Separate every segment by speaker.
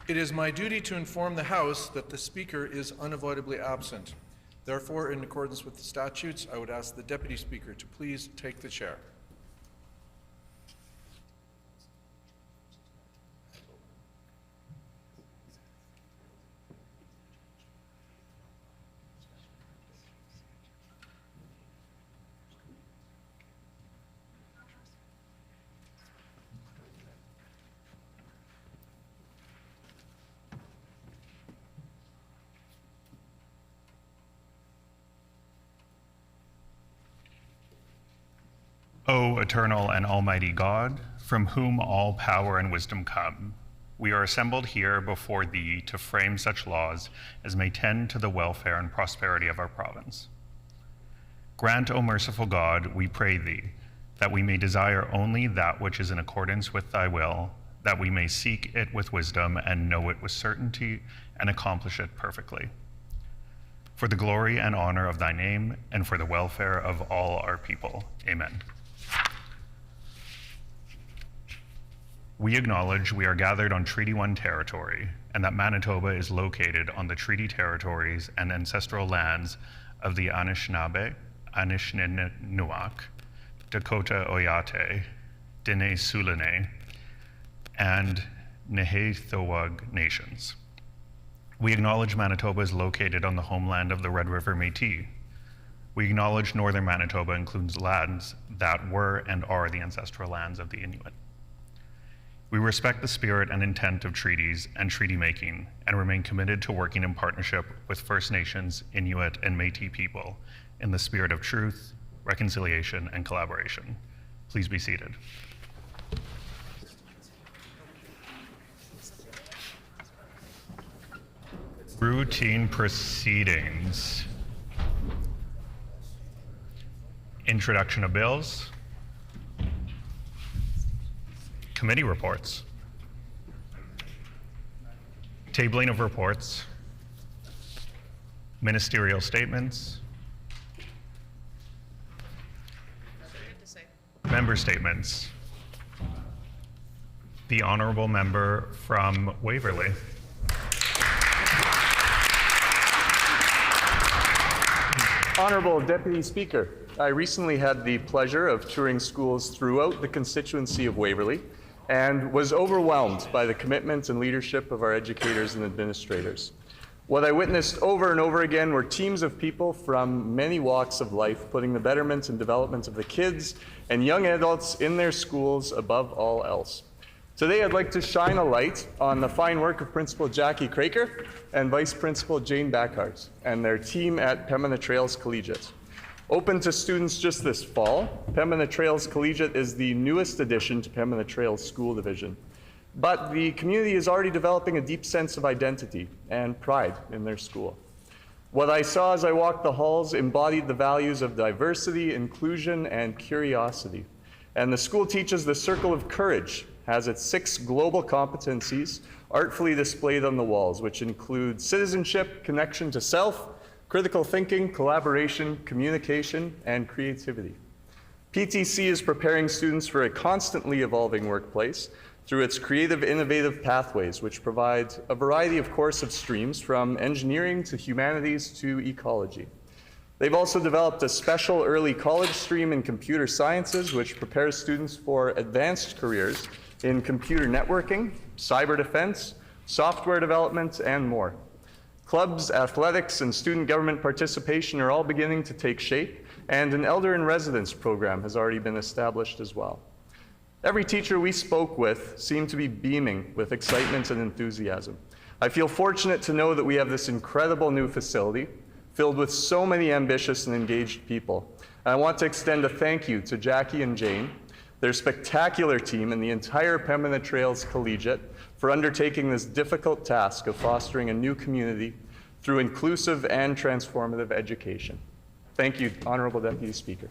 Speaker 1: It is my duty to inform the House that the Speaker is unavoidably absent. Therefore, in accordance with the statutes, I would ask the Deputy Speaker to please take the chair.
Speaker 2: O eternal and almighty God, from whom all power and wisdom come, we are assembled here before thee to frame such laws as may tend to the welfare and prosperity of our province. Grant, O merciful God, we pray thee, that we may desire only that which is in accordance with thy will, that we may seek it with wisdom and know it with certainty and accomplish it perfectly. For the glory and honor of thy name and for the welfare of all our people. Amen. We acknowledge we are gathered on Treaty 1 territory and that Manitoba is located on the treaty territories and ancestral lands of the Anishinaabe, Anishinaabeg, Dakota Oyate, Dene Sulene, and Nehethowag nations. We acknowledge Manitoba is located on the homeland of the Red River Métis. We acknowledge northern Manitoba includes lands that were and are the ancestral lands of the Inuit. We respect the spirit and intent of treaties and treaty making and remain committed to working in partnership with First Nations, Inuit, and Métis people in the spirit of truth, reconciliation, and collaboration. Please be seated. Routine proceedings. Introduction of bills. Committee reports. Tabling of reports. Ministerial statements. Member statements. The honorable member from Waverley.
Speaker 3: Honorable Deputy Speaker, I recently had the pleasure of touring schools throughout the constituency of Waverley and was overwhelmed by the commitment and leadership of our educators and administrators. What I witnessed over and over again were teams of people from many walks of life putting the betterment and development of the kids and young adults in their schools above all else. Today I'd like to shine a light on the fine work of Principal Jackie Craker and Vice Principal Jane Backhart and their team at Pembina Trails Collegiate. Open to students just this fall, Pembina Trails Collegiate is the newest addition to Pembina Trails School Division. But the community is already developing a deep sense of identity and pride in their school. What I saw as I walked the halls embodied the values of diversity, inclusion, and curiosity. And the school teaches the Circle of Courage, has its 6 global competencies artfully displayed on the walls, which include citizenship, connection to self, critical thinking, collaboration, communication, and creativity. PTC is preparing students for a constantly evolving workplace through its creative, innovative pathways, which provide a variety of course streams from engineering to humanities to ecology. They've also developed a special early college stream in computer sciences, which prepares students for advanced careers in computer networking, cyber defense, software development, and more. Clubs, athletics, and student government participation are all beginning to take shape, and an Elder in Residence program has already been established as well. Every teacher we spoke with seemed to be beaming with excitement and enthusiasm. I feel fortunate to know that we have this incredible new facility filled with so many ambitious and engaged people. And I want to extend a thank you to Jackie and Jane, their spectacular team, and the entire Pembina Trails Collegiate for undertaking this difficult task of fostering a new community through inclusive and transformative education. Thank you, Honorable Deputy Speaker.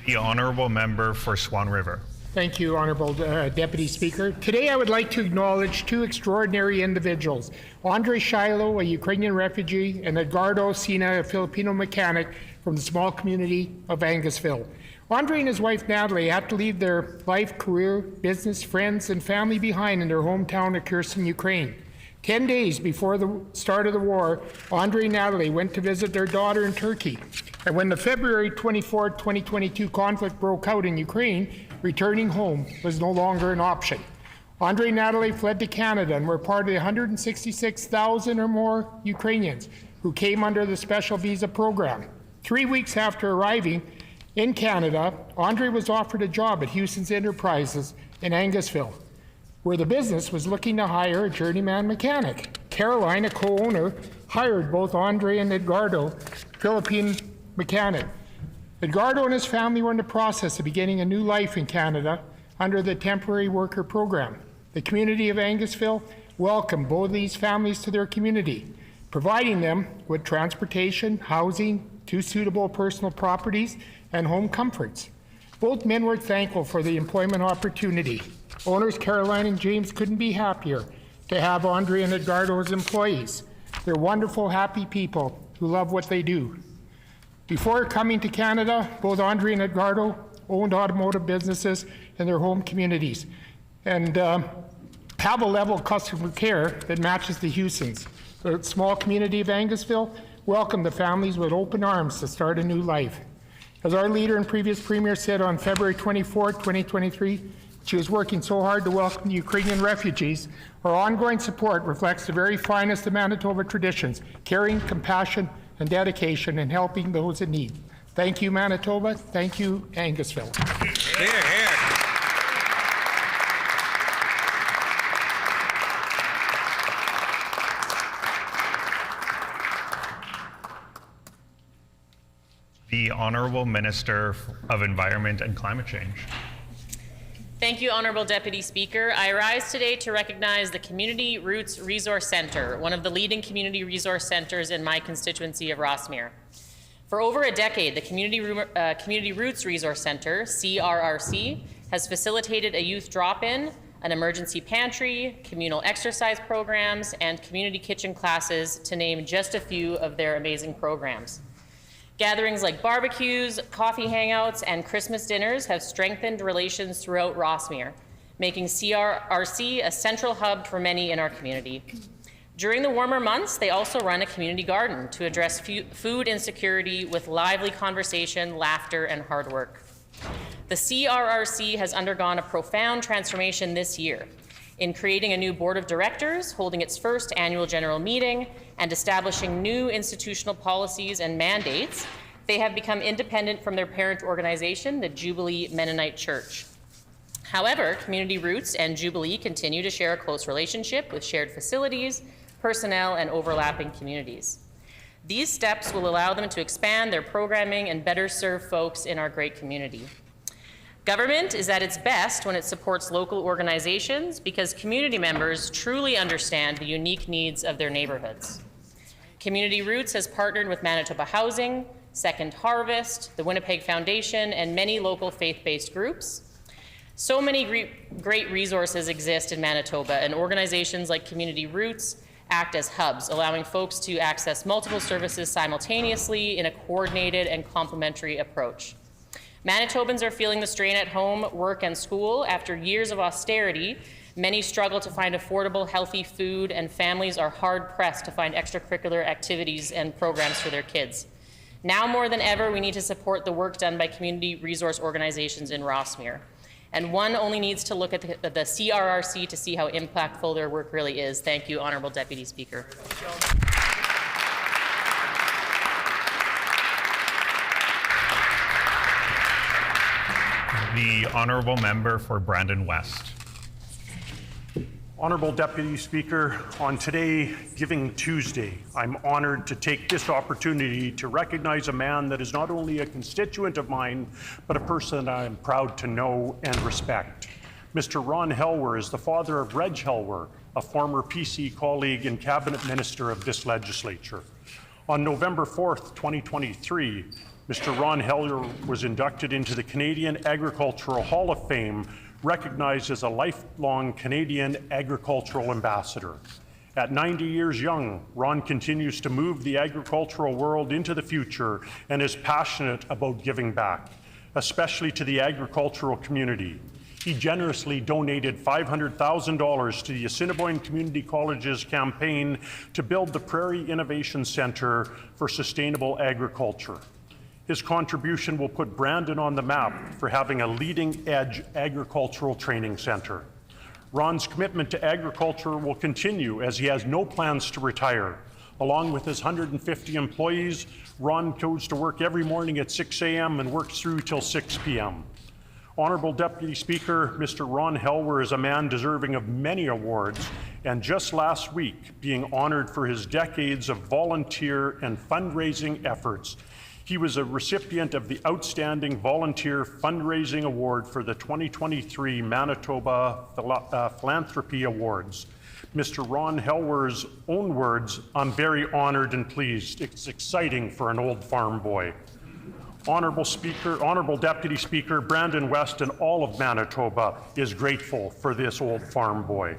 Speaker 2: The honorable member for Swan River.
Speaker 4: Thank you, Honourable Deputy Speaker. Today I would like to acknowledge two extraordinary individuals, Andrei Shiloh, a Ukrainian refugee, and Edgardo Sina, a Filipino mechanic from the small community of Angusville. Andrei and his wife Natalie had to leave their life, career, business, friends, and family behind in their hometown of Kherson, Ukraine. 10 days before the start of the war, Andrei and Natalie went to visit their daughter in Turkey. And when the February 24, 2022 conflict broke out in Ukraine, returning home was no longer an option. Andrei and Natalie fled to Canada and were part of the 166,000 or more Ukrainians who came under the special visa program. 3 weeks after arriving in Canada, Andrei was offered a job at Houston's Enterprises in Angusville, where the business was looking to hire a journeyman mechanic. Caroline, a co-owner, hired both Andrei and Edgardo, Philippine mechanic. Edgardo and his family were in the process of beginning a new life in Canada under the temporary worker program. The community of Angusville welcomed both these families to their community, providing them with transportation, housing, 2 suitable personal properties, and home comforts. Both men were thankful for the employment opportunity. Owners Caroline and James couldn't be happier to have Andrei and Edgardo as employees. They're wonderful, happy people who love what they do. Before coming to Canada, both Andrei and Edgardo owned automotive businesses in their home communities and have a level of customer care that matches the Houstons. The small community of Angusville welcomed the families with open arms to start a new life. As our leader and previous premier said on February 24, 2023, she was working so hard to welcome the Ukrainian refugees. Our ongoing support reflects the very finest of Manitoba traditions, caring, compassion, and dedication in helping those in need. Thank you, Manitoba. Thank you, Angusville.
Speaker 5: Here, here.
Speaker 2: The Honourable Minister of Environment and Climate Change.
Speaker 6: Thank you, Honourable Deputy Speaker. I rise today to recognize the Community Roots Resource Centre, one of the leading community resource centres in my constituency of Rossmere. For over a decade, the Community Roots Resource Centre, CRRC, has facilitated a youth drop-in, an emergency pantry, communal exercise programs, and community kitchen classes, to name just a few of their amazing programs. Gatherings like barbecues, coffee hangouts, and Christmas dinners have strengthened relations throughout Rossmere, making CRRC a central hub for many in our community. During the warmer months, they also run a community garden to address food insecurity with lively conversation, laughter, and hard work. The CRRC has undergone a profound transformation this year in creating a new board of directors, holding its first annual general meeting, and establishing new institutional policies and mandates. They have become independent from their parent organization, the Jubilee Mennonite Church. However, Community Roots and Jubilee continue to share a close relationship with shared facilities, personnel, and overlapping communities. These steps will allow them to expand their programming and better serve folks in our great community. Government is at its best when it supports local organizations because community members truly understand the unique needs of their neighborhoods. Community Roots has partnered with Manitoba Housing, Second Harvest, the Winnipeg Foundation, and many local faith-based groups. So many great resources exist in Manitoba, and organizations like Community Roots act as hubs, allowing folks to access multiple services simultaneously in a coordinated and complementary approach. Manitobans are feeling the strain at home, work, and school. After years of austerity, many struggle to find affordable, healthy food, and families are hard-pressed to find extracurricular activities and programs for their kids. Now more than ever, we need to support the work done by community resource organizations in Rossmere. And one only needs to look at the CRRC to see how impactful their work really is. Thank you, Honourable Deputy Speaker.
Speaker 2: The Honourable Member for Brandon West.
Speaker 7: Honourable Deputy Speaker, on today, Giving Tuesday, I'm honoured to take this opportunity to recognize a man that is not only a constituent of mine, but a person I am proud to know and respect. Mr. Ron Helwer is the father of Reg Helwer, a former PC colleague and cabinet minister of this legislature. On November 4th, 2023, Mr. Ron Helwer was inducted into the Canadian Agricultural Hall of Fame recognized as a lifelong Canadian agricultural ambassador. At 90 years young, Ron continues to move the agricultural world into the future and is passionate about giving back, especially to the agricultural community. He generously donated $500,000 to the Assiniboine Community College's campaign to build the Prairie Innovation Centre for Sustainable Agriculture. His contribution will put Brandon on the map for having a leading-edge agricultural training centre. Ron's commitment to agriculture will continue as he has no plans to retire. Along with his 150 employees, Ron goes to work every morning at 6 a.m. and works through till 6 p.m. Honourable Deputy Speaker, Mr. Ron Helwer is a man deserving of many awards, and just last week being honoured for his decades of volunteer and fundraising efforts. He was a recipient of the Outstanding Volunteer Fundraising Award for the 2023 Manitoba Philanthropy Awards. Mr. Ron Helwer's own words, "I'm very honored and pleased. It's exciting for an old farm boy." Honourable Deputy Speaker, Brandon West and all of Manitoba is grateful for this old farm boy.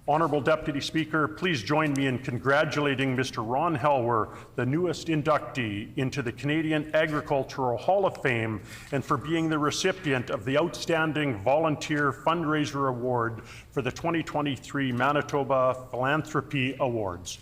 Speaker 7: Honourable Deputy Speaker, please join me in congratulating Mr. Ron Helwer, the newest inductee into the Canadian Agricultural Hall of Fame, and for being the recipient of the Outstanding Volunteer Fundraiser Award for the 2023 Manitoba Philanthropy Awards.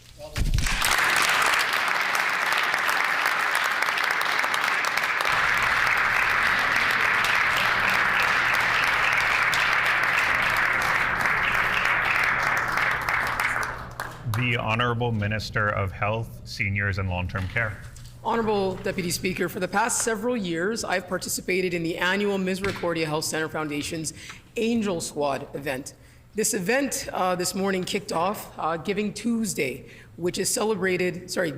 Speaker 2: The Honourable Minister of Health, Seniors and Long-Term Care.
Speaker 5: Honourable Deputy Speaker, for the past several years, I've participated in the annual Misericordia Health Centre Foundation's Angel Squad event. This event this morning kicked off Giving Tuesday, which is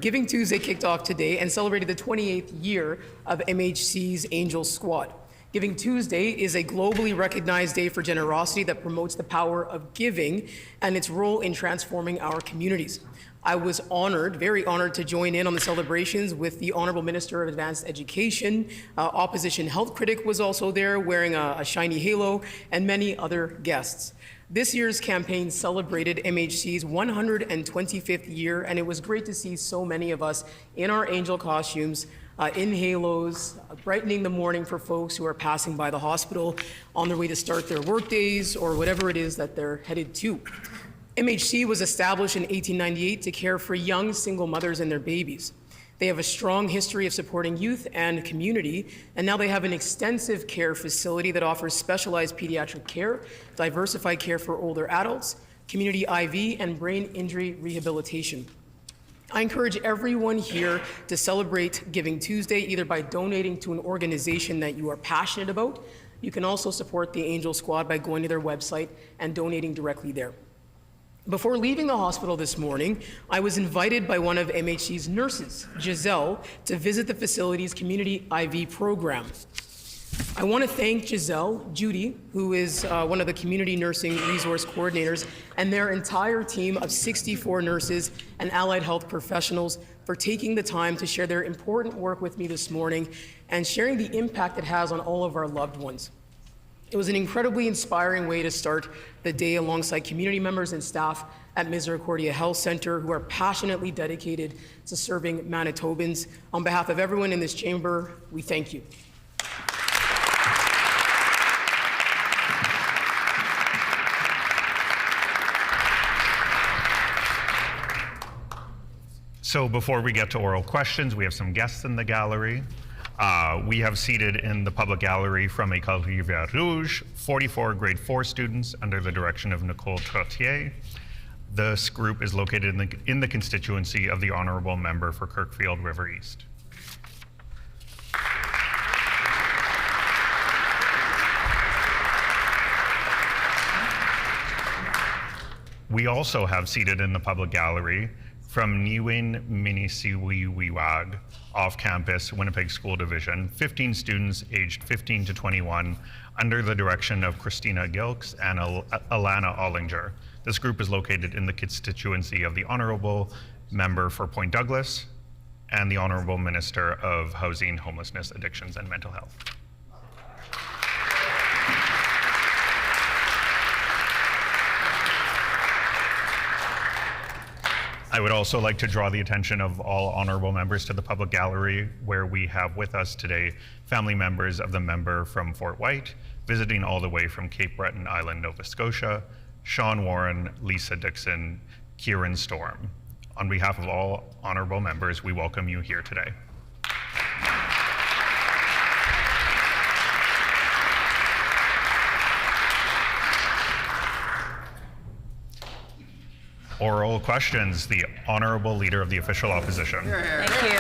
Speaker 5: Giving Tuesday kicked off today and celebrated the 28th year of MHC's Angel Squad. Giving Tuesday is a globally recognized day for generosity that promotes the power of giving and its role in transforming our communities. I was honored, very honored, to join in on the celebrations with the Honourable Minister of Advanced Education. Opposition health critic was also there wearing a shiny halo, and many other guests. This year's campaign celebrated MHC's 125th year, and it was great to see so many of us in our angel costumes, in halos, brightening the morning for folks who are passing by the hospital on their way to start their work days or whatever it is that they're headed to. MHC was established in 1898 to care for young single mothers and their babies. They have a strong history of supporting youth and community, and now they have an extensive care facility that offers specialized pediatric care, diversified care for older adults, community IV, and brain injury rehabilitation. I encourage everyone here to celebrate Giving Tuesday either by donating to an organization that you are passionate about. You can also support the Angel Squad by going to their website and donating directly there. Before leaving the hospital this morning, I was invited by one of MHC's nurses, Giselle, to visit the facility's community IV program. I want to thank Giselle, Judy, who is one of the community nursing resource coordinators, and their entire team of 64 nurses and allied health professionals for taking the time to share their important work with me this morning and sharing the impact it has on all of our loved ones. It was an incredibly inspiring way to start the day alongside community members and staff at Misericordia Health Centre who are passionately dedicated to serving Manitobans. On behalf of everyone in this chamber, we thank you.
Speaker 2: So before we get to oral questions, we have some guests in the gallery. We have seated in the public gallery from École Rivière Rouge 44 grade 4 students under the direction of Nicole Trottier. This group is located in the constituency of the Honourable Member for Kirkfield River East. We also have seated in the public gallery from Niwin Minisiwiwag off-campus Winnipeg School Division, 15 students aged 15 to 21 under the direction of Christina Gilks and Alana Ollinger. This group is located in the constituency of the Honourable Member for Point Douglas and the Honourable Minister of Housing, Homelessness, Addictions and Mental Health. I would also like to draw the attention of all honorable members to the public gallery, where we have with us today family members of the member from Fort White, visiting all the way from Cape Breton Island, Nova Scotia, Sean Warren, Lisa Dixon, Kieran Storm. On behalf of all honorable members, we welcome you here today. Oral questions. The Honorable Leader of the Official Opposition.
Speaker 8: Thank you.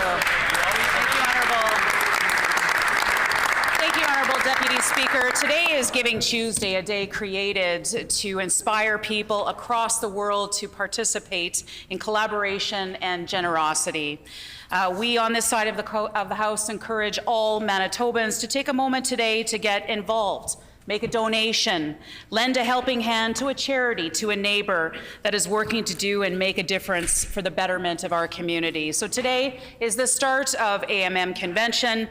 Speaker 8: Thank you, Honorable Deputy Speaker. Today is Giving Tuesday, a day created to inspire people across the world to participate in collaboration and generosity. We on this side of the House encourage all Manitobans to take a moment today to get involved. Make a donation, lend a helping hand to a charity, to a neighbor that is working to do and make a difference for the betterment of our community. So today is the start of AMM Convention.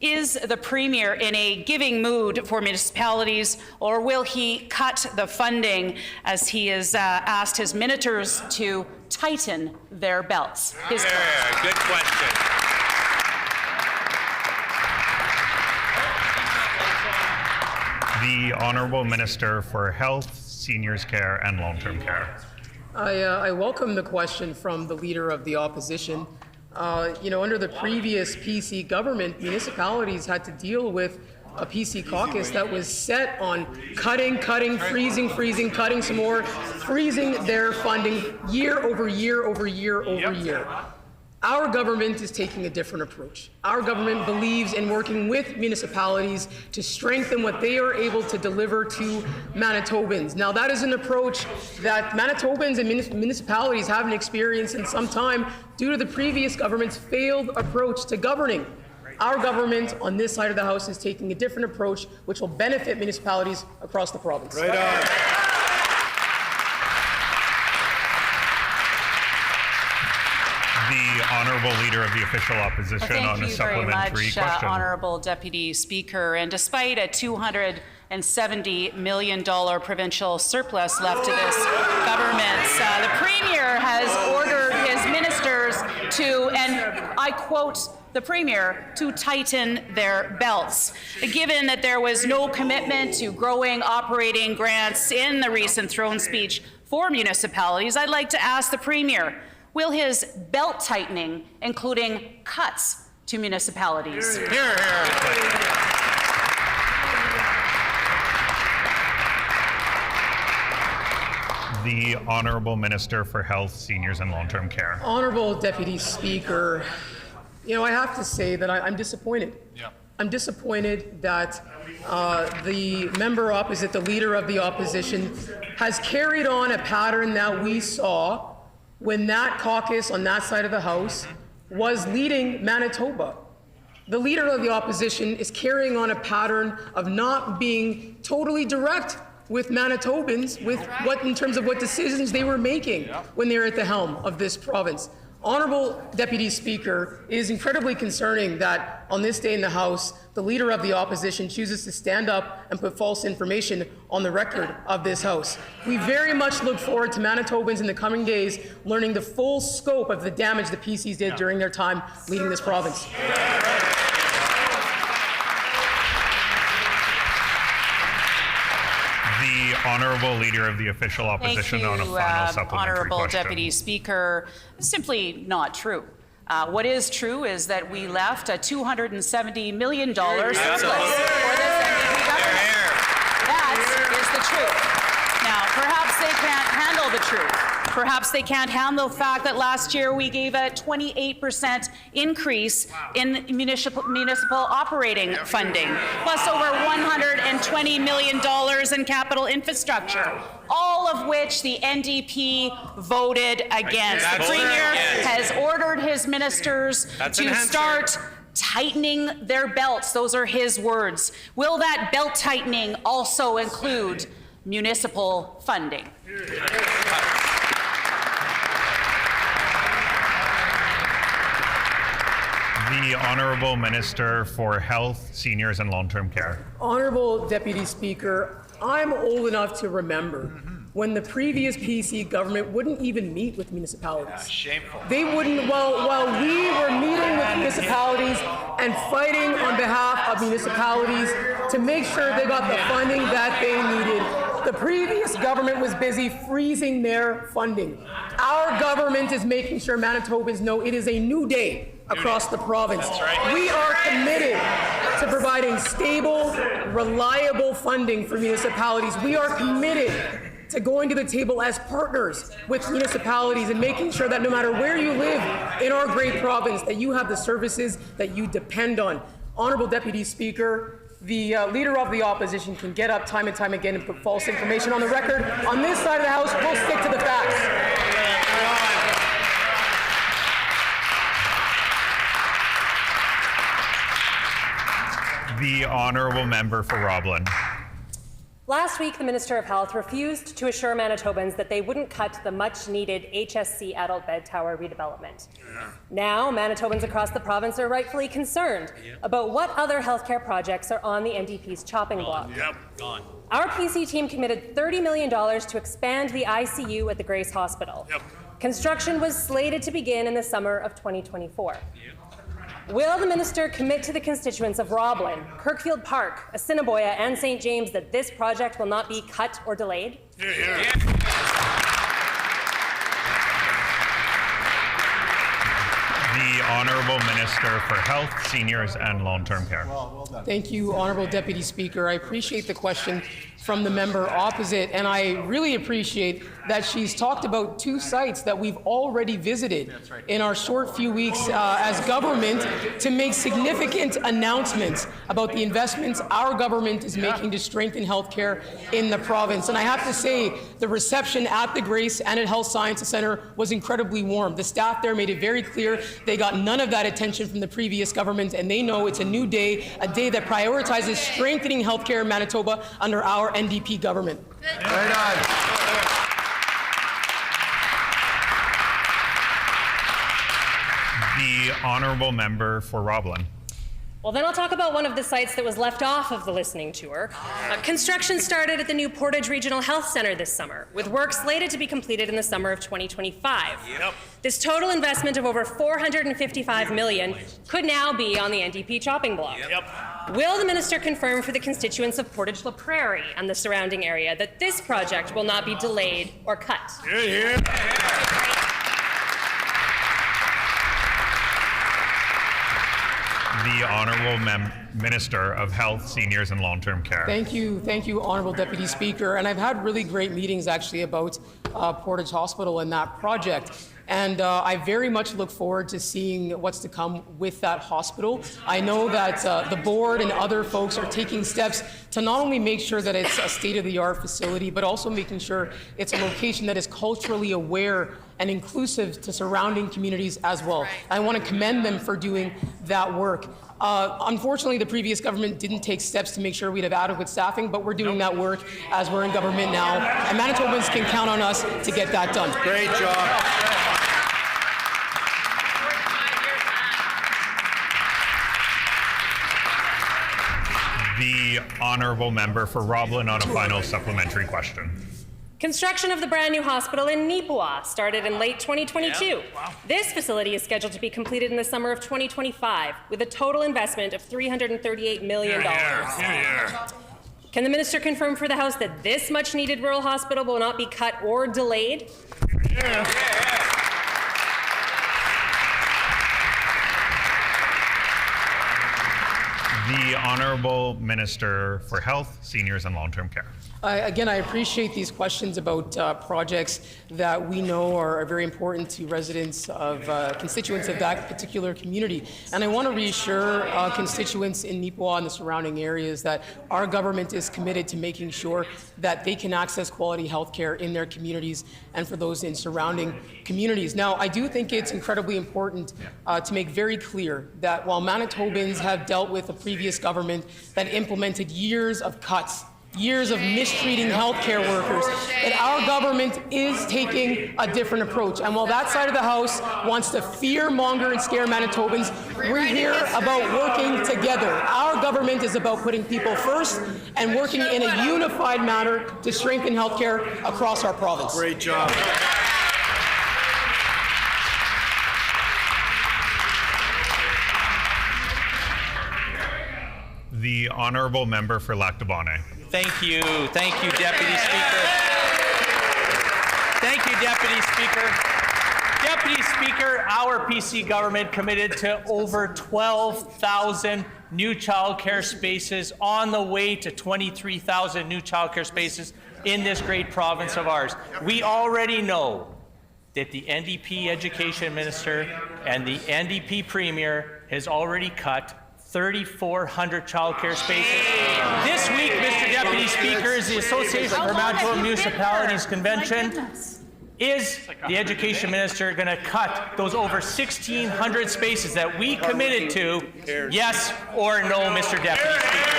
Speaker 8: Is the Premier in a giving mood for municipalities, or will he cut the funding as he has asked his ministers to tighten their belts?
Speaker 9: Good question.
Speaker 2: The Honorable Minister for Health, Seniors Care and Long-Term Care.
Speaker 5: I welcome the question from the Leader of the Opposition. Under the previous PC government, municipalities had to deal with a PC caucus that was set on cutting, freezing, cutting some more, freezing their funding year over year over year over year. Our government is taking a different approach. Our government believes in working with municipalities to strengthen what they are able to deliver to Manitobans. Now, that is an approach that Manitobans and municipalities haven't experienced in some time due to the previous government's failed approach to governing. Our government on this side of the House is taking a different approach, which will benefit municipalities across the province.
Speaker 1: Right on.
Speaker 2: The Honourable Leader of the Official Opposition on a supplementary question.
Speaker 8: Honourable Deputy Speaker. And despite a $270 million provincial surplus left to this government, the Premier has ordered his ministers to, and I quote the Premier, to tighten their belts. Given that there was no commitment to growing operating grants in the recent throne speech for municipalities, I'd like to ask the Premier, will his belt tightening, including cuts to municipalities?
Speaker 9: Hear, hear.
Speaker 2: The Honourable Minister for Health, Seniors and Long-Term Care.
Speaker 5: Honourable Deputy Speaker, I have to say that I'm disappointed.
Speaker 9: Yeah.
Speaker 5: I'm disappointed that the member opposite, the Leader of the Opposition, has carried on a pattern that we saw when that caucus on that side of the House was leading Manitoba. The Leader of the Opposition is carrying on a pattern of not being totally direct with Manitobans in terms of what decisions they were making when they were at the helm of this province. Honourable Deputy Speaker, it is incredibly concerning that on this day in the House, the Leader of the Opposition chooses to stand up and put false information on the record of this House. We very much look forward to Manitobans in the coming days learning the full scope of the damage the PCs did during their time leading this province.
Speaker 2: The Honourable Leader of the Official Opposition on a final supplementary
Speaker 8: Honourable
Speaker 2: question.
Speaker 8: Deputy Speaker. Simply not true. What is true is that we left a $270 million surplus for this NDP government. That is the truth. Now, perhaps they can't handle the truth. Perhaps they can't handle the fact that last year we gave a 28% increase in municipal operating funding, plus over $120 million in capital infrastructure, all of which the NDP voted against. The Premier has ordered his ministers to start tightening their belts. Those are his words. Will that belt tightening also include municipal funding?
Speaker 2: The Honourable Minister for Health, Seniors and Long-Term Care.
Speaker 5: Honourable Deputy Speaker, I'm old enough to remember when the previous PC government wouldn't even meet with municipalities. Shameful. They wouldn't, while we were meeting with municipalities and fighting on behalf of municipalities to make sure they got the funding that they needed, the previous government was busy freezing their funding. Our government is making sure Manitobans know it is a new day across the province. We are committed to providing stable, reliable funding for municipalities. We are committed to going to the table as partners with municipalities and making sure that no matter where you live in our great province, that you have the services that you depend on. Honourable Deputy Speaker, the Leader of the Opposition can get up time and time again and put false information on the record. On this side of the House, we'll stick to the facts.
Speaker 2: The Honourable Member for Roblin.
Speaker 10: Last week, the Minister of Health refused to assure Manitobans that they wouldn't cut the much-needed HSC adult bed tower redevelopment. Now, Manitobans across the province are rightfully concerned about what other healthcare projects are on the NDP's chopping block. Our PC team committed $30 million to expand the ICU at the Grace Hospital. Construction was slated to begin in the summer of 2024. Will the minister commit to the constituents of Roblin, Kirkfield Park, Assiniboia, and St. James that this project will not be cut or delayed?
Speaker 2: The Honourable Minister for Health, Seniors and Long-Term Care.
Speaker 5: Thank you, Honourable Deputy Speaker. I appreciate the question from the member opposite, and I really appreciate that she's talked about two sites that we've already visited in our short few weeks as government to make significant announcements about the investments our government is making to strengthen healthcare in the province. And I have to say, the reception at the Grace and at Health Sciences Centre was incredibly warm. The staff there made it very clear they got none of that attention from the previous government, and they know it's a new day, a day that prioritizes strengthening healthcare in Manitoba under our NDP government.
Speaker 3: Right on.
Speaker 2: The Honourable Member for Roblin.
Speaker 10: Well, then I'll talk about one of the sites that was left off of the listening tour. Construction started at the new Portage Regional Health Centre this summer, with work slated to be completed in the summer of 2025. This total investment of over $455 million could now be on the NDP chopping block. Will the minister confirm for the constituents of Portage La Prairie and the surrounding area that this project will not be delayed or cut?
Speaker 2: The Honourable Minister of Health, Seniors and Long-Term Care.
Speaker 5: Thank you, Honourable Deputy Speaker. And I've had really great meetings actually about Portage Hospital and that project. And I very much look forward to seeing what's to come with that hospital. I know that the board and other folks are taking steps to not only make sure that it's a state-of-the-art facility, but also making sure it's a location that is culturally aware and inclusive to surrounding communities as well. I want to commend them for doing that work. Unfortunately, the previous government didn't take steps to make sure we'd have adequate staffing, but we're doing that work as we're in government now. And Manitobans can count on us to get that done.
Speaker 3: Great job.
Speaker 2: The Honourable Member for Roblin on a final supplementary question.
Speaker 10: Construction of the brand new hospital in Nipawa started in late 2022. This facility is scheduled to be completed in the summer of 2025 with a total investment of $338 million. Can the minister confirm for the House that this much needed rural hospital will not be cut or delayed?
Speaker 2: The Honourable Minister for Health, Seniors and Long-Term Care.
Speaker 5: Again, I appreciate these questions about projects that we know are very important to residents of constituents of that particular community. And I want to reassure constituents in Nipawa and the surrounding areas that our government is committed to making sure that they can access quality health care in their communities and for those in surrounding communities. Now, I do think it's incredibly important to make very clear that while Manitobans have dealt with a previous government that implemented years of cuts, years of mistreating healthcare workers, that our government is taking a different approach. And while that side of the House wants to fear monger and scare Manitobans, we're here about working together. Our government is about putting people first and working in a unified manner to strengthen healthcare across our province.
Speaker 1: Great job.
Speaker 2: The honourable member for Lac du Bonnet.
Speaker 9: Thank you, Deputy Speaker. Thank you, Deputy Speaker. Deputy Speaker, our PC government committed to over 12,000 new childcare spaces, on the way to 23,000 new childcare spaces in this great province of ours. We already know that the NDP Education Minister and the NDP Premier has already cut 3,400 childcare spaces. This week, Mr. Deputy Speaker, is the Association for Manitoba Municipalities Convention. Is the Education Minister going to cut those over 1,600 spaces that we committed to? Yes or no, Mr. Deputy Speaker?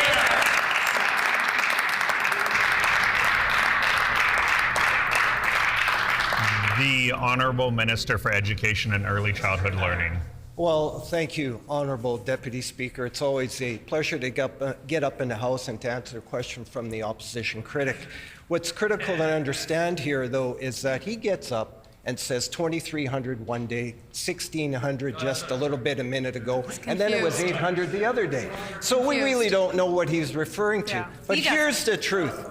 Speaker 2: The Honourable Minister for Education and Early Childhood Learning.
Speaker 11: Well, thank you, Honourable Deputy Speaker. It's always a pleasure to get up in the House and to answer a question from the opposition critic. What's critical to understand here, though, is that he gets up and says 2,300 one day, 1,600 just a little bit a minute ago, and then it was 800 the other day. So we really don't know what he's referring to.
Speaker 8: Yeah.
Speaker 11: But here's the truth,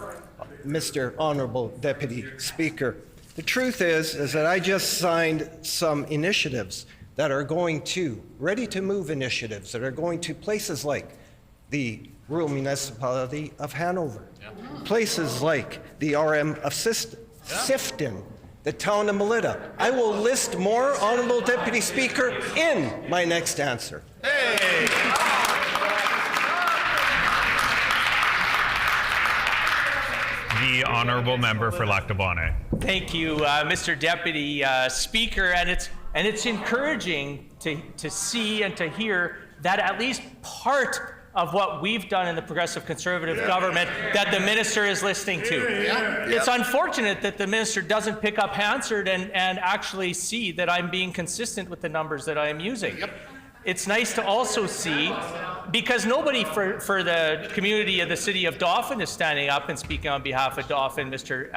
Speaker 11: Mr. Honourable Deputy Speaker. The truth is that I just signed some initiatives that are going to, ready-to-move initiatives that are going to places like the rural municipality of Hanover, places like the RM of Sifton, the town of Melita. I will list more, Honourable Deputy Speaker, in my next answer.
Speaker 2: The Honourable Member for Lac du Bonnet.
Speaker 9: Thank you, Mr. Deputy Speaker, and it's encouraging to see and to hear that at least part of what we've done in the Progressive Conservative government that the minister is listening to. It's unfortunate that the minister doesn't pick up Hansard and actually see that I'm being consistent with the numbers that I am using. It's nice to also see, because nobody for the community of the city of Dauphin is standing up and speaking on behalf of Dauphin, Mr.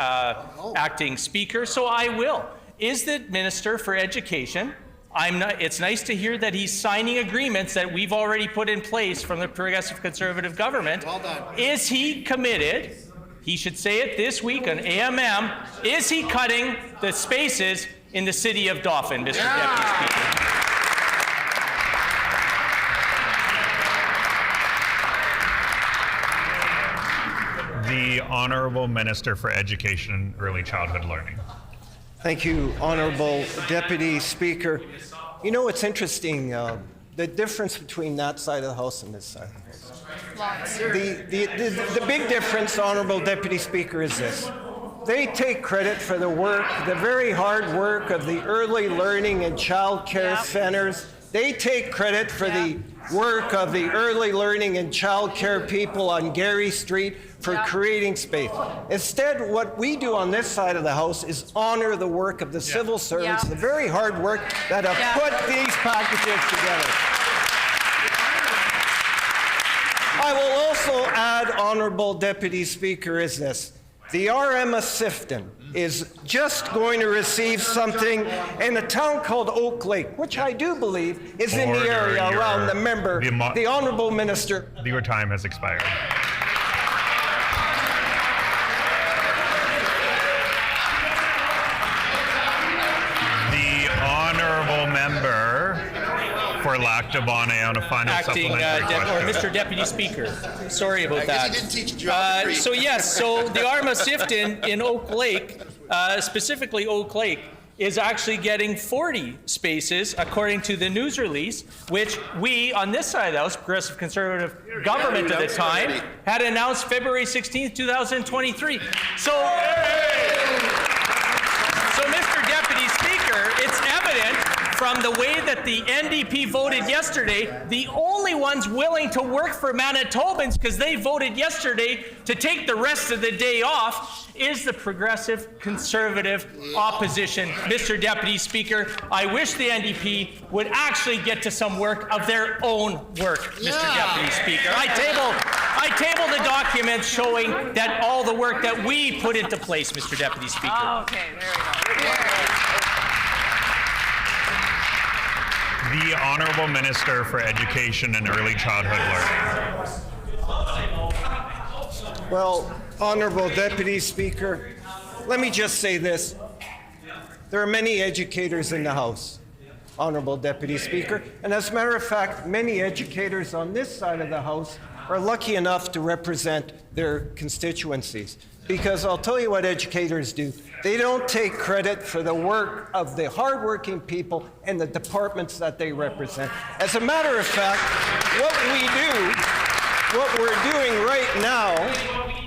Speaker 9: Acting Speaker, so I will. Is the Minister for Education, it's nice to hear that he's signing agreements that we've already put in place from the Progressive Conservative government. Well done. Is he committed, he should say it this week on AMM, is he cutting the spaces in the city of Dauphin, Mr. Deputy Speaker?
Speaker 2: The Honourable Minister for Education and Early Childhood Learning.
Speaker 11: Thank you, Honourable Deputy Speaker. You know, it's interesting, the difference between that side of the House and this side of the House. The big difference, Honourable Deputy Speaker, is this. They take credit for the work, the very hard work of the early learning and child care centres. They take credit for the work of the early learning and child care people on Gary Street for creating space. Instead, what we do on this side of the House is honor the work of the civil servants, the very hard work that have put these packages together. I will also add, Honourable Deputy Speaker, is this. The RM of Sifton is just going to receive something in a town called Oak Lake, which I do believe is in the area around the member, the Honourable Minister.
Speaker 2: Your time has expired. The Honourable Member for Lac du Bonnet on a final supplementary question.
Speaker 9: Mr. Deputy Speaker, sorry about that.
Speaker 12: He didn't teach geography.
Speaker 9: So the Arma Sifton in Oak Lake, specifically Oak Lake, is actually getting 40 spaces, according to the news release, which we, on this side of the House, Progressive Conservative government at the time, had announced February 16th, 2023. So, Mr. Deputy Speaker, it's evident from the way that the NDP voted yesterday, the only ones willing to work for Manitobans, because they voted yesterday to take the rest of the day off, is the Progressive Conservative opposition. Mr. Deputy Speaker, I wish the NDP would actually get to some work of their own work, Mr. Deputy Speaker. I table the documents showing that all the work that we put into place, Mr. Deputy Speaker.
Speaker 8: Okay, there we go.
Speaker 2: The Honourable Minister for Education and Early Childhood Learning.
Speaker 11: Well, Honourable Deputy Speaker, let me just say this. There are many educators in the House, Honourable Deputy Speaker, and as a matter of fact, many educators on this side of the House are lucky enough to represent their constituencies. Because I'll tell you what educators do. They don't take credit for the work of the hardworking people and the departments that they represent. As a matter of fact, what we're doing right now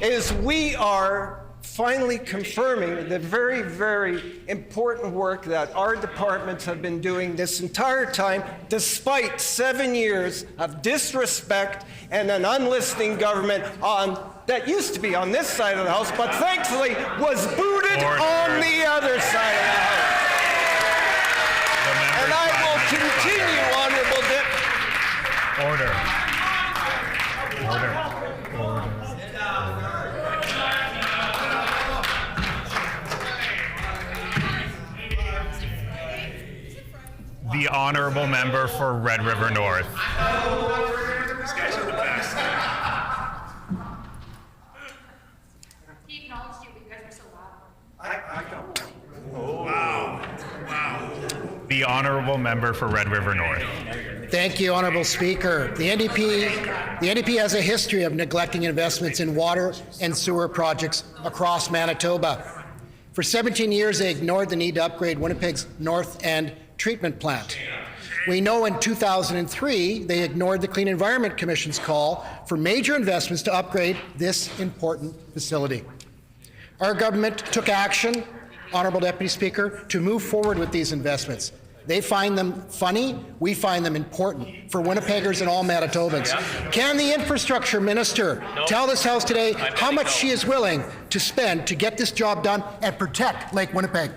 Speaker 11: is we are finally confirming the very, very important work that our departments have been doing this entire time, despite 7 years of disrespect and an unlistening government that used to be on this side of the House, but thankfully was booted on the other side of the House. And I will continue, Honourable
Speaker 2: The Honourable Member for Red River North.
Speaker 12: He acknowledged you, but you guys were so loud.
Speaker 2: Wow. The Honourable Member for Red River North.
Speaker 13: Thank you, Honourable Speaker. The NDP has a history of neglecting investments in water and sewer projects across Manitoba. For 17 years, they ignored the need to upgrade Winnipeg's North End treatment plant. We know in 2003, they ignored the Clean Environment Commission's call for major investments to upgrade this important facility. Our government took action, Honourable Deputy Speaker, to move forward with these investments. They find them funny, we find them important for Winnipeggers and all Manitobans. Can the Infrastructure Minister tell this House today how much she is willing to spend to get this job done and protect Lake Winnipeg?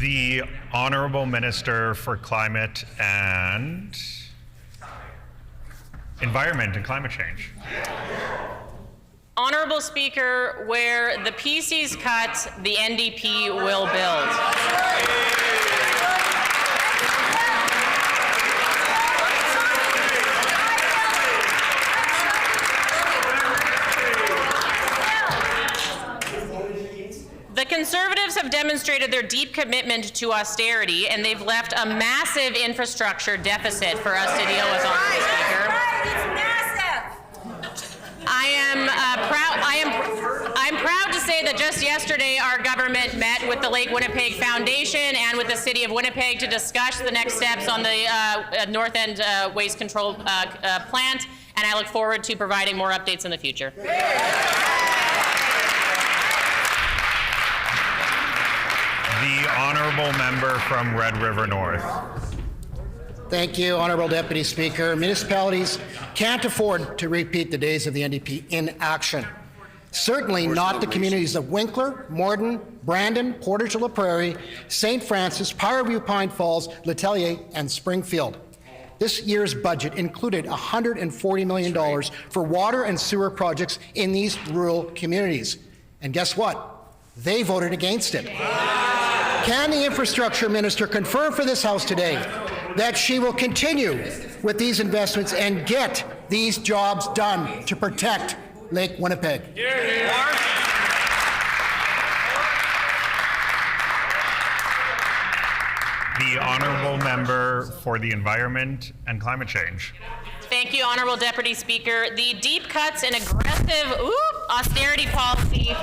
Speaker 2: The Honourable Minister for Climate and Environment and Climate Change.
Speaker 6: Honourable Speaker, where the PCs cut, the NDP will build. The Conservatives have demonstrated their deep commitment to austerity, and they've left a massive infrastructure deficit for us to deal with, Honourable Speaker. I'm proud to say that just yesterday our government met with the Lake Winnipeg Foundation and with the City of Winnipeg to discuss the next steps on the North End waste control plant, and I look forward to providing more updates in the future.
Speaker 2: The Honourable Member from Red River North.
Speaker 13: Thank you, Honourable Deputy Speaker. Municipalities can't afford to repeat the days of the NDP in action. Certainly not the communities of Winkler, Morden, Brandon, Portage la Prairie, St. Francis, Parview, Pine Falls, Letellier, and Springfield. This year's budget included $140 million for water and sewer projects in these rural communities. And guess what? They voted against it. Can the Infrastructure Minister confirm for this House today that she will continue with these investments and get these jobs done to protect Lake Winnipeg?
Speaker 2: The Honourable Member for the Environment and Climate Change.
Speaker 6: Thank you, Honourable Deputy Speaker. The deep cuts and aggressive austerity policy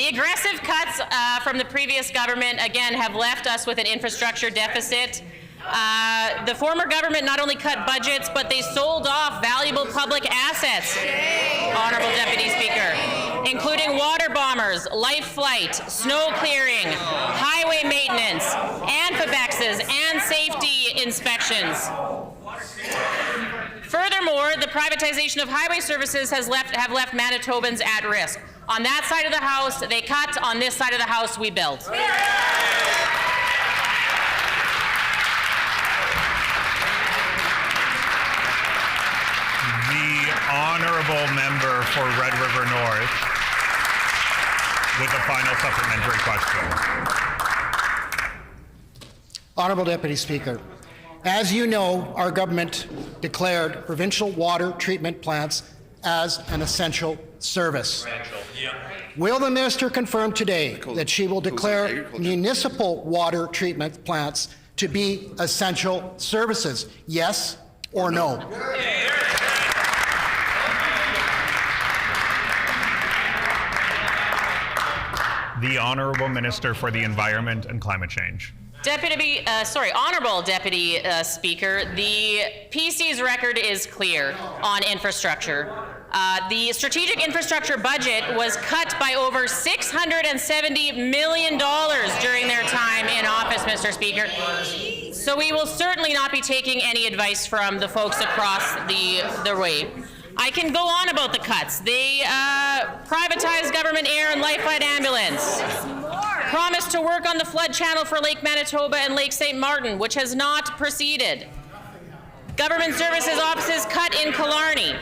Speaker 6: The aggressive cuts from the previous government, again, have left us with an infrastructure deficit. The former government not only cut budgets, but they sold off valuable public assets, Honorable Deputy Speaker, including water bombers, life flight, snow clearing, highway maintenance, amphibexes, and safety inspections. Furthermore, the privatization of highway services have left Manitobans at risk. On that side of the House, they cut. On this side of the House, we build.
Speaker 2: The honourable member for Red River North with a final supplementary question.
Speaker 13: Honourable Deputy Speaker, as you know, our government declared provincial water treatment plants as an essential service. Will the minister confirm today that she will declare municipal water treatment plants to be essential services? Yes or no?
Speaker 2: The Honourable Minister for the Environment and Climate Change.
Speaker 6: Honourable Deputy Speaker, the PC's record is clear on infrastructure. The strategic infrastructure budget was cut by over $670 million during their time in office, Mr. Speaker. So we will certainly not be taking any advice from the folks across the way. I can go on about the cuts. They privatized government air and life flight ambulance. Promised to work on the flood channel for Lake Manitoba and Lake St. Martin, which has not proceeded. Government services offices cut in Killarney.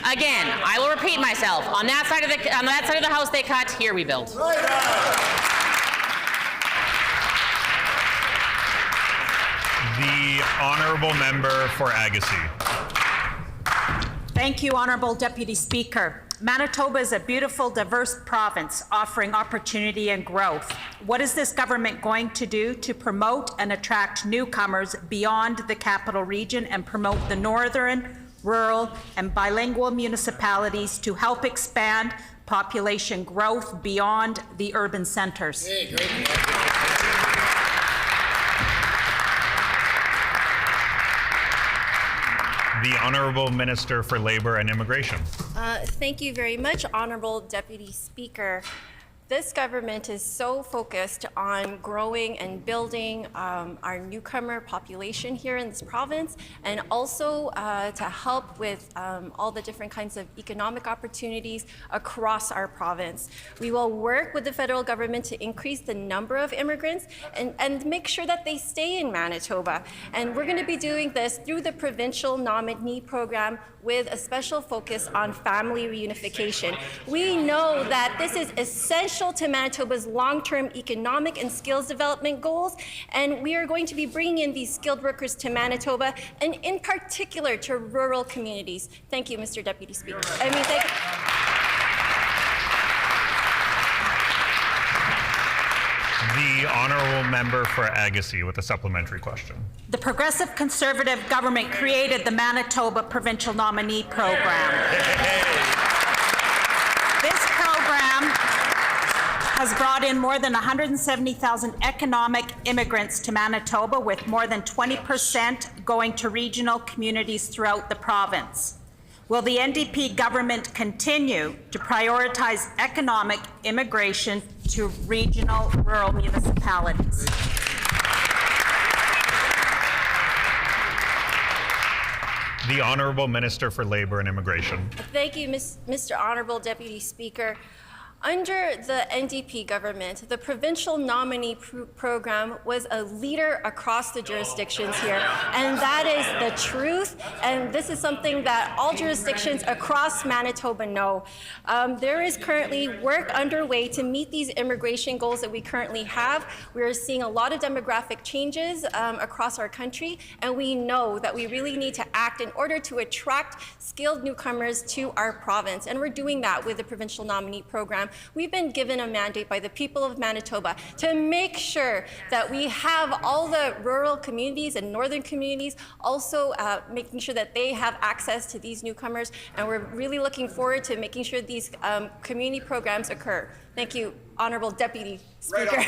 Speaker 6: Again, I will repeat myself. On that side of the House, they cut. Here we build.
Speaker 2: The Honourable Member for Agassiz.
Speaker 8: Thank you, Honourable Deputy Speaker. Manitoba is a beautiful, diverse province offering opportunity and growth. What is this government going to do to promote and attract newcomers beyond the capital region and promote the northern, rural, and bilingual municipalities to help expand population growth beyond the urban centres?
Speaker 2: The Honourable Minister for Labour and Immigration.
Speaker 14: Thank you very much, Honourable Deputy Speaker. This government is so focused on growing and building our newcomer population here in this province, and also to help with all the different kinds of economic opportunities across our province. We will work with the federal government to increase the number of immigrants and make sure that they stay in Manitoba. And we're going to be doing this through the provincial nominee program with a special focus on family reunification. We know that this is essential to Manitoba's long-term economic and skills development goals, and we are going to be bringing in these skilled workers to Manitoba, and in particular to rural communities. Thank you, Mr. Deputy Speaker.
Speaker 2: The Honourable Member for Agassiz with a supplementary question.
Speaker 8: The Progressive Conservative government created the Manitoba Provincial Nominee Program. This program has brought in more than 170,000 economic immigrants to Manitoba, with more than 20% going to regional communities throughout the province. Will the NDP government continue to prioritize economic immigration to regional rural municipalities?
Speaker 2: The Honourable Minister for Labour and Immigration.
Speaker 14: Thank you, Mr. Honourable Deputy Speaker. Under the NDP government, the provincial nominee program was a leader across the jurisdictions here, and that is the truth, and this is something that all jurisdictions across Manitoba know. There is currently work underway to meet these immigration goals that we currently have. We are seeing a lot of demographic changes across our country, and we know that we really need to act in order to attract skilled newcomers to our province, and we're doing that with the provincial nominee program. program, we've been given a mandate by the people of Manitoba to make sure that we have all the rural communities and northern communities also making sure that they have access to these newcomers, and we're really looking forward to making sure these community programs occur. Thank you, Honourable Deputy Speaker.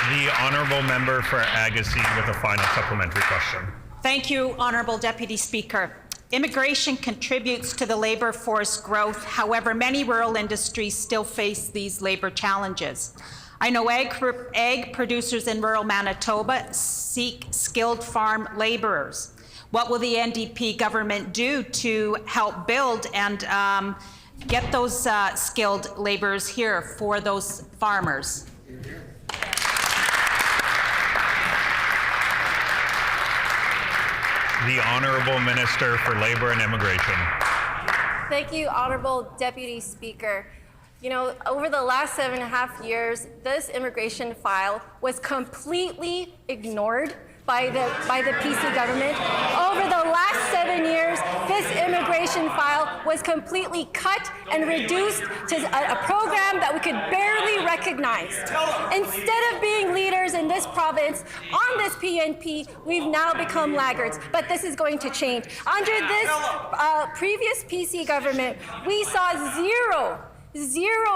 Speaker 2: The honourable member for Agassiz with a final supplementary question.
Speaker 8: Thank you, Honourable Deputy Speaker. Immigration contributes to the labour force growth. However, many rural industries still face these labour challenges. I know egg producers in rural Manitoba seek skilled farm labourers. What will the NDP government do to help build and get those skilled labourers here for those farmers?
Speaker 2: The Honourable Minister for Labour and Immigration.
Speaker 14: Thank you, Honourable Deputy Speaker. You know, over the last 7.5 years, this immigration file was completely ignored by the PC government. Over the last 7 years, this immigration file was completely cut and reduced to a program that we could barely recognize. Instead of being leaders in this province on this PNP, we've now become laggards, but this is going to change. Under this previous PC government, we saw zero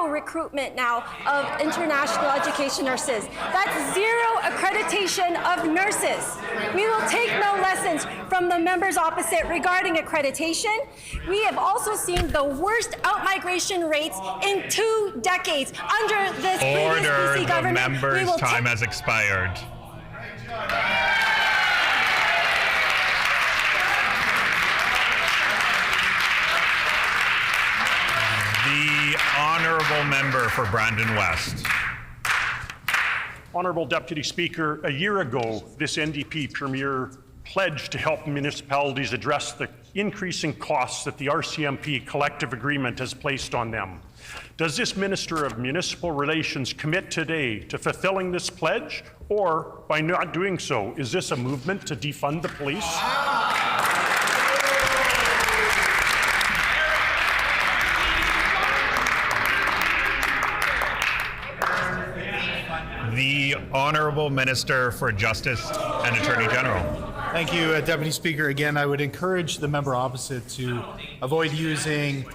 Speaker 14: recruitment now of international education nurses. That's zero accreditation of nurses. We will take no lessons from the members opposite regarding accreditation. We have also seen the worst outmigration rates in 2 decades. Under this previous PC government,
Speaker 2: the member's time has expired. The honourable member for Brandon West.
Speaker 7: Honourable Deputy Speaker, a year ago, this NDP Premier pledged to help municipalities address the increasing costs that the RCMP collective agreement has placed on them. Does this Minister of Municipal Relations commit today to fulfilling this pledge, or by not doing so, is this a movement to defund the police?
Speaker 2: The Honourable Minister for Justice and Attorney General.
Speaker 15: Thank you, Deputy Speaker. Again, I would encourage the member opposite to avoid using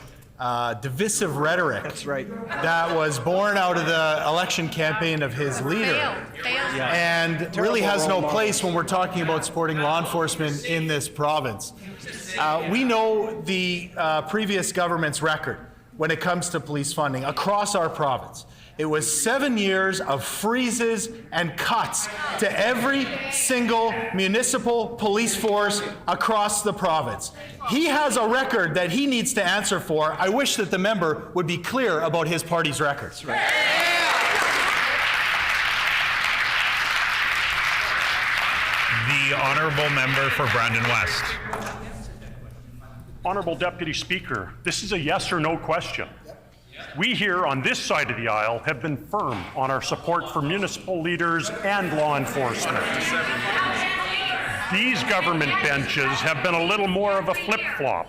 Speaker 15: divisive rhetoric. That's right. That was born out of the election campaign of his leader. And really has no place when we're talking about supporting law enforcement in this province. We know the previous government's record when it comes to police funding across our province. It was 7 years of freezes and cuts to every single municipal police force across the province. He has a record that he needs to answer for. I wish that the member would be clear about his party's records. Right.
Speaker 2: The honourable member for Brandon West.
Speaker 7: Honourable Deputy Speaker, this is a yes or no question. We here on this side of the aisle have been firm on our support for municipal leaders and law enforcement. These government benches have been a little more of a flip-flop.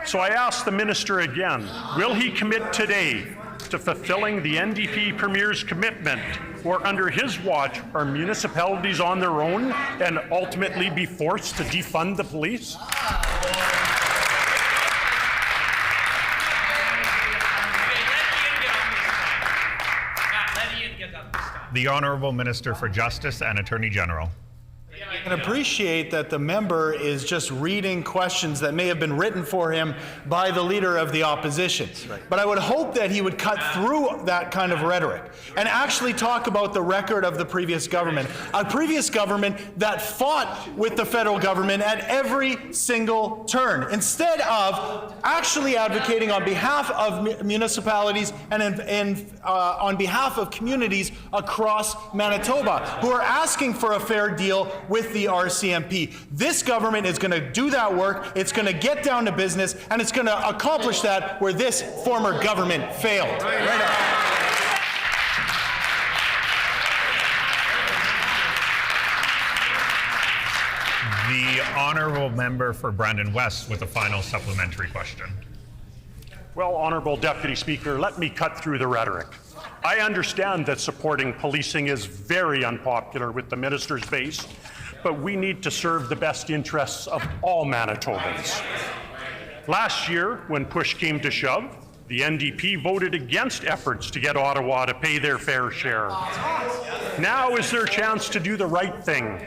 Speaker 7: So I ask the minister again, will he commit today to fulfilling the NDP Premier's commitment, or under his watch are municipalities on their own and ultimately be forced to defund the police?
Speaker 2: The Honourable Minister for Justice and Attorney General.
Speaker 15: I can appreciate that the member is just reading questions that may have been written for him by the leader of the opposition. But I would hope that he would cut through that kind of rhetoric and actually talk about the record of the previous government, a previous government that fought with the federal government at every single turn, instead of actually advocating on behalf of municipalities and on behalf of communities across Manitoba who are asking for a fair deal with the RCMP. This government is going to do that work, it's going to get down to business, and it's going to accomplish that where this former government failed.
Speaker 2: The honourable member for Brandon West with a final supplementary question.
Speaker 7: Well, Honourable Deputy Speaker, let me cut through the rhetoric. I understand that supporting policing is very unpopular with the minister's base, but we need to serve the best interests of all Manitobans. Last year, when push came to shove, the NDP voted against efforts to get Ottawa to pay their fair share. Now is their chance to do the right thing.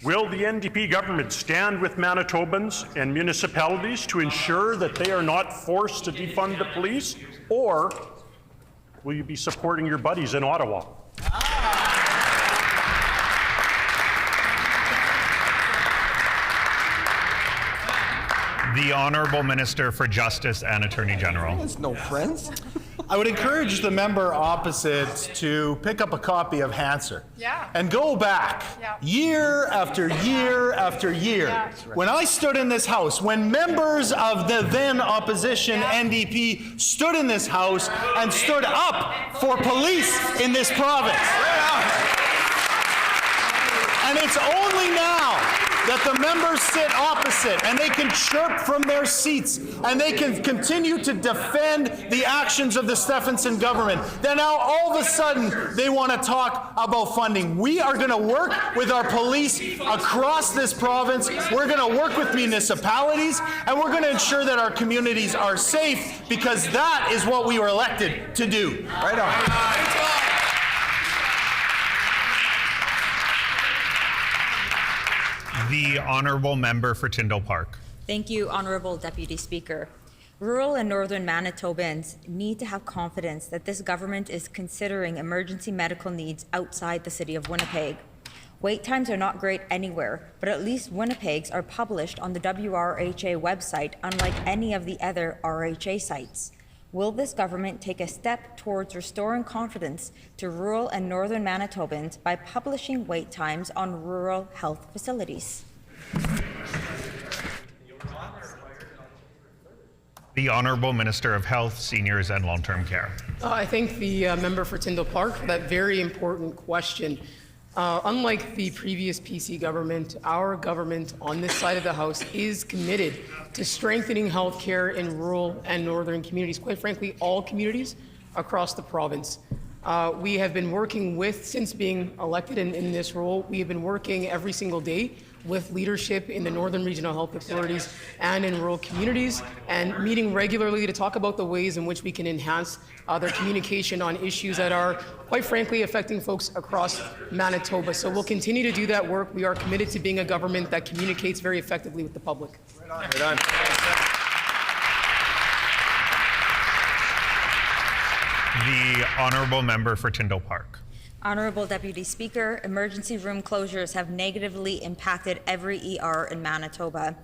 Speaker 7: Will the NDP government stand with Manitobans and municipalities to ensure that they are not forced to defund the police, or will you be supporting your buddies in Ottawa?
Speaker 2: The Honourable Minister for Justice and Attorney General.
Speaker 11: There's no friends.
Speaker 15: I would encourage the member opposite to pick up a copy of Hansard and go back year after year after year. When I stood in this House, when members of the then opposition NDP stood in this House and stood up for police in this province. And it's only now that the members sit opposite and they can chirp from their seats and they can continue to defend the actions of the Stephenson government. Then now all of a sudden they want to talk about funding. We are going to work with our police across this province. We're going to work with municipalities, and we're going to ensure that our communities are safe, because that is what we were elected to do.
Speaker 11: Right on.
Speaker 2: The Honourable Member for Tyndall Park.
Speaker 16: Thank you, Honourable Deputy Speaker. Rural and northern Manitobans need to have confidence that this government is considering emergency medical needs outside the city of Winnipeg. Wait times are not great anywhere, but at least Winnipeg's are published on the WRHA website, unlike any of the other RHA sites. Will this government take a step towards restoring confidence to rural and northern Manitobans by publishing wait times on rural health facilities?
Speaker 2: The Honourable Minister of Health, Seniors and Long-Term Care.
Speaker 5: I thank the member for Tyndall Park for that very important question. Unlike the previous PC government, our government on this side of the House is committed to strengthening health care in rural and northern communities, quite frankly, all communities across the province. We have been working with, since being elected in this role, we have been working every single day with leadership in the Northern Regional Health Authorities and in rural communities, and meeting regularly to talk about the ways in which we can enhance their communication on issues that are, quite frankly, affecting folks across Manitoba. So we'll continue to do that work. We are committed to being a government that communicates very effectively with the public.
Speaker 11: Right on.
Speaker 2: The Honourable Member for Tyndall Park.
Speaker 16: Honourable Deputy Speaker, emergency room closures have negatively impacted every ER in Manitoba.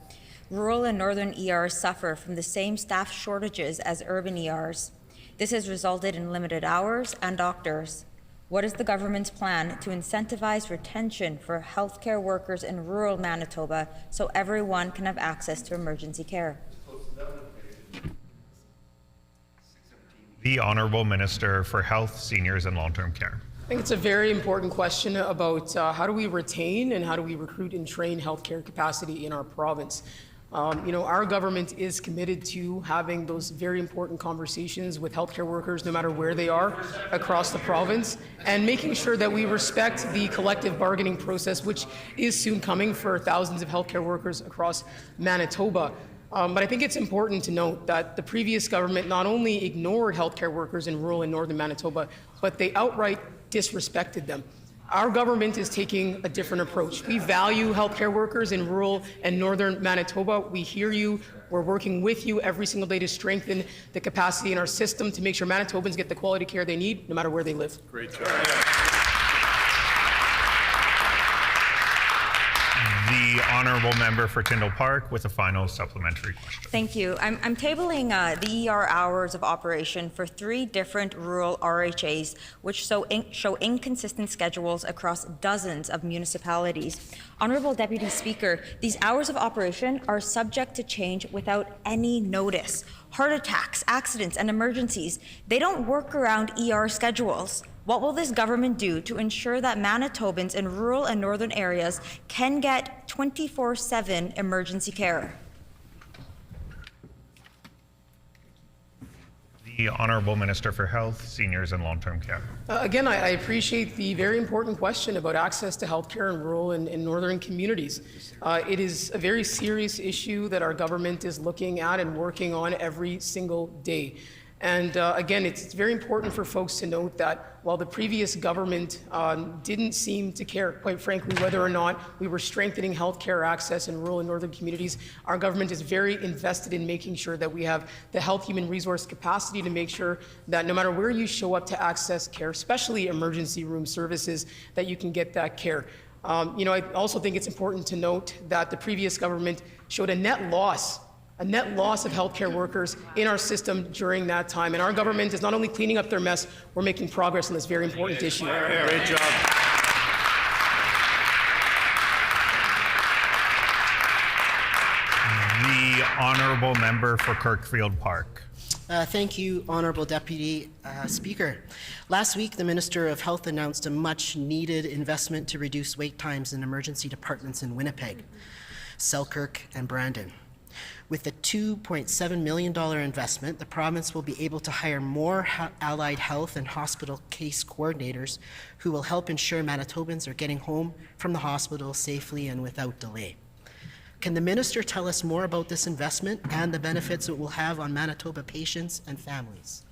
Speaker 16: Rural and northern ERs suffer from the same staff shortages as urban ERs. This has resulted in limited hours and doctors. What is the government's plan to incentivize retention for healthcare workers in rural Manitoba so everyone can have access to emergency care?
Speaker 2: The Honourable Minister for Health, Seniors and Long-Term Care.
Speaker 5: I think it's a very important question about how do we retain and how do we recruit and train healthcare capacity in our province. Our government is committed to having those very important conversations with healthcare workers, no matter where they are across the province, and making sure that we respect the collective bargaining process, which is soon coming for thousands of healthcare workers across Manitoba. But I think it's important to note that the previous government not only ignored healthcare workers in rural and northern Manitoba, but they outright disrespected them. Our government is taking a different approach. We value healthcare workers in rural and northern Manitoba. We hear you. We're working with you every single day to strengthen the capacity in our system to make sure Manitobans get the quality care they need, no matter where they live.
Speaker 1: Great job.
Speaker 2: The Honourable Member for Tyndall Park with a final supplementary question.
Speaker 16: Thank you. I'm tabling the ER hours of operation for 3 different rural RHAs, which show inconsistent schedules across dozens of municipalities. Honourable Deputy Speaker, these hours of operation are subject to change without any notice. Heart attacks, accidents, and emergencies, they don't work around ER schedules. What will this government do to ensure that Manitobans in rural and northern areas can get 24/7 emergency care?
Speaker 2: The Honourable Minister for Health, Seniors and Long-Term Care.
Speaker 5: Again, I appreciate the very important question about access to healthcare in rural and northern communities. It is a very serious issue that our government is looking at and working on every single day. And again, it's very important for folks to note that while the previous government didn't seem to care, quite frankly, whether or not we were strengthening healthcare access in rural and northern communities, our government is very invested in making sure that we have the health human resource capacity to make sure that no matter where you show up to access care, especially emergency room services, that you can get that care. I also think it's important to note that the previous government showed a net loss of healthcare workers in our system during that time. And our government is not only cleaning up their mess, we're making progress on this very important issue.
Speaker 1: Great job.
Speaker 2: The Honourable Member for Kirkfield Park.
Speaker 17: Thank you, Honourable Deputy Speaker. Last week, the Minister of Health announced a much-needed investment to reduce wait times in emergency departments in Winnipeg, Selkirk, and Brandon. With the $2.7 million investment, the province will be able to hire more allied health and hospital case coordinators who will help ensure Manitobans are getting home from the hospital safely and without delay. Can the Minister tell us more about this investment and the benefits it will have on Manitoba patients and families?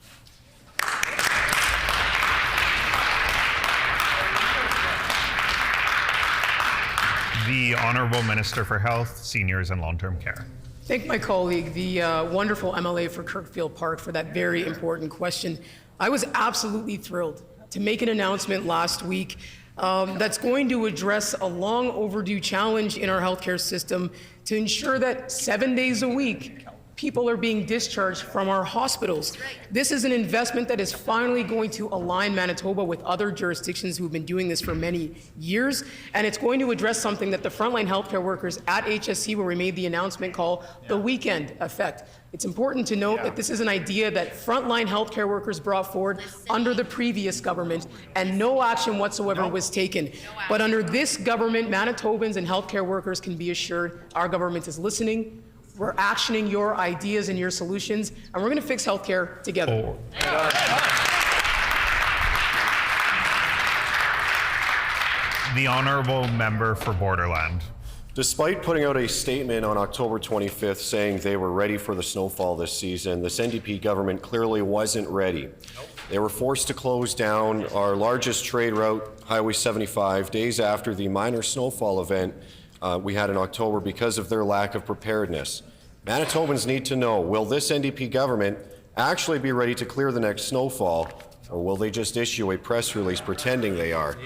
Speaker 2: The Honourable Minister for Health, Seniors and Long-Term Care.
Speaker 5: Thank my colleague, the wonderful MLA for Kirkfield Park, for that very important question. I was absolutely thrilled to make an announcement last week that's going to address a long overdue challenge in our healthcare system to ensure that 7 days a week, people are being discharged from our hospitals. This is an investment that is finally going to align Manitoba with other jurisdictions who've been doing this for many years, and it's going to address something that the frontline healthcare workers at HSC, where we made the announcement, call the weekend effect. It's important to note that this is an idea that frontline healthcare workers brought forward under the previous government, and no action whatsoever was taken. But under this government, Manitobans and healthcare workers can be assured our government is listening. We're actioning your ideas and your solutions, and we're going to fix healthcare together.
Speaker 2: The Honourable Member for Borderland.
Speaker 18: Despite putting out a statement on October 25th saying they were ready for the snowfall this season, this NDP government clearly wasn't ready. They were forced to close down our largest trade route, Highway 75, days after the minor snowfall event we had in October because of their lack of preparedness. Manitobans need to know, will this NDP government actually be ready to clear the next snowfall, or will they just issue a press release pretending they are?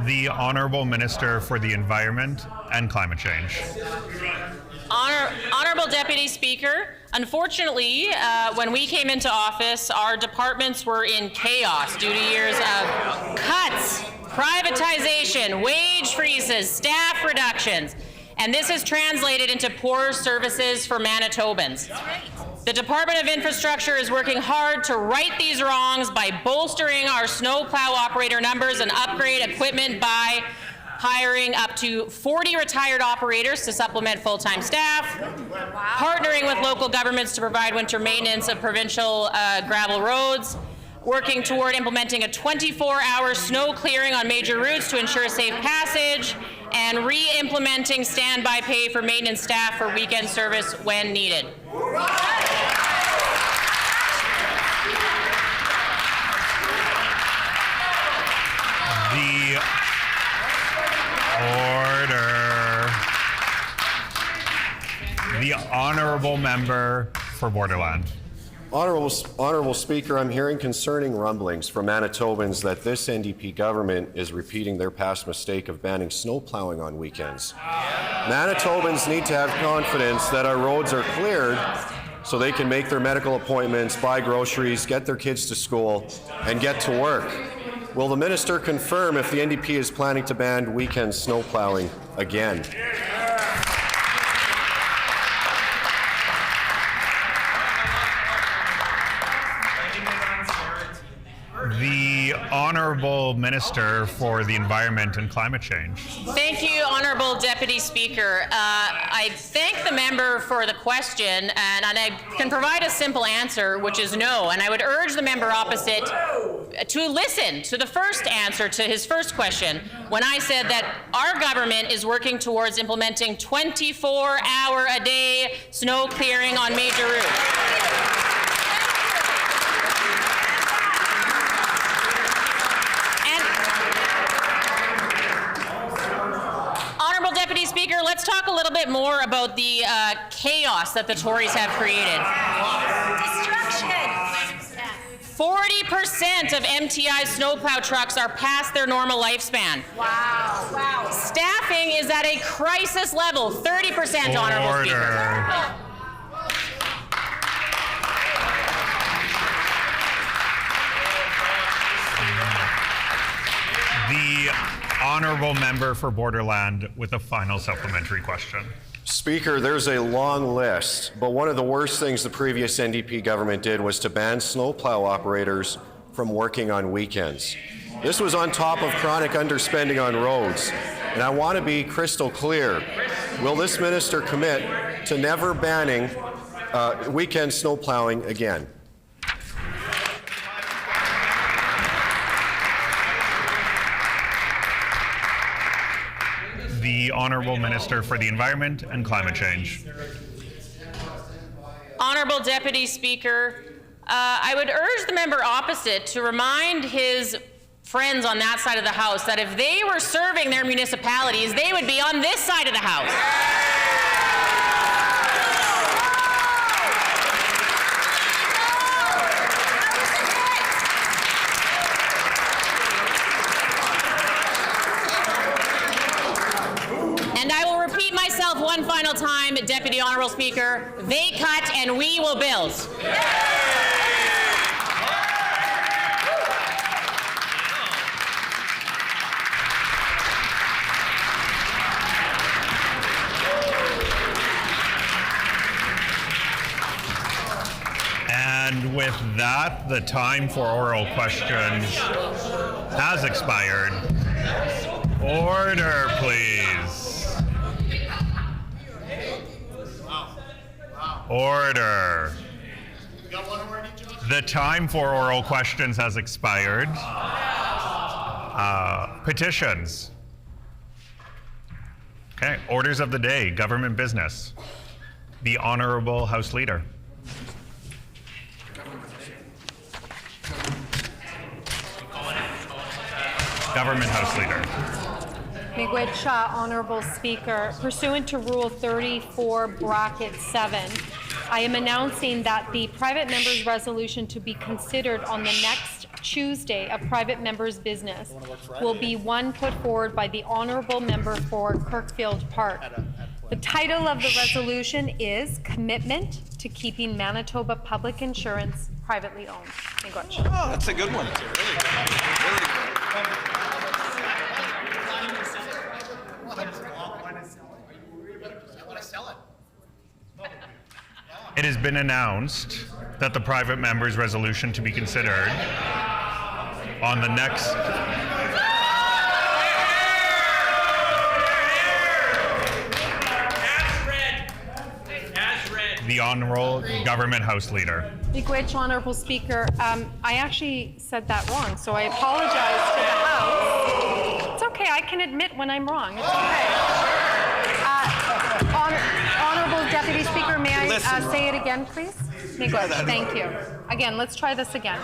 Speaker 2: The Honourable Minister for the Environment and Climate Change.
Speaker 6: Honourable Deputy Speaker, unfortunately, when we came into office, our departments were in chaos due to years of cuts, privatization, wage freezes, staff reductions, and this has translated into poorer services for Manitobans. The Department of Infrastructure is working hard to right these wrongs by bolstering our snowplow operator numbers and upgrade equipment by hiring up to 40 retired operators to supplement full-time staff, partnering with local governments to provide winter maintenance of provincial gravel roads, working toward implementing a 24-hour snow clearing on major routes to ensure safe passage, and re-implementing standby pay for maintenance staff for weekend service when needed.
Speaker 2: The order. The Honourable Member for Borderland.
Speaker 18: Honourable Speaker, I'm hearing concerning rumblings from Manitobans that this NDP government is repeating their past mistake of banning snow plowing on weekends. Manitobans need to have confidence that our roads are cleared so they can make their medical appointments, buy groceries, get their kids to school, and get to work. Will the minister confirm if the NDP is planning to ban weekend snow plowing again?
Speaker 2: The Honourable Minister for the Environment and Climate Change.
Speaker 6: Thank you, Honourable Deputy Speaker. I thank the member for the question, and I can provide a simple answer, which is no. And I would urge the member opposite to listen to the first answer to his first question, when I said that our government is working towards implementing 24-hour-a-day snow clearing on major routes. Deputy Speaker, let's talk a little bit more about the chaos that the Tories have created.
Speaker 14: Destruction.
Speaker 6: 40% of MTI's snowplow trucks are past their normal lifespan.
Speaker 14: Wow. Wow.
Speaker 6: Staffing is at a crisis level, 30%, Honourable Speaker.
Speaker 2: The Honourable Member for Borderland with a final supplementary question.
Speaker 18: Speaker, there's a long list, but one of the worst things the previous NDP government did was to ban snowplow operators from working on weekends. This was on top of chronic underspending on roads, and I want to be crystal clear. Will this minister commit to never banning weekend snowplowing again?
Speaker 2: The Honourable Minister for the Environment and Climate Change.
Speaker 6: Honourable Deputy Speaker, I would urge the member opposite to remind his friends on that side of the House that if they were serving their municipalities, they would be on this side of the House. And I will repeat myself one final time, Deputy Honourable Speaker, they cut and we will build.
Speaker 2: And with that, the time for oral questions has expired. Order, please. Order. The time for oral questions has expired. Petitions. Okay, orders of the day, government business. The Honourable House Leader. Government House Leader.
Speaker 19: Miigwech, Honourable Speaker, pursuant to Rule 34(7), I am announcing that the private member's resolution to be considered on the next Tuesday of private member's business will be one put forward by the Honourable Member for Kirkfield Park. The title of the resolution is Commitment to Keeping Manitoba Public Insurance Privately Owned. Miigwech.
Speaker 20: Oh, that's a good one. Really good.
Speaker 2: It has been announced that the private member's resolution to be considered on the next... The Honourable Government House Leader.
Speaker 19: Miigwech, Honourable Speaker. I actually said that wrong, so I apologize to the House. It's okay, I can admit when I'm wrong. It's okay. Honourable Deputy Speaker, may I say it again, please? Miigwech, thank you. Again, let's try this again.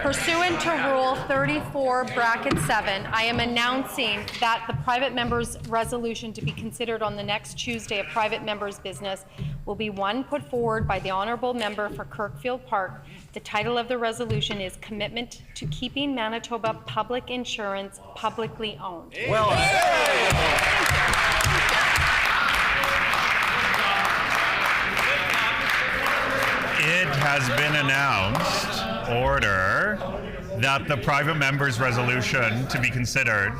Speaker 19: Pursuant to Rule 34(7), I am announcing that the private member's resolution to be considered on the next Tuesday of private member's business will be one put forward by the Honourable Member for Kirkfield Park. The title of the resolution is Commitment to Keeping Manitoba Public Insurance Publicly Owned.
Speaker 20: Well,
Speaker 2: It has been announced. Order. that the private member's resolution to be considered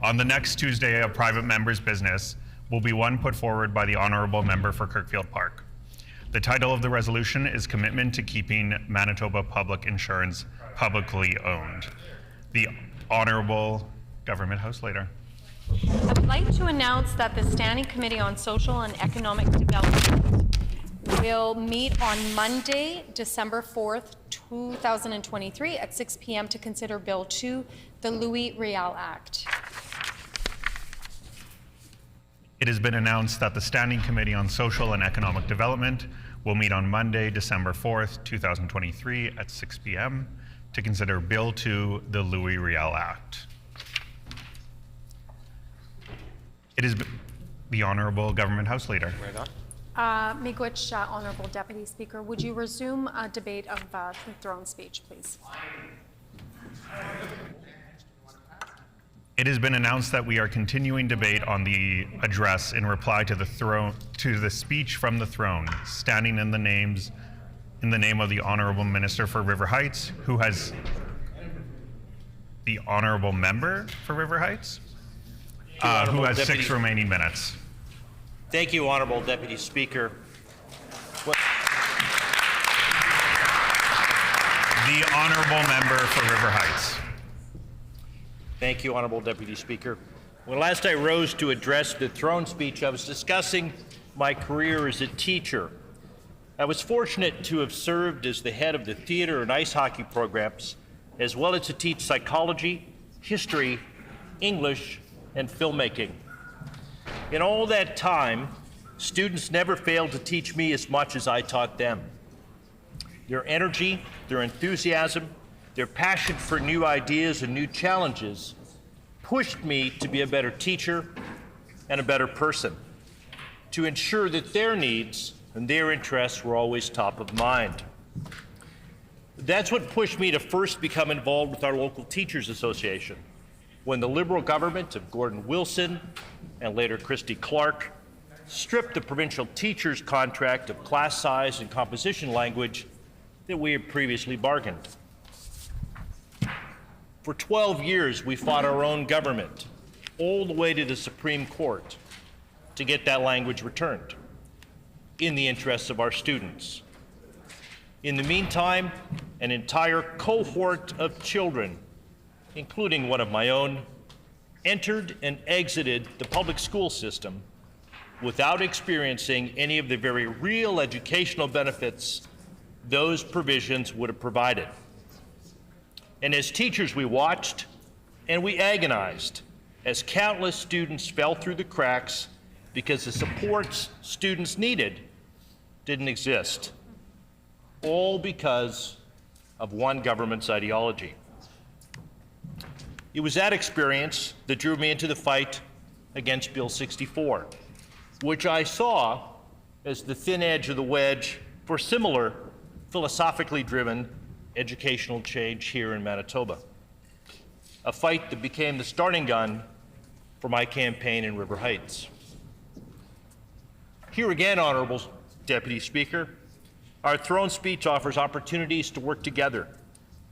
Speaker 2: on the next Tuesday of private members' business will be one put forward by the honourable member for Kirkfield Park. The title of the resolution is Commitment to Keeping Manitoba Public Insurance Publicly Owned. The Honourable Government House Leader.
Speaker 19: I would like to announce that the Standing Committee on Social and Economic Development will meet on Monday, December 4th, 2023 at 6 p.m. to consider Bill 2, the Louis Riel Act.
Speaker 2: It has been announced that the Standing Committee on Social and Economic Development will meet on Monday, December 4th, 2023 at 6 p.m. to consider Bill 2, the Louis Riel Act. It is the Honourable Government House Leader.
Speaker 19: Miigwech, Honourable Deputy Speaker, would you resume a debate of the throne speech, please?
Speaker 2: It has been announced that we are continuing debate on the address in reply to the speech from the throne, standing in the name of the Honourable Minister for River Heights, who has the Honourable Member for River Heights, who has 6 remaining minutes.
Speaker 21: Thank you, Honourable Deputy Speaker.
Speaker 2: The Honourable Member for River Heights.
Speaker 21: Thank you, Honourable Deputy Speaker. When last I rose to address the throne speech, I was discussing my career as a teacher. I was fortunate to have served as the head of the theatre and ice hockey programs, as well as to teach psychology, history, English, and filmmaking. In all that time, students never failed to teach me as much as I taught them. Their energy, their enthusiasm, their passion for new ideas and new challenges pushed me to be a better teacher and a better person, to ensure that their needs and their interests were always top of mind. That's what pushed me to first become involved with our local Teachers Association, when the Liberal government of Gordon Wilson and later Christy Clark stripped the provincial teachers' contract of class size and composition language that we had previously bargained. For 12 years, we fought our own government, all the way to the Supreme Court, to get that language returned, in the interests of our students. In the meantime, an entire cohort of children, including one of my own, entered and exited the public school system without experiencing any of the very real educational benefits those provisions would have provided. And as teachers, we watched and we agonized as countless students fell through the cracks because the supports students needed didn't exist, all because of one government's ideology. It was that experience that drew me into the fight against Bill 64, which I saw as the thin edge of the wedge for similar philosophically driven educational change here in Manitoba, a fight that became the starting gun for my campaign in River Heights. Here again, Honourable Deputy Speaker, our throne speech offers opportunities to work together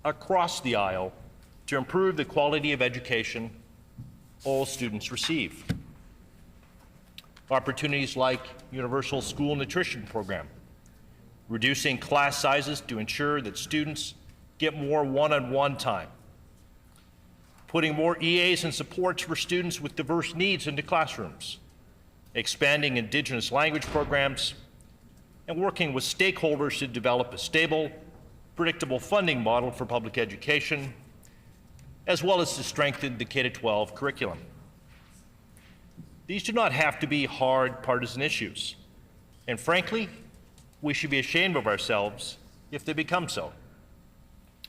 Speaker 21: across the aisle to improve the quality of education all students receive. Opportunities like Universal School Nutrition Program, reducing class sizes to ensure that students get more one-on-one time, putting more EAs and supports for students with diverse needs into classrooms, expanding Indigenous language programs, and working with stakeholders to develop a stable, predictable funding model for public education, as well as to strengthen the K-12 curriculum. These do not have to be hard partisan issues, and frankly, we should be ashamed of ourselves if they become so.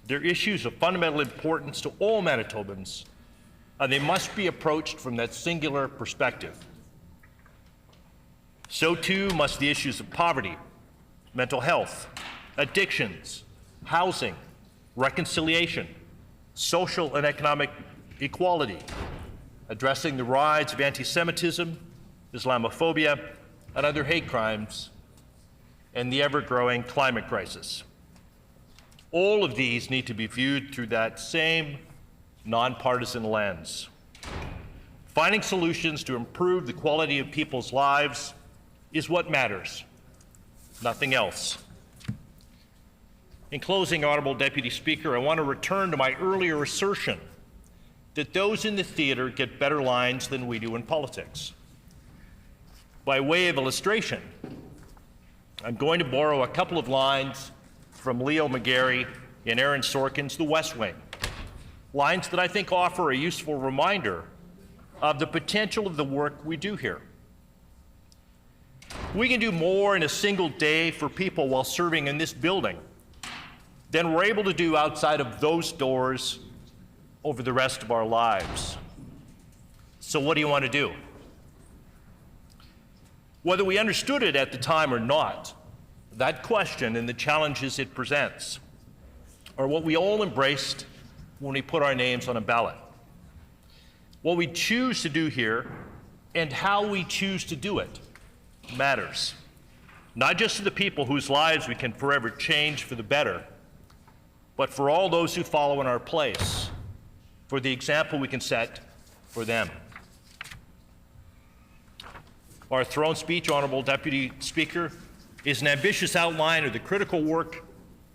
Speaker 21: They're issues of fundamental importance to all Manitobans, and they must be approached from that singular perspective. So too must the issues of poverty, mental health, addictions, housing, reconciliation, social and economic equality, addressing the rise of anti-Semitism, Islamophobia, and other hate crimes, and the ever-growing climate crisis. All of these need to be viewed through that same nonpartisan lens. Finding solutions to improve the quality of people's lives is what matters, nothing else. In closing, Honorable Deputy Speaker, I want to return to my earlier assertion that those in the theatre get better lines than we do in politics. By way of illustration, I'm going to borrow a couple of lines from Leo McGarry in Aaron Sorkin's The West Wing, lines that I think offer a useful reminder of the potential of the work we do here. We can do more in a single day for people while serving in this building than we're able to do outside of those doors over the rest of our lives. So what do you want to do? Whether we understood it at the time or not, that question and the challenges it presents are what we all embraced when we put our names on a ballot. What we choose to do here and how we choose to do it matters, not just to the people whose lives we can forever change for the better, but for all those who follow in our place, for the example we can set for them. Our throne speech, Honorable Deputy Speaker, is an ambitious outline of the critical work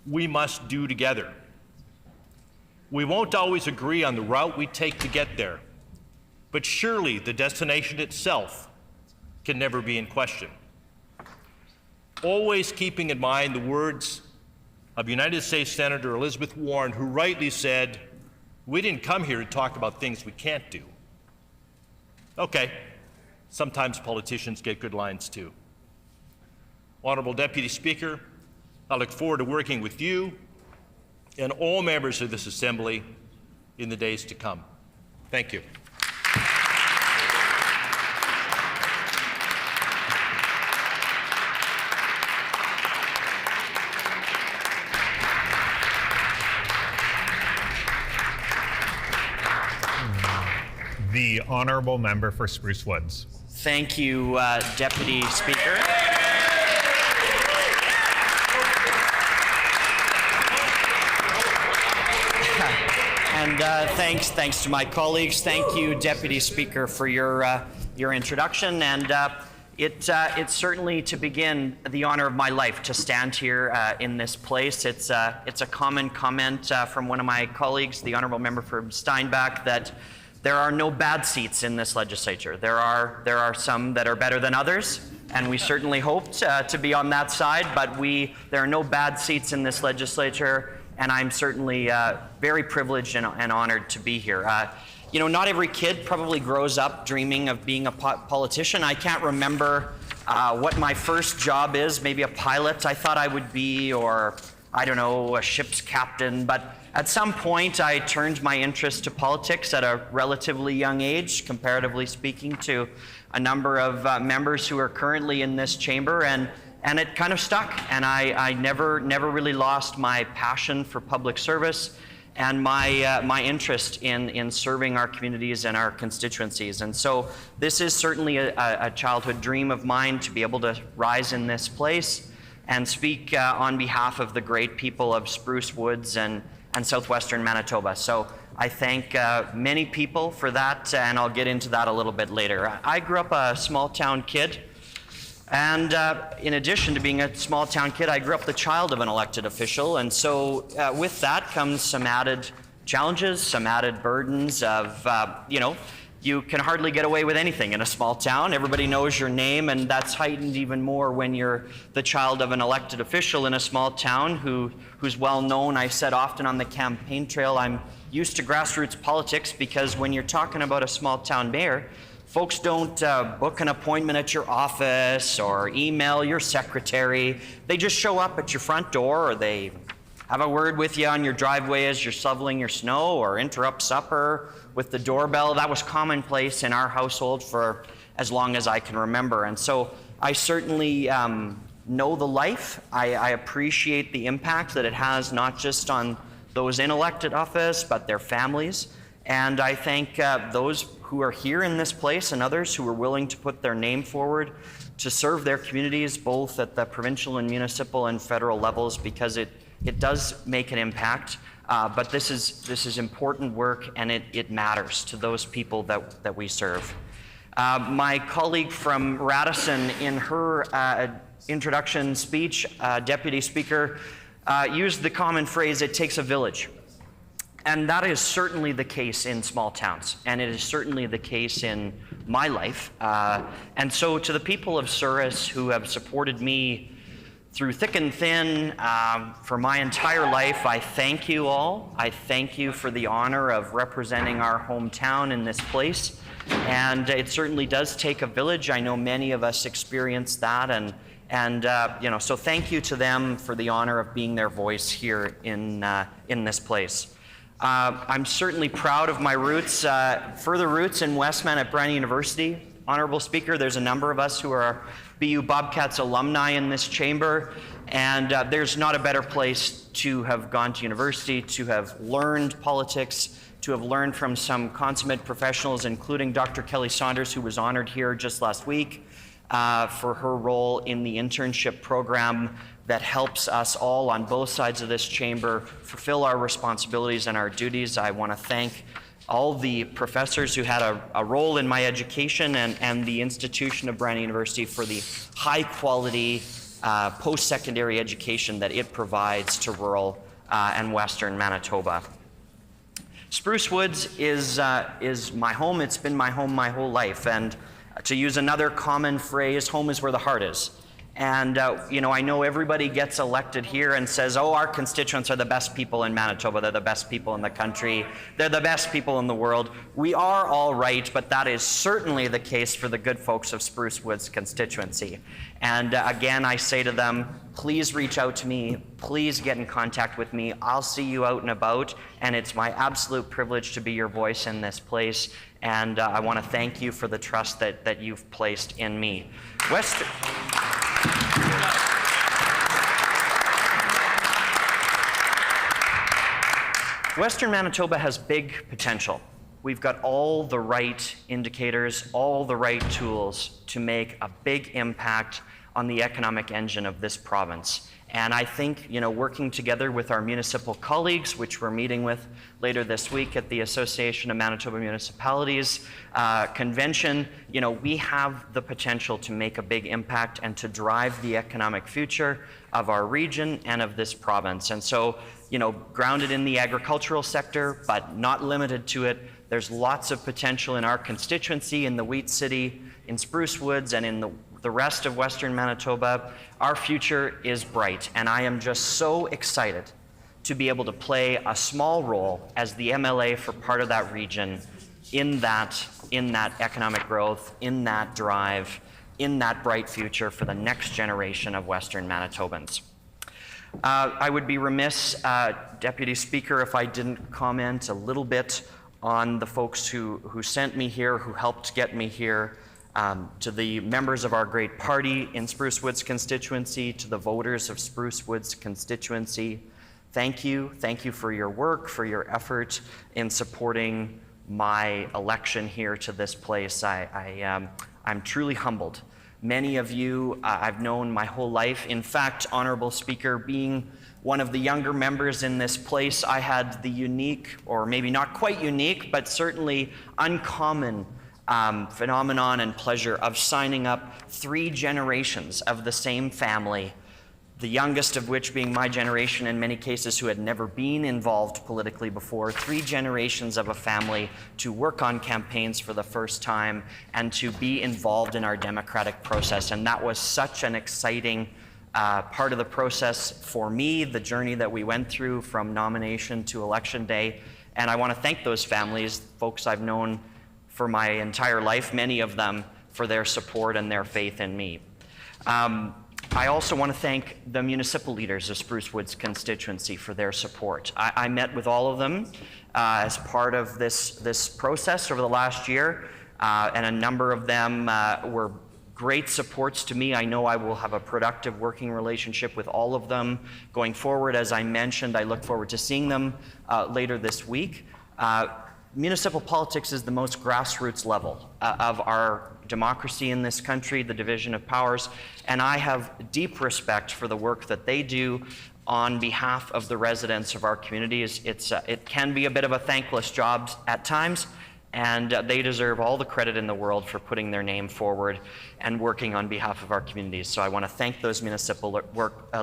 Speaker 21: we must do together. We won't always agree on the route we take to get there, but surely the destination itself can never be in question. Always keeping in mind the words of United States Senator Elizabeth Warren, who rightly said, "We didn't come here to talk about things we can't do." Okay, sometimes politicians get good lines too. Honorable Deputy Speaker, I look forward to working with you and all members of this Assembly in the days to come. Thank you.
Speaker 2: The Honourable Member for Spruce Woods.
Speaker 4: Thank you, Deputy Speaker. And thanks to my colleagues. Thank you, Deputy Speaker, for your introduction. And it's certainly, to begin, the honor of my life to stand here in this place. It's a common comment from one of my colleagues, the Honourable Member for Steinbach, that there are no bad seats in this legislature. There are some that are better than others, and we certainly hoped to be on that side, but there are no bad seats in this legislature, and I'm certainly very privileged and honored to be here. You know, not every kid probably grows up dreaming of being a politician. I can't remember what my first job is, maybe a pilot I thought I would be, or I don't know, a ship's captain, but at some point I turned my interest to politics at a relatively young age, comparatively speaking to a number of members who are currently in this chamber, and it kind of stuck, and I never really lost my passion for public service and my interest in serving our communities and our constituencies. And so this is certainly a childhood dream of mine, to be able to rise in this place and speak on behalf of the great people of Spruce Woods and southwestern Manitoba. So I thank many people for that, and I'll get into that a little bit later. I grew up a small town kid, and in addition to being a small town kid, I grew up the child of an elected official, and so with that comes some added challenges, some added burdens of, you can hardly get away with anything in a small town. Everybody knows your name, and that's heightened even more when you're the child of an elected official in a small town who's well known. I said often on the campaign trail, I'm used to grassroots politics, because when you're talking about a small town mayor, folks don't book an appointment at your office or email your secretary. They just show up at your front door, or they have a word with you on your driveway as you're shoveling your snow, or interrupt supper with the doorbell. That was commonplace in our household for as long as I can remember. And so I certainly know the life. I appreciate the impact that it has, not just on those in elected office, but their families. And I thank those who are here in this place and others who are willing to put their name forward to serve their communities, both at the provincial and municipal and federal levels, because it It does make an impact, but this is important work, and it matters to those people that we serve. My colleague from Radisson, in her introduction speech, Deputy Speaker, used the common phrase, "It takes a village." And that is certainly the case in small towns, and it is certainly the case in my life. And so to the people of Souris who have supported me through thick and thin for my entire life, I thank you all. I thank you for the honor of representing our hometown in this place. And it certainly does take a village. I know many of us experience that, and so thank you to them for the honor of being their voice here in this place. I'm certainly proud of my roots, further roots in Westman at Brandon University. Honorable Speaker, there's a number of us who are BU Bobcats alumni in this chamber, and there's not a better place to have gone to university, to have learned politics, to have learned from some consummate professionals, including Dr. Kelly Saunders, who was honored here just last week for her role in the internship program that helps us all on both sides of this chamber fulfill our responsibilities and our duties. I want to thank all the professors who had a role in my education and the institution of Brandon University for the high quality post-secondary education that it provides to rural and Western Manitoba. Spruce Woods is my home. It's been my home my whole life. And to use another common phrase, home is where the heart is. And, I know everybody gets elected here and says, oh, our constituents are the best people in Manitoba. They're the best people in the country. They're the best people in the world. We are all right, but that is certainly the case for the good folks of Spruce Woods constituency. And again, I say to them, please reach out to me. Please get in contact with me. I'll see you out and about. And it's my absolute privilege to be your voice in this place. And I want to thank you for the trust that you've placed in me. Western Manitoba has big potential. We've got all the right indicators, all the right tools to make a big impact on the economic engine of this province. And I think, working together with our municipal colleagues, which we're meeting with later this week at the Association of Manitoba Municipalities convention, we have the potential to make a big impact and to drive the economic future of our region and of this province. And so, grounded in the agricultural sector, but not limited to it, there's lots of potential in our constituency, in the Wheat City, in Spruce Woods, and in the rest of Western Manitoba. Our future is bright, and I am just so excited to be able to play a small role as the MLA for part of that region in that economic growth, in that drive, in that bright future for the next generation of Western Manitobans. I would be remiss, Deputy Speaker, if I didn't comment a little bit on the folks who sent me here, who helped get me here, to the members of our great party in Spruce Woods constituency, to the voters of Spruce Woods constituency. Thank you. Thank you for your work, for your effort in supporting my election here to this place. I'm truly humbled. Many of you I've known my whole life. In fact, Honorable Speaker, being one of the younger members in this place, I had the unique, or maybe not quite unique, but certainly uncommon phenomenon and pleasure of signing up 3 generations of the same family, the youngest of which being my generation in many cases who had never been involved politically before, 3 generations of a family to work on campaigns for the first time and to be involved in our democratic process. And that was such an exciting part of the process for me, the journey that we went through from nomination to election day. And I want to thank those families, folks I've known for my entire life, many of them, for their support and their faith in me. I also want to thank the municipal leaders of Spruce Woods constituency for their support. I met with all of them as part of this process over the last year, and a number of them were great supports to me. I know I will have a productive working relationship with all of them going forward. As I mentioned, I look forward to seeing them later this week. Municipal politics is the most grassroots level of our democracy in this country, the division of powers, and I have deep respect for the work that they do on behalf of the residents of our communities. It can be a bit of a thankless job at times, and they deserve all the credit in the world for putting their name forward and working on behalf of our communities. So I want to thank those municipal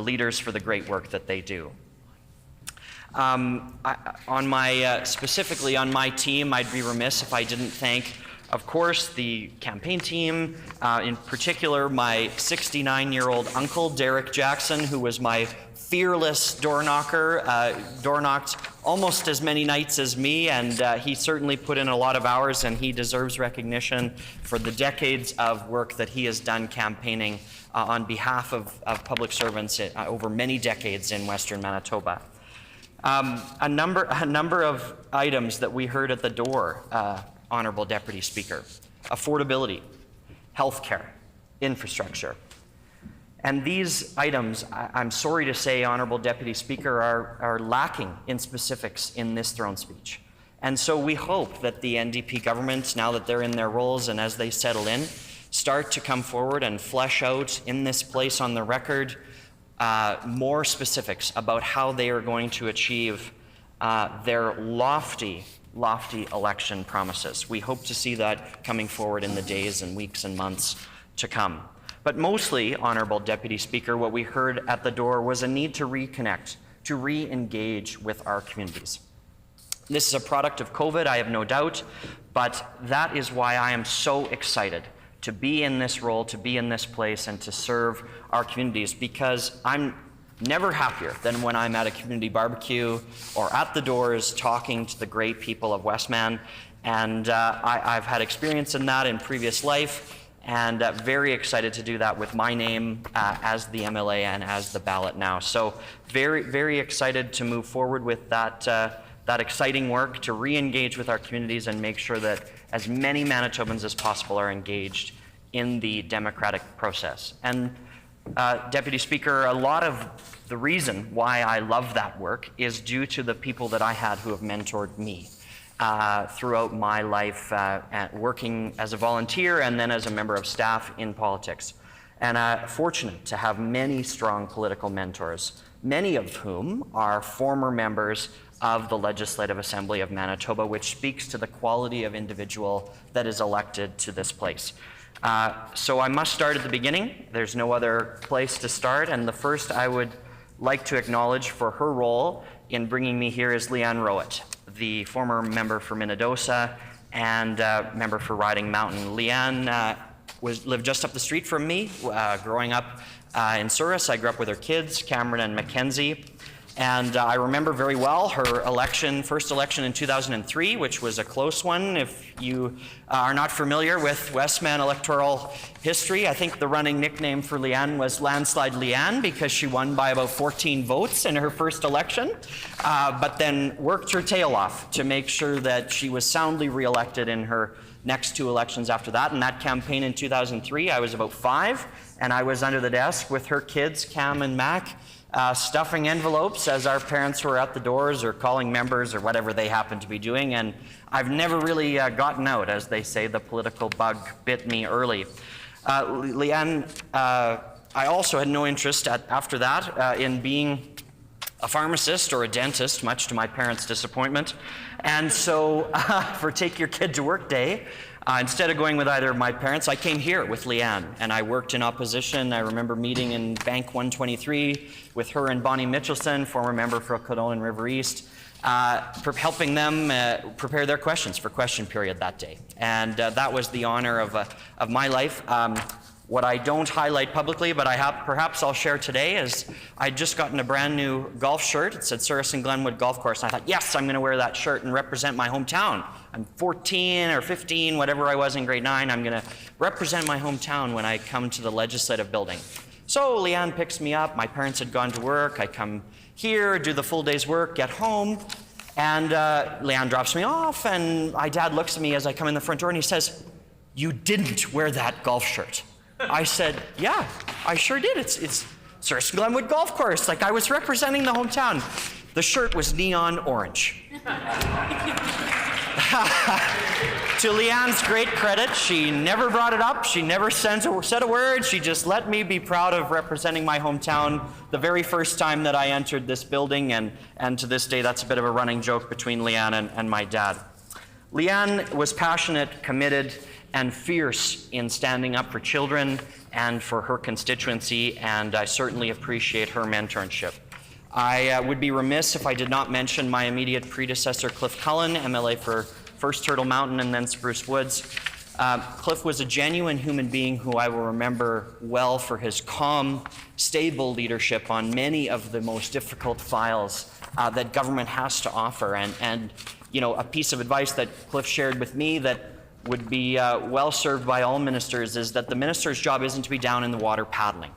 Speaker 4: leaders for the great work that they do. Specifically on my team, I'd be remiss if I didn't thank, of course, the campaign team, in particular my 69-year-old uncle, Derek Jackson, who was my fearless door knocker, door knocked almost as many nights as me, and he certainly put in a lot of hours, and he deserves recognition for the decades of work that he has done campaigning on behalf of public servants over many decades in Western Manitoba. A number of items that we heard at the door, Honourable Deputy Speaker: affordability, healthcare, infrastructure. And these items, I'm sorry to say, Honourable Deputy Speaker, are lacking in specifics in this throne speech. And so we hope that the NDP government, now that they're in their roles and as they settle in, start to come forward and flesh out in this place on the record more specifics about how they are going to achieve their lofty election promises. We hope to see that coming forward in the days and weeks and months to come. But mostly, Honourable Deputy Speaker, what we heard at the door was a need to reconnect, to re-engage with our communities. This is a product of COVID, I have no doubt, but that is why I am so excited to be in this role, to be in this place, and to serve our communities, because I'm never happier than when I'm at a community barbecue or at the doors talking to the great people of Westman. And I've had experience in that in previous life, and very excited to do that with my name as the MLA and as the ballot now. So very, very excited to move forward with that exciting work, to re-engage with our communities and make sure that as many Manitobans as possible are engaged in the democratic process. And Deputy Speaker, a lot of the reason why I love that work is due to the people that I had who have mentored me throughout my life, working as a volunteer and then as a member of staff in politics. And fortunate to have many strong political mentors, many of whom are former members of the Legislative Assembly of Manitoba, which speaks to the quality of individual that is elected to this place. So I must start at the beginning. There's no other place to start, and the first I would like to acknowledge for her role in bringing me here is Leanne Rowett, the former member for Minnedosa and member for Riding Mountain. Leanne lived just up the street from me growing up in Souris. I grew up with her kids, Cameron and Mackenzie. And I remember very well her first election in 2003, which was a close one. If you are not familiar with Westman electoral history, I think the running nickname for Leanne was Landslide Leanne because she won by about 14 votes in her first election, but then worked her tail off to make sure that she was soundly reelected in her next two elections after that. In that campaign in 2003, I was about 5, and I was under the desk with her kids, Cam and Mac, stuffing envelopes as our parents were at the doors or calling members or whatever they happened to be doing. And I've never really gotten out. As they say, the political bug bit me early. Leanne, I also had no interest after that in being a pharmacist or a dentist, much to my parents' disappointment. And so for Take Your Kid to Work Day, instead of going with either of my parents, I came here with Leanne, and I worked in opposition. I remember meeting in Bank 123 with her and Bonnie Mitchelson, former member for Codone and River East, helping them prepare their questions for question period that day. And that was the honor of my life. What I don't highlight publicly, but perhaps I'll share today, is I'd just gotten a brand new golf shirt. It said Souris and Glenwood Golf Course, and I thought, yes, I'm going to wear that shirt and represent my hometown. I'm 14 or 15, whatever I was in grade 9. I'm going to represent my hometown when I come to the legislative building. So Leanne picks me up. My parents had gone to work. I come here, do the full day's work, get home, and Leanne drops me off, and my dad looks at me as I come in the front door, and he says, "You didn't wear that golf shirt." I said, "Yeah, I sure did. It's Souris and Glenwood Golf Course. Like, I was representing the hometown." The shirt was neon orange. To Leanne's great credit, she never brought it up. She never said a word. She just let me be proud of representing my hometown the very first time that I entered this building, and to this day, that's a bit of a running joke between Leanne and my dad. Leanne was passionate, committed, and fierce in standing up for children and for her constituency, and I certainly appreciate her mentorship. I would be remiss if I did not mention my immediate predecessor, Cliff Cullen, MLA for first Turtle Mountain and then Spruce Woods. Cliff was a genuine human being who I will remember well for his calm, stable leadership on many of the most difficult files that government has to offer. And you know, a piece of advice that Cliff shared with me that would be well served by all ministers is that the minister's job isn't to be down in the water paddling.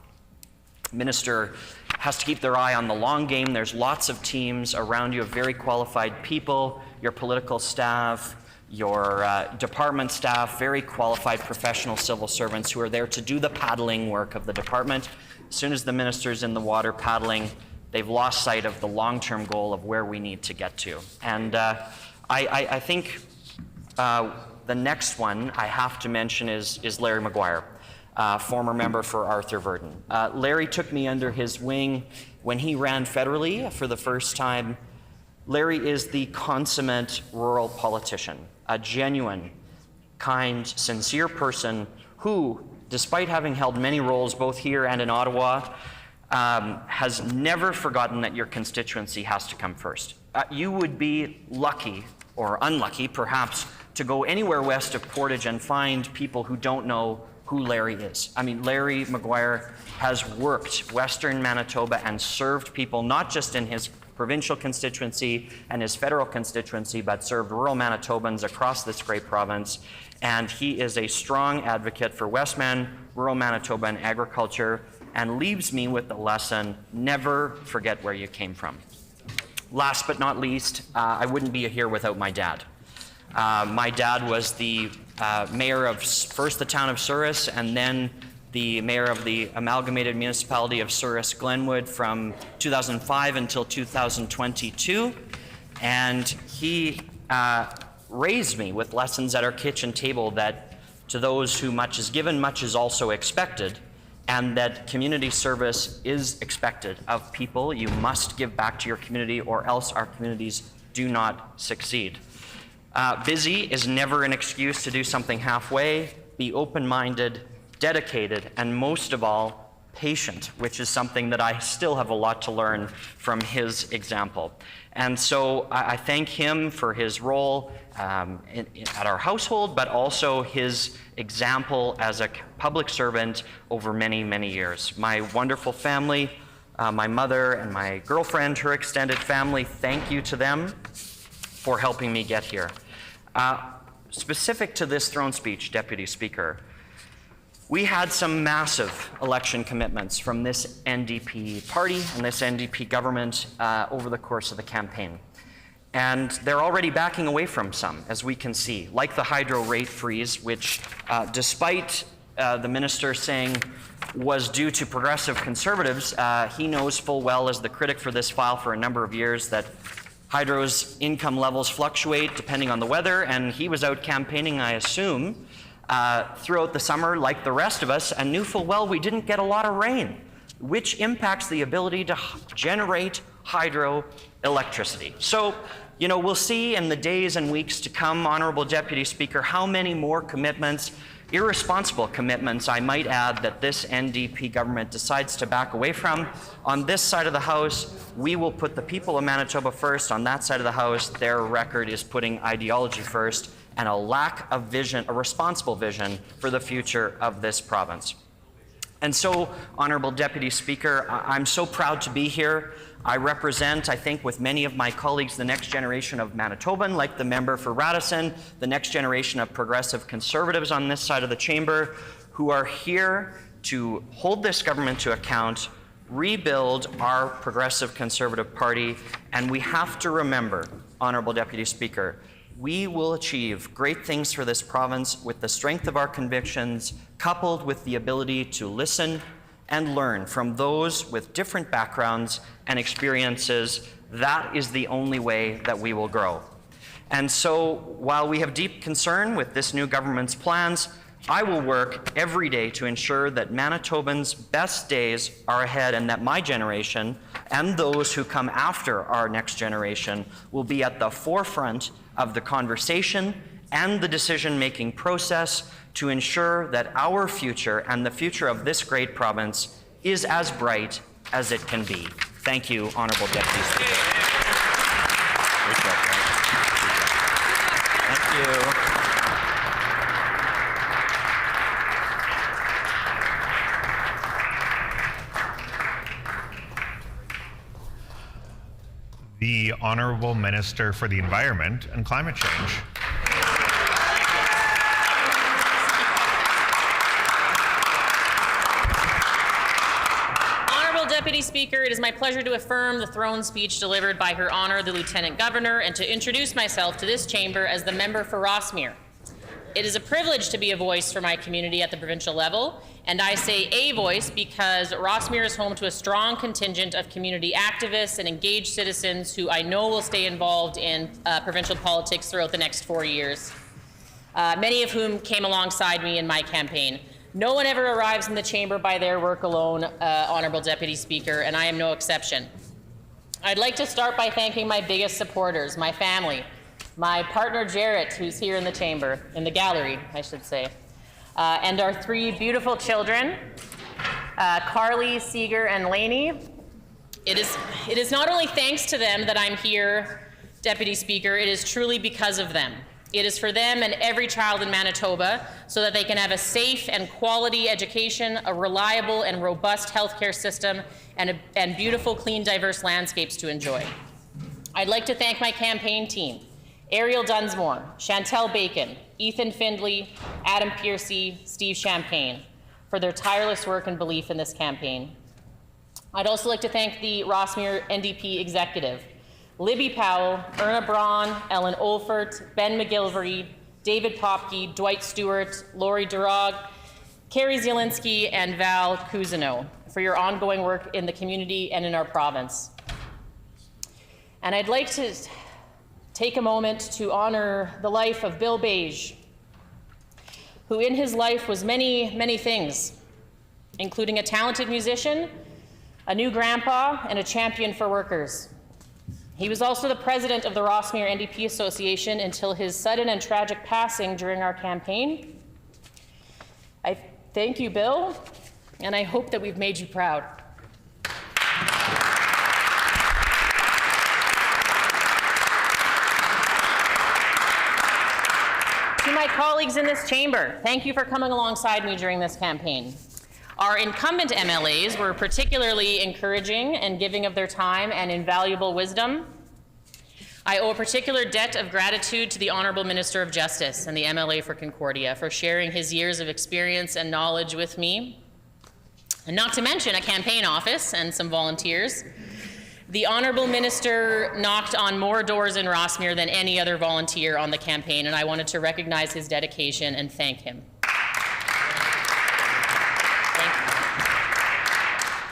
Speaker 4: Minister has to keep their eye on the long game. There's lots of teams around you of very qualified people, your political staff, your department staff, very qualified professional civil servants who are there to do the paddling work of the department. As soon as the minister's in the water paddling, they've lost sight of the long-term goal of where we need to get to. And I think the next one I have to mention is Larry Maguire. Former member for Arthur Verdon. Larry took me under his wing when he ran federally for the first time. Larry is the consummate rural politician, a genuine, kind, sincere person who, despite having held many roles both here and in Ottawa, has never forgotten that your constituency has to come first. You would be lucky, or unlucky perhaps, to go anywhere west of Portage and find people who don't know who Larry is. I mean, Larry Maguire has worked Western Manitoba and served people not just in his provincial constituency and his federal constituency, but served rural Manitobans across this great province. And he is a strong advocate for Westman, rural Manitoba, and agriculture, and leaves me with the lesson, never forget where you came from. Last but not least, I wouldn't be here without my dad. My dad was the mayor of first the town of Souris and then the mayor of the amalgamated municipality of Souris-Glenwood from 2005 until 2022. And he raised me with lessons at our kitchen table that to those who much is given, much is also expected, and that community service is expected of people. You must give back to your community or else our communities do not succeed. Busy is never an excuse to do something halfway. Be open-minded, dedicated, and most of all, patient, which is something that I still have a lot to learn from his example. And so I thank him for his role at our household, but also his example as a public servant over many, many years. My wonderful family, my mother and my girlfriend, her extended family, thank you to them for helping me get here. Specific to this throne speech, Deputy Speaker, we had some massive election commitments from this NDP party and this NDP government over the course of the campaign. And they're already backing away from some, as we can see, like the hydro rate freeze, which despite the minister saying was due to progressive conservatives, he knows full well as the critic for this file for a number of years that hydro's income levels fluctuate depending on the weather, and he was out campaigning, I assume, throughout the summer like the rest of us, and knew full well we didn't get a lot of rain, which impacts the ability to generate hydro electricity. So, you know, we'll see in the days and weeks to come, Honorable Deputy Speaker, how many more commitments, irresponsible commitments, I might add, that this NDP government decides to back away from. On this side of the House, we will put the people of Manitoba first. On that side of the House, their record is putting ideology first and a lack of vision, a responsible vision for the future of this province. And so, Honorable Deputy Speaker, I'm so proud to be here. I represent, I think, with many of my colleagues, the next generation of Manitoban, like the member for Radisson, the next generation of progressive conservatives on this side of the chamber, who are here to hold this government to account, rebuild our progressive conservative party, and we have to remember, Honorable Deputy Speaker, we will achieve great things for this province with the strength of our convictions, coupled with the ability to listen and learn from those with different backgrounds and experiences. That is the only way that we will grow. And so while we have deep concern with this new government's plans, I will work every day to ensure that Manitobans' best days are ahead and that my generation and those who come after our next generation will be at the forefront of the conversation and the decision-making process to ensure that our future and the future of this great province is as bright as it can be. Thank you, Honourable Deputy Speaker. Thank you.
Speaker 2: The Honourable Minister for the Environment and Climate Change.
Speaker 6: Honourable Deputy Speaker, it is my pleasure to affirm the throne speech delivered by Her Honour the Lieutenant Governor and to introduce myself to this chamber as the member for Rossmere. It is a privilege to be a voice for my community at the provincial level, and I say a voice because Rossmere is home to a strong contingent of community activists and engaged citizens who I know will stay involved in provincial politics throughout the next 4 years, many of whom came alongside me in my campaign. No one ever arrives in the chamber by their work alone, Honourable Deputy Speaker, and I am no exception. I'd like to start by thanking my biggest supporters, my family, my partner Jarrett, who's here in the chamber, in the gallery, I should say, and our 3 beautiful children, Carly, Seeger, and Lainey. It is not only thanks to them that I'm here, Deputy Speaker, it is truly because of them. It is for them and every child in Manitoba so that they can have a safe and quality education, a reliable and robust healthcare system, and beautiful, clean, diverse landscapes to enjoy. I'd like to thank my campaign team, Ariel Dunsmore, Chantel Bacon, Ethan Findley, Adam Piercy, Steve Champagne, for their tireless work and belief in this campaign. I'd also like to thank the Rossmere NDP executive, Libby Powell, Erna Braun, Ellen Olfert, Ben McGilvery, David Popke, Dwight Stewart, Lori Durog, Carrie Zielinski, and Val Cousineau for your ongoing work in the community and in our province. And I'd like to take a moment to honor the life of Bill Beige, who in his life was many, many things, including a talented musician, a new grandpa, and a champion for workers. He was also the president of the Rossmere NDP Association until his sudden and tragic passing during our campaign. I thank you, Bill, and I hope that we've made you proud. To my colleagues in this chamber, thank you for coming alongside me during this campaign. Our incumbent MLAs were particularly encouraging and giving of their time and invaluable wisdom. I owe a particular debt of gratitude to the Honourable Minister of Justice and the MLA for Concordia for sharing his years of experience and knowledge with me, and not to mention a campaign office and some volunteers. The Honourable Minister knocked on more doors in Rossmere than any other volunteer on the campaign, and I wanted to recognize his dedication and thank him.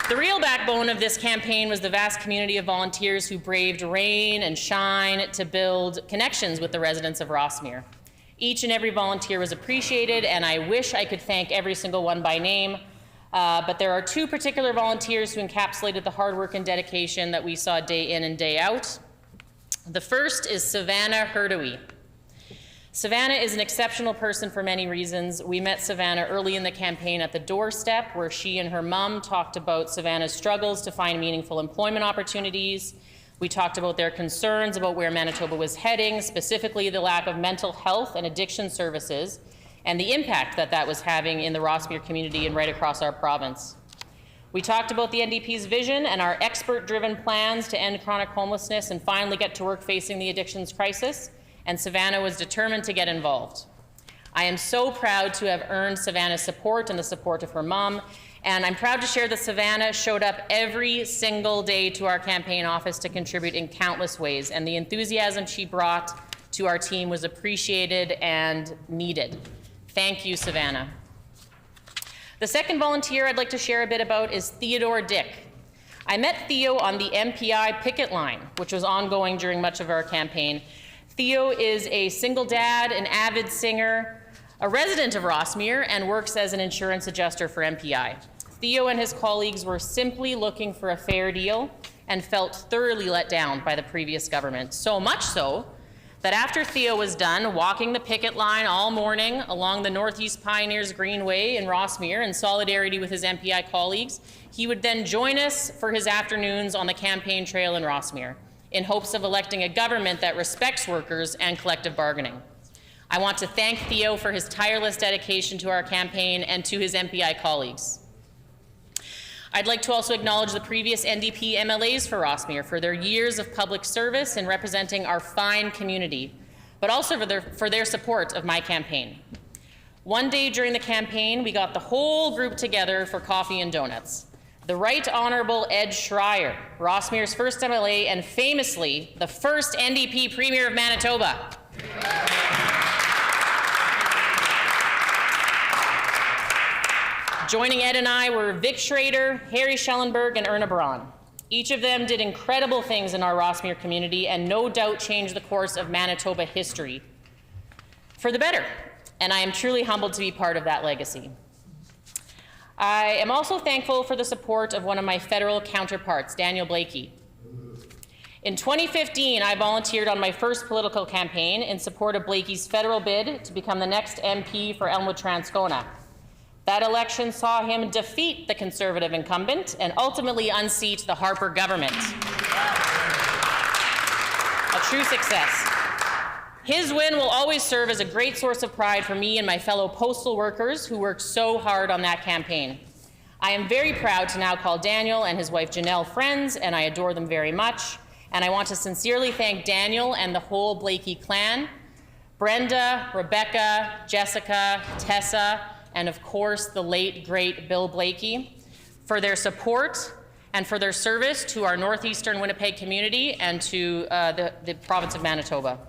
Speaker 6: The real backbone of this campaign was the vast community of volunteers who braved rain and shine to build connections with the residents of Rossmere. Each and every volunteer was appreciated, and I wish I could thank every single one by name, but there are 2 particular volunteers who encapsulated the hard work and dedication that we saw day in and day out. The first is Savannah Hurdowy. Savannah is an exceptional person for many reasons. We met Savannah early in the campaign at the doorstep, where she and her mom talked about Savannah's struggles to find meaningful employment opportunities. We talked about their concerns about where Manitoba was heading, specifically the lack of mental health and addiction services, and the impact that that was having in the Rossmere community and right across our province. We talked about the NDP's vision and our expert-driven plans to end chronic homelessness and finally get to work facing the addictions crisis, and Savannah was determined to get involved. I am so proud to have earned Savannah's support and the support of her mom, and I'm proud to share that Savannah showed up every single day to our campaign office to contribute in countless ways, and the enthusiasm she brought to our team was appreciated and needed. Thank you, Savannah. The second volunteer I'd like to share a bit about is Theodore Dick. I met Theo on the MPI picket line, which was ongoing during much of our campaign. Theo is a single dad, an avid singer, a resident of Rossmere, and works as an insurance adjuster for MPI. Theo and his colleagues were simply looking for a fair deal and felt thoroughly let down by the previous government, so much so that after Theo was done walking the picket line all morning along the Northeast Pioneers Greenway in Rossmere in solidarity with his MPI colleagues, he would then join us for his afternoons on the campaign trail in Rossmere in hopes of electing a government that respects workers and collective bargaining. I want to thank Theo for his tireless dedication to our campaign and to his MPI colleagues. I'd like to also acknowledge the previous NDP MLAs for Rossmere for their years of public service in representing our fine community, but also for their support of my campaign. One day during the campaign, we got the whole group together for coffee and donuts. The Right Honourable Ed Schreier, Rossmere's first MLA and famously the first NDP Premier of Manitoba. Joining Ed and I were Vic Schrader, Harry Schellenberg, and Erna Braun. Each of them did incredible things in our Rossmere community and no doubt changed the course of Manitoba history for the better, and I am truly humbled to be part of that legacy. I am also thankful for the support of one of my federal counterparts, Daniel Blakey. In 2015, I volunteered on my first political campaign in support of Blakey's federal bid to become the next MP for Elmwood-Transcona. That election saw him defeat the Conservative incumbent and ultimately unseat the Harper government. A true success. His win will always serve as a great source of pride for me and my fellow postal workers who worked so hard on that campaign. I am very proud to now call Daniel and his wife Janelle friends, and I adore them very much. And I want to sincerely thank Daniel and the whole Blakey clan, Brenda, Rebecca, Jessica, Tessa, and of course the late, great Bill Blakey, for their support and for their service to our northeastern Winnipeg community and to the province of Manitoba.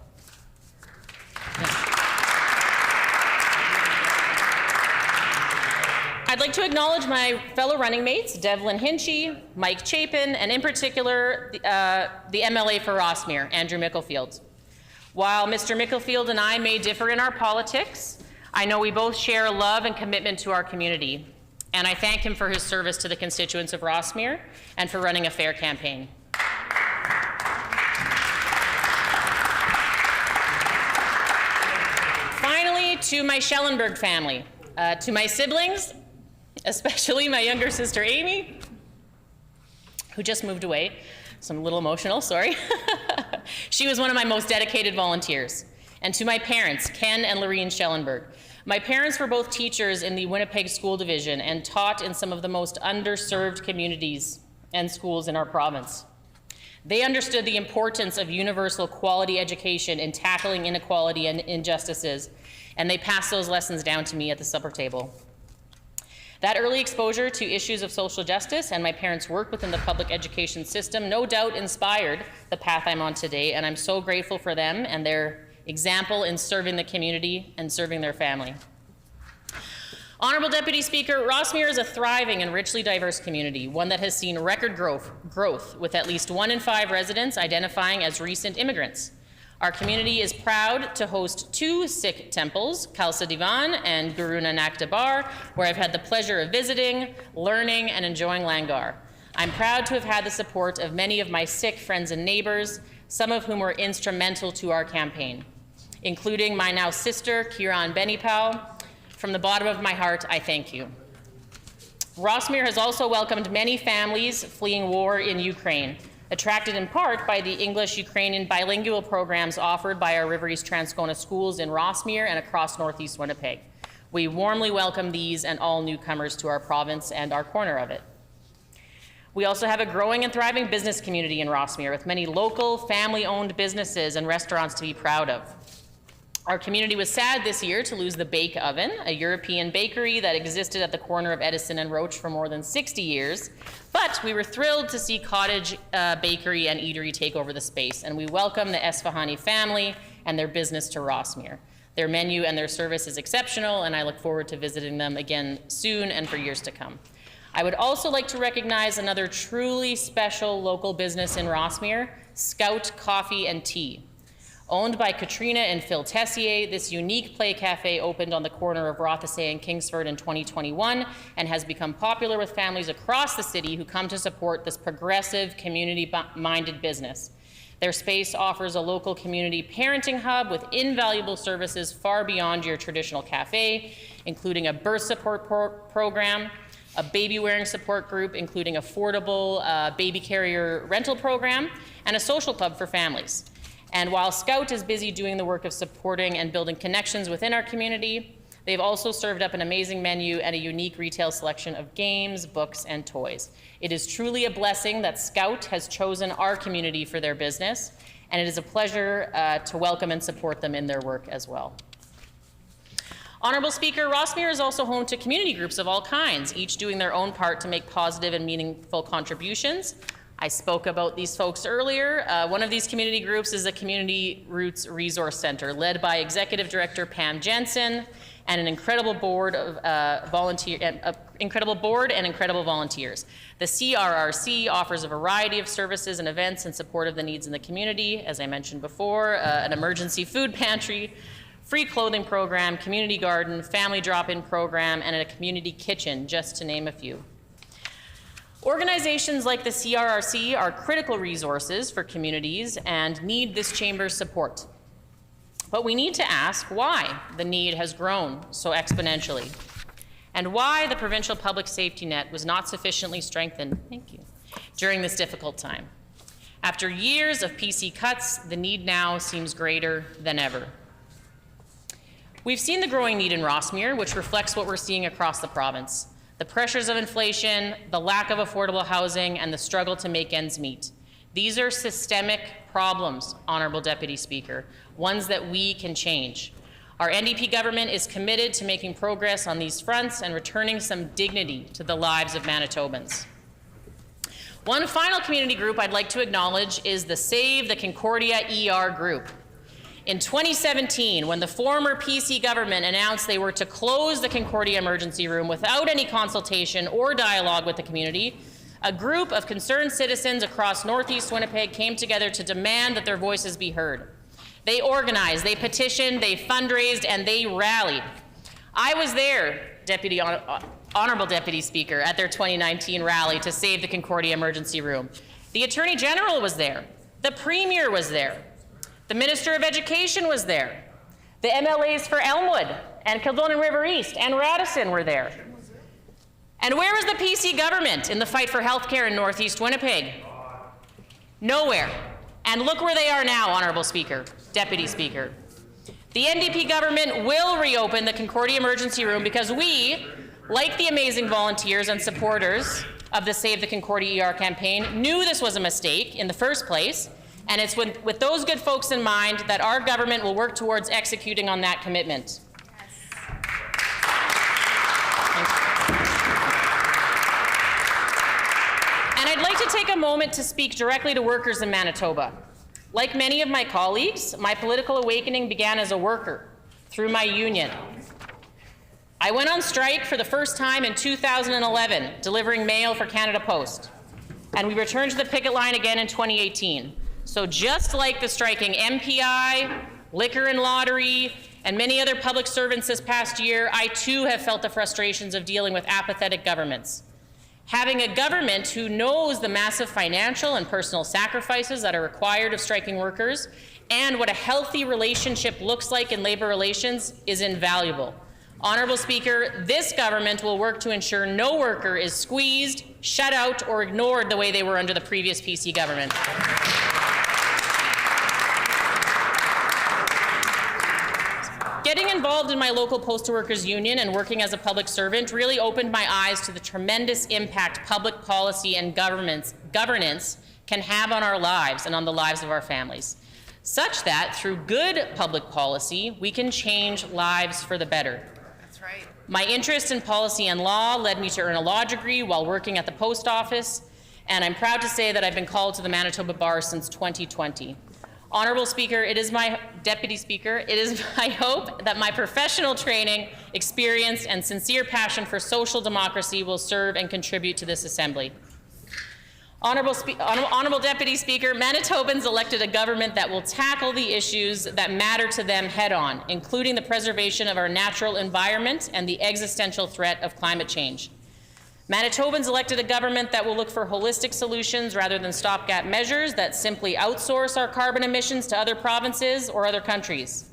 Speaker 6: I'd like to acknowledge my fellow running mates, Devlin Hinchy, Mike Chapin, and in particular, the MLA for Rossmere, Andrew Micklefield. While Mr. Micklefield and I may differ in our politics, I know we both share a love and commitment to our community, and I thank him for his service to the constituents of Rossmere and for running a fair campaign. Finally, to my Schellenberg family, to my siblings, especially my younger sister Amy, who just moved away, so I'm a little emotional, sorry. She was one of my most dedicated volunteers. And to my parents, Ken and Lorene Schellenberg. My parents were both teachers in the Winnipeg School Division and taught in some of the most underserved communities and schools in our province. They understood the importance of universal quality education in tackling inequality and injustices, and they passed those lessons down to me at the supper table. That early exposure to issues of social justice and my parents' work within the public education system no doubt inspired the path I'm on today, and I'm so grateful for them and their example in serving the community and serving their family. Honourable Deputy Speaker, Rossmere is a thriving and richly diverse community, one that has seen record growth with at least 1 in 5 residents identifying as recent immigrants. Our community is proud to host 2 Sikh temples, Khalsa Divan and Guru Nanak Darbar, where I've had the pleasure of visiting, learning, and enjoying Langar. I'm proud to have had the support of many of my Sikh friends and neighbours, some of whom were instrumental to our campaign, including my now sister, Kiran Benipal. From the bottom of my heart, I thank you. Rossmere has also welcomed many families fleeing war in Ukraine, attracted in part by the English-Ukrainian bilingual programs offered by our River East Transcona schools in Rossmere and across Northeast Winnipeg. We warmly welcome these and all newcomers to our province and our corner of it. We also have a growing and thriving business community in Rossmere with many local, family-owned businesses and restaurants to be proud of. Our community was sad this year to lose the Bake Oven, a European bakery that existed at the corner of Edison and Roach for more than 60 years, but we were thrilled to see Cottage Bakery and Eatery take over the space, and we welcome the Esfahani family and their business to Rossmere. Their menu and their service is exceptional, and I look forward to visiting them again soon and for years to come. I would also like to recognize another truly special local business in Rossmere, Scout Coffee and Tea. Owned by Katrina and Phil Tessier, this unique play cafe opened on the corner of Rothesay and Kingsford in 2021 and has become popular with families across the city who come to support this progressive, community-minded business. Their space offers a local community parenting hub with invaluable services far beyond your traditional cafe, including a birth support program, a baby wearing support group, including affordable baby carrier rental program, and a social club for families. And while Scout is busy doing the work of supporting and building connections within our community, they've also served up an amazing menu and a unique retail selection of games, books, and toys. It is truly a blessing that Scout has chosen our community for their business, and it is a pleasure to welcome and support them in their work as well. Honourable Speaker, Rossmere is also home to community groups of all kinds, each doing their own part to make positive and meaningful contributions. I spoke about these folks earlier. One of these community groups is the Community Roots Resource Center, led by Executive Director Pam Jensen, and an incredible board of incredible volunteers. The CRRC offers a variety of services and events in support of the needs in the community. As I mentioned before, an emergency food pantry, free clothing program, community garden, family drop-in program, and a community kitchen, just to name a few. Organizations like the CRRC are critical resources for communities and need this chamber's support. But we need to ask why the need has grown so exponentially, and why the provincial public safety net was not sufficiently strengthened, during this difficult time. After years of PC cuts, the need now seems greater than ever. We've seen the growing need in Rossmere, which reflects what we're seeing across the province. The pressures of inflation, the lack of affordable housing, and the struggle to make ends meet. These are systemic problems, Honourable Deputy Speaker, ones that we can change. Our NDP government is committed to making progress on these fronts and returning some dignity to the lives of Manitobans. One final community group I'd like to acknowledge is the Save the Concordia ER group. In 2017, when the former PC government announced they were to close the Concordia emergency room without any consultation or dialogue with the community, a group of concerned citizens across Northeast Winnipeg came together to demand that their voices be heard. They organized, they petitioned, they fundraised, and they rallied. I was there, Honourable Deputy Speaker, at their 2019 rally to save the Concordia emergency room. The Attorney General was there. The Premier was there. The Minister of Education was there. The MLAs for Elmwood and Kildonan River East and Radisson were there. And where was the PC government in the fight for healthcare in Northeast Winnipeg? Nowhere. And look where they are now, Honourable Speaker, Deputy Speaker. The NDP government will reopen the Concordia emergency room because we, like the amazing volunteers and supporters of the Save the Concordia ER campaign, knew this was a mistake in the first place. And it's with those good folks in mind that our government will work towards executing on that commitment. And I'd like to take a moment to speak directly to workers in Manitoba. Like many of my colleagues, my political awakening began as a worker through my union. I went on strike for the first time in 2011, delivering mail for Canada Post. And we returned to the picket line again in 2018. So just like the striking MPI, liquor and lottery, and many other public servants this past year, I too have felt the frustrations of dealing with apathetic governments. Having a government who knows the massive financial and personal sacrifices that are required of striking workers and what a healthy relationship looks like in labor relations is invaluable. Honourable Speaker, this government will work to ensure no worker is squeezed, shut out, or ignored the way they were under the previous PC government. Getting involved in my local postal workers union and working as a public servant really opened my eyes to the tremendous impact public policy and governance can have on our lives and on the lives of our families, such that through good public policy, we can change lives for the better. That's right. My interest in policy and law led me to earn a law degree while working at the post office, and I'm proud to say that I've been called to the Manitoba Bar since 2020. Honourable Speaker, Deputy Speaker, it is my hope that my professional training, experience, and sincere passion for social democracy will serve and contribute to this Assembly. Honorable Deputy Speaker, Manitobans elected a government that will tackle the issues that matter to them head-on, including the preservation of our natural environment and the existential threat of climate change. Manitobans elected a government that will look for holistic solutions rather than stopgap measures that simply outsource our carbon emissions to other provinces or other countries.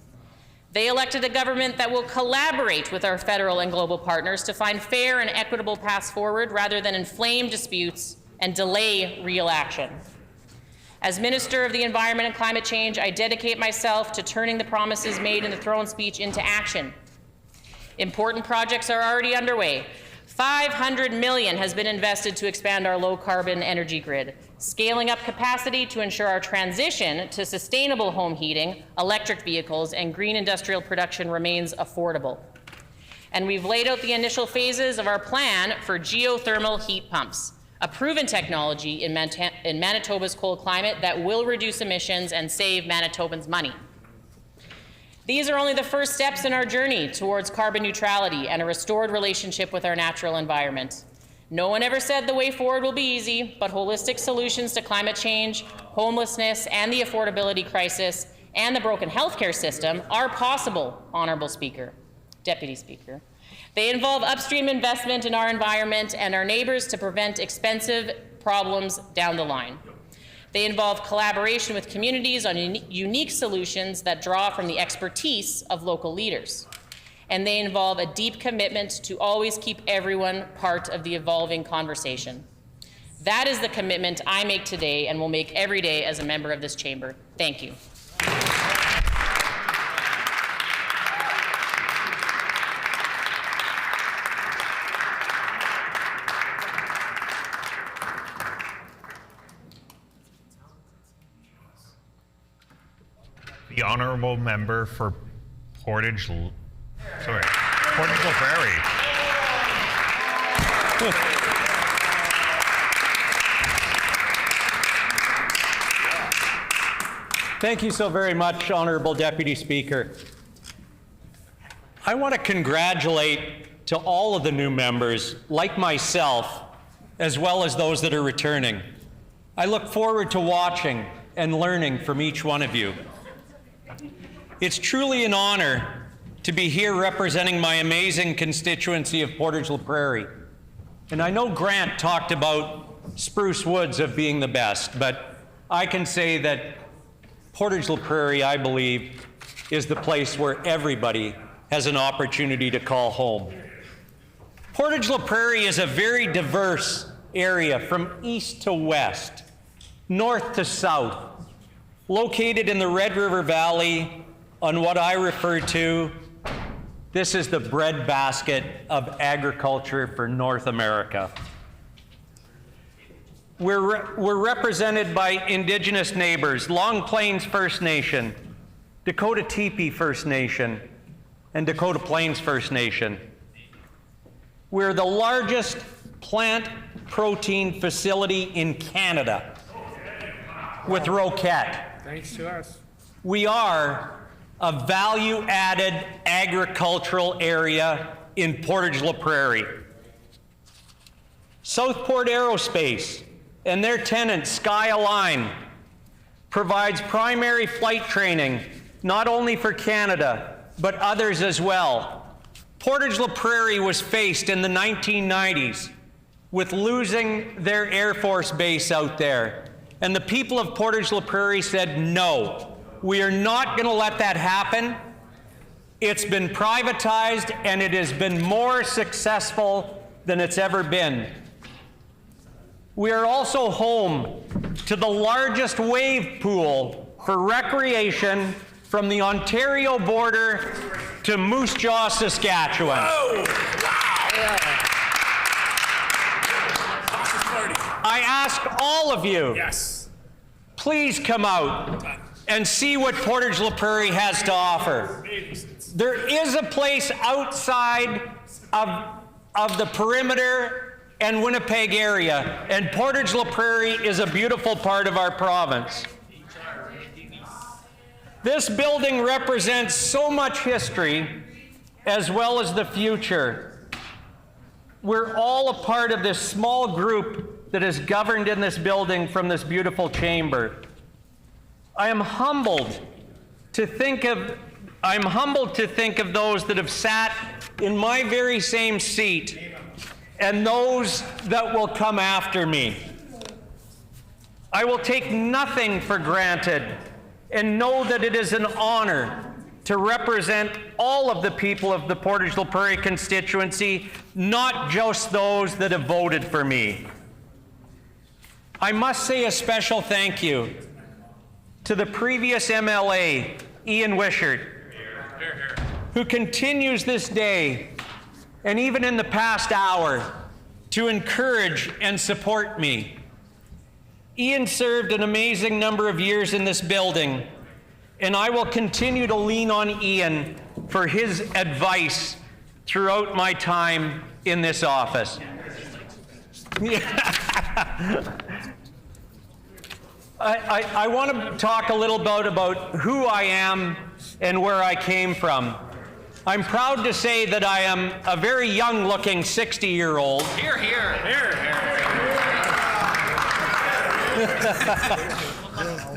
Speaker 6: They elected a government that will collaborate with our federal and global partners to find fair and equitable paths forward rather than inflame disputes and delay real action. As Minister of the Environment and Climate Change, I dedicate myself to turning the promises made in the throne speech into action. Important projects are already underway. $500 million has been invested to expand our low-carbon energy grid, scaling up capacity to ensure our transition to sustainable home heating, electric vehicles, and green industrial production remains affordable. And we've laid out the initial phases of our plan for geothermal heat pumps, a proven technology in Manitoba's cold climate that will reduce emissions and save Manitobans money. These are only the first steps in our journey towards carbon neutrality and a restored relationship with our natural environment. No one ever said the way forward will be easy, but holistic solutions to climate change, homelessness, and the affordability crisis, and the broken healthcare system are possible, Honorable Speaker, Deputy Speaker. They involve upstream investment in our environment and our neighbors to prevent expensive problems down the line. They involve collaboration with communities on unique solutions that draw from the expertise of local leaders. And they involve a deep commitment to always keep everyone part of the evolving conversation. That is the commitment I make today and will make every day as a member of this chamber. Thank you.
Speaker 2: The honourable member for Portage-La Prairie.
Speaker 21: Thank you so very much, Honourable Deputy Speaker. I want to congratulate to all of the new members, like myself, as well as those that are returning. I look forward to watching and learning from each one of you. It's truly an honor to be here representing my amazing constituency of Portage-La Prairie. And I know Grant talked about Spruce Woods of being the best, but I can say that Portage-La Prairie, I believe, is the place where everybody has an opportunity to call home. Portage-La Prairie is a very diverse area from east to west, north to south, located in the Red River Valley on what I refer to, this is the breadbasket of agriculture for North America. We're represented by Indigenous neighbors, Long Plains First Nation, Dakota Teepee First Nation, and Dakota Plains First Nation. We're the largest plant protein facility in Canada with Roquette.
Speaker 3: Thanks to us.
Speaker 21: We are a value-added agricultural area in Portage-La Prairie. Southport Aerospace and their tenant, Sky Align, provides primary flight training not only for Canada, but others as well. Portage-La Prairie was faced in the 1990s with losing their Air Force base out there. And the people of Portage-La Prairie said, no, we are not going to let that happen. It's been privatized and it has been more successful than it's ever been. We are also home to the largest wave pool for recreation from the Ontario border to Moose Jaw, Saskatchewan.
Speaker 3: Oh, wow.
Speaker 21: I ask all of you,
Speaker 3: yes,
Speaker 21: please come out and see what Portage-La Prairie has to offer. There is a place outside of the perimeter and Winnipeg area, and Portage-La Prairie is a beautiful part of our province. This building represents so much history as well as the future. We're all a part of this small group
Speaker 9: that has governed in this building from this beautiful chamber. I am humbled to think of those that have sat in my very same seat and those that will come after me. I will take nothing for granted and know that it is an honor to represent all of the people of the Portage-La Prairie constituency, not just those that have voted for me. I must say a special thank you to the previous MLA, Ian Wishart, who continues this day, and even in the past hour, to encourage and support me. Ian served an amazing number of years in this building, and I will continue to lean on Ian for his advice throughout my time in this office. I want to talk a little bit about who I am and where I came from. I'm proud to say that I am a very young-looking 60-year-old.
Speaker 20: Here, here. Here, here.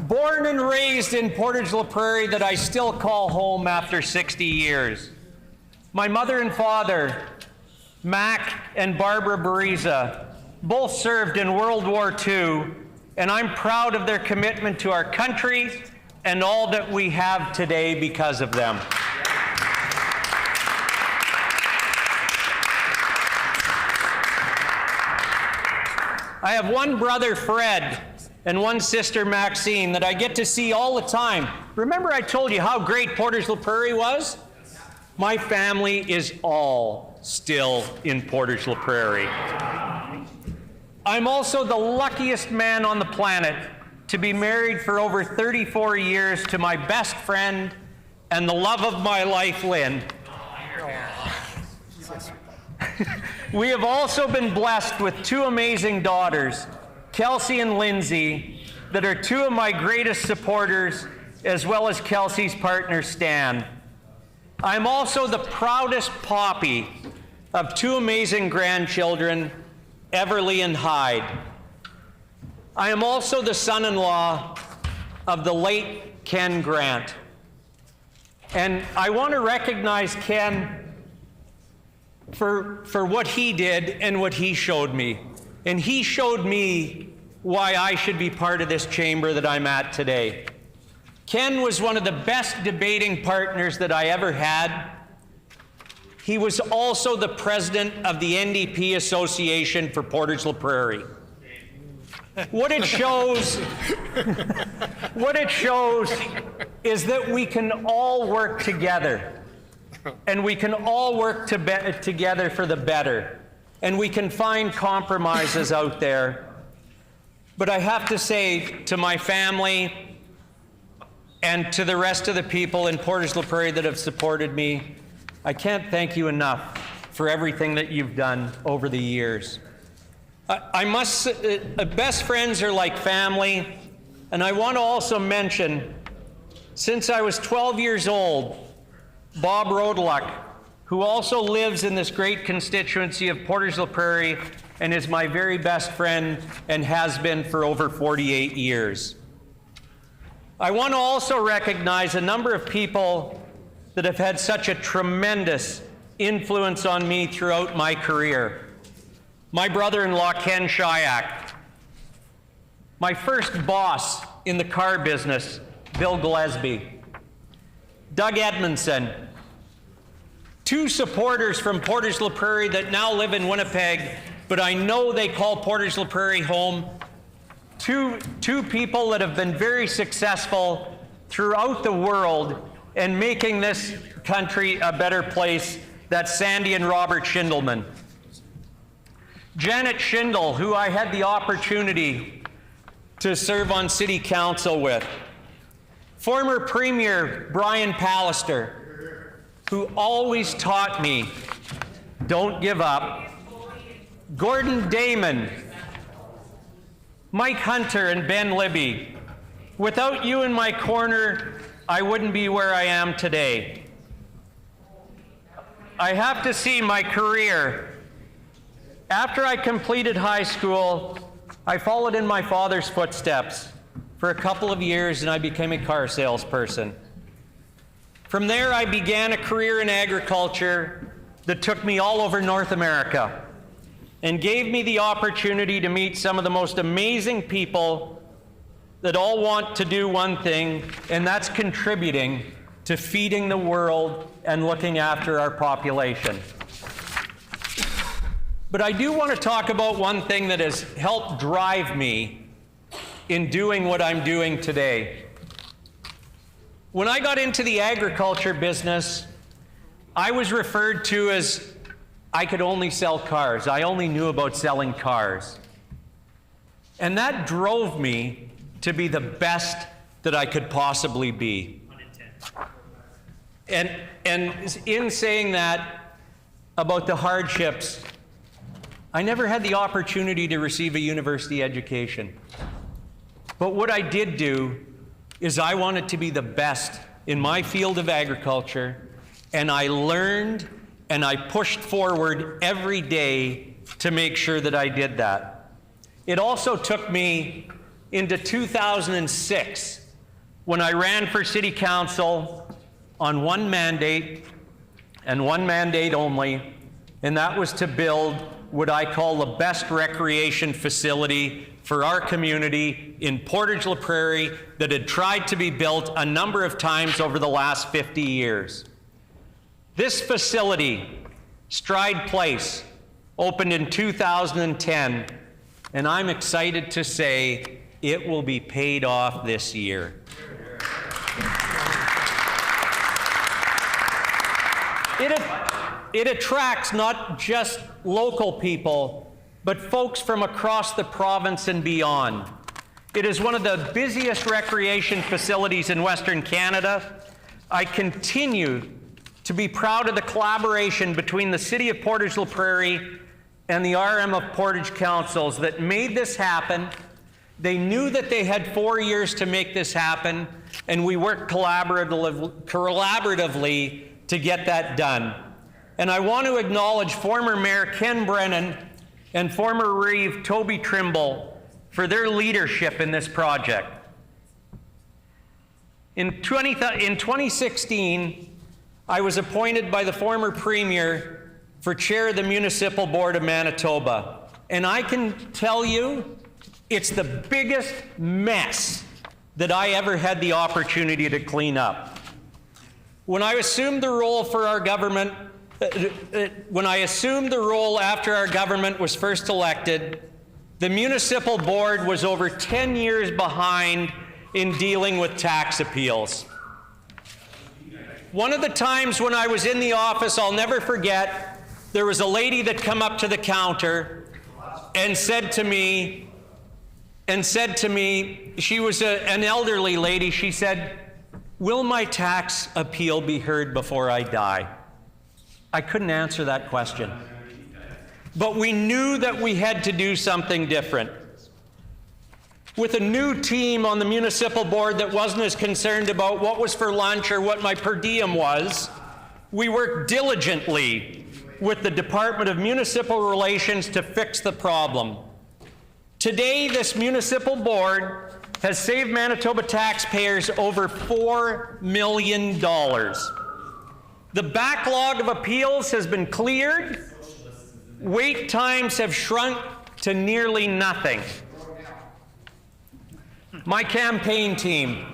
Speaker 9: Born and raised in Portage-La Prairie that I still call home after 60 years. My mother and father, Mac and Barbara Bariza, both served in World War II, and I'm proud of their commitment to our country and all that we have today because of them. I have one brother, Fred, and one sister, Maxine, that I get to see all the time. Remember I told you how great Portage-La Prairie was? My family is all still in Portage-La Prairie. I'm also the luckiest man on the planet to be married for over 34 years to my best friend and the love of my life, Lynn. We have also been blessed with two amazing daughters, Kelsey and Lindsay, that are two of my greatest supporters, as well as Kelsey's partner, Stan. I'm also the proudest poppy of two amazing grandchildren, Everly and Hyde. I am also the son-in-law of the late Ken Grant. And I want to recognize Ken for what he did and what he showed me. And he showed me why I should be part of this chamber that I'm at today. Ken was one of the best debating partners that I ever had. He was also the president of the NDP Association for Portage-La Prairie. What it shows is that we can all work together. And we can all work together for the better. And we can find compromises out there. But I have to say to my family and to the rest of the people in Portage-La Prairie that have supported me, I can't thank you enough for everything that you've done over the years. Best friends are like family. And I want to also mention, since I was 12 years old, Bob Rodeluck, who also lives in this great constituency of Portage-La Prairie and is my very best friend and has been for over 48 years. I want to also recognize a number of people that have had such a tremendous influence on me throughout my career. My brother-in-law, Ken Shyak. My first boss in the car business, Bill Gillespie. Doug Edmondson. Two supporters from Portage-La Prairie that now live in Winnipeg, but I know they call Portage-La Prairie home. Two people that have been very successful throughout the world in making this country a better place. That's Sandy and Robert Schindelman. Janet Schindel, who I had the opportunity to serve on city council with. Former Premier Brian Pallister, who always taught me, don't give up. Gordon Damon, Mike Hunter, and Ben Libby. Without you in my corner, I wouldn't be where I am today. I have to see my career. After I completed high school, I followed in my father's footsteps for a couple of years, and I became a car salesperson. From there, I began a career in agriculture that took me all over North America and gave me the opportunity to meet some of the most amazing people that all want to do one thing, and that's contributing to feeding the world and looking after our population. But I do want to talk about one thing that has helped drive me in doing what I'm doing today. When I got into the agriculture business, I was referred to as I could only sell cars. I only knew about selling cars. And that drove me to be the best that I could possibly be. And in saying that about the hardships, I never had the opportunity to receive a university education. But what I did do is I wanted to be the best in my field of agriculture, and I learned and I pushed forward every day to make sure that I did that. It also took me into 2006 when I ran for city council on one mandate and one mandate only, and that was to build what I call the best recreation facility for our community in Portage La Prairie that had tried to be built a number of times over the last 50 years. This facility, Stride Place, opened in 2010, and I'm excited to say it will be paid off this year. It attracts not just local people, but folks from across the province and beyond. It is one of the busiest recreation facilities in Western Canada. I continue to be proud of the collaboration between the City of Portage La Prairie and the RM of Portage Councils that made this happen. They knew that they had 4 years to make this happen, and we worked collaboratively to get that done. And I want to acknowledge former Mayor Ken Brennan and former Reeve Toby Trimble for their leadership in this project. In 2016, I was appointed by the former Premier for chair of the Municipal Board of Manitoba. And I can tell you, it's the biggest mess that I ever had the opportunity to clean up. When I assumed the role for our government, when I assumed the role after our government was first elected, the municipal board was over 10 years behind in dealing with tax appeals. One of the times when I was in the office, I'll never forget, there was a lady that come up to the counter and said to me, she was an elderly lady, she said, "Will my tax appeal be heard before I die?" I couldn't answer that question. But we knew that we had to do something different. With a new team on the municipal board that wasn't as concerned about what was for lunch or what my per diem was, we worked diligently with the Department of Municipal Relations to fix the problem. Today, this municipal board has saved Manitoba taxpayers over $4 million. The backlog of appeals has been cleared. Wait times have shrunk to nearly nothing. My campaign team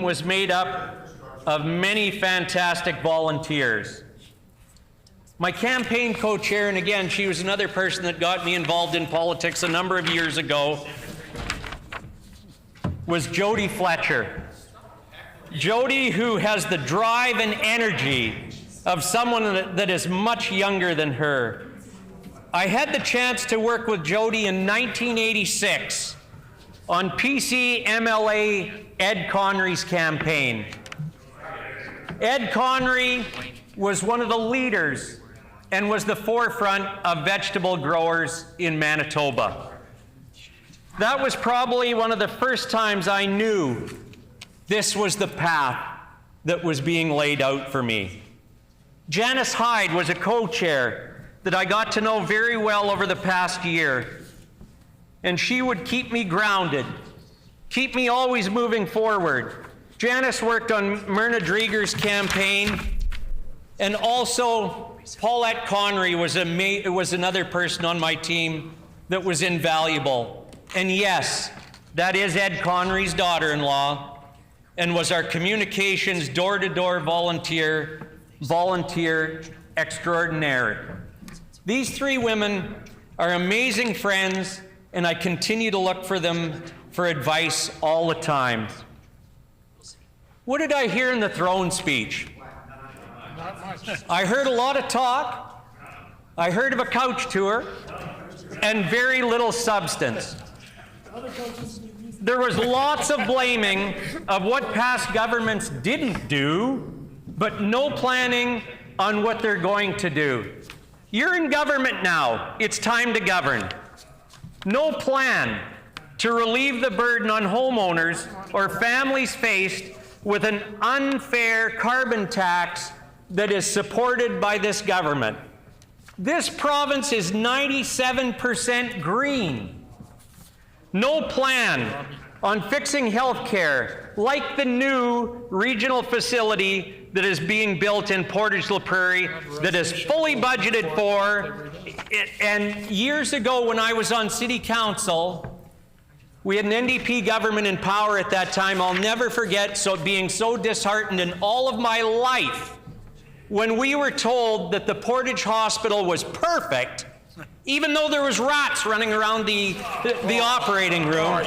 Speaker 9: was made up of many fantastic volunteers. My campaign co-chair, and again, she was another person that got me involved in politics a number of years ago, was Jody Fletcher. Jody, who has the drive and energy of someone that is much younger than her. I had the chance to work with Jody in 1986 on PC MLA Ed Conry's campaign. Ed Conry was one of the leaders and was the forefront of vegetable growers in Manitoba. That was probably one of the first times I knew this was the path that was being laid out for me. Janice Hyde was a co-chair
Speaker 10: that I got to know very well over the past year. And she would keep me grounded, keep me always moving forward. Janice worked on Myrna Drieger's campaign, and also Paulette Connery was another person on my team that was invaluable. And yes, that is Ed Connery's daughter-in-law, and was our communications door-to-door volunteer extraordinaire. These three women are amazing friends, and I continue to look for them for advice all the time. What did I hear in the throne speech? I heard a lot of talk. I heard of a couch tour and very little substance. There was lots of blaming of what past governments didn't do, but no planning on what they're going to do. You're in government now. It's time to govern. No plan to relieve the burden on homeowners or families faced with an unfair carbon tax that is supported by this government. This province is 97% green. No plan on fixing health care, like the new regional facility that is being built in Portage-la Prairie that is fully budgeted for. And years ago when I was on City Council, we had an NDP government in power at that time. I'll never forget being so disheartened in all of my life when we were told that the Portage Hospital was perfect, even though there was rats running around the operating room.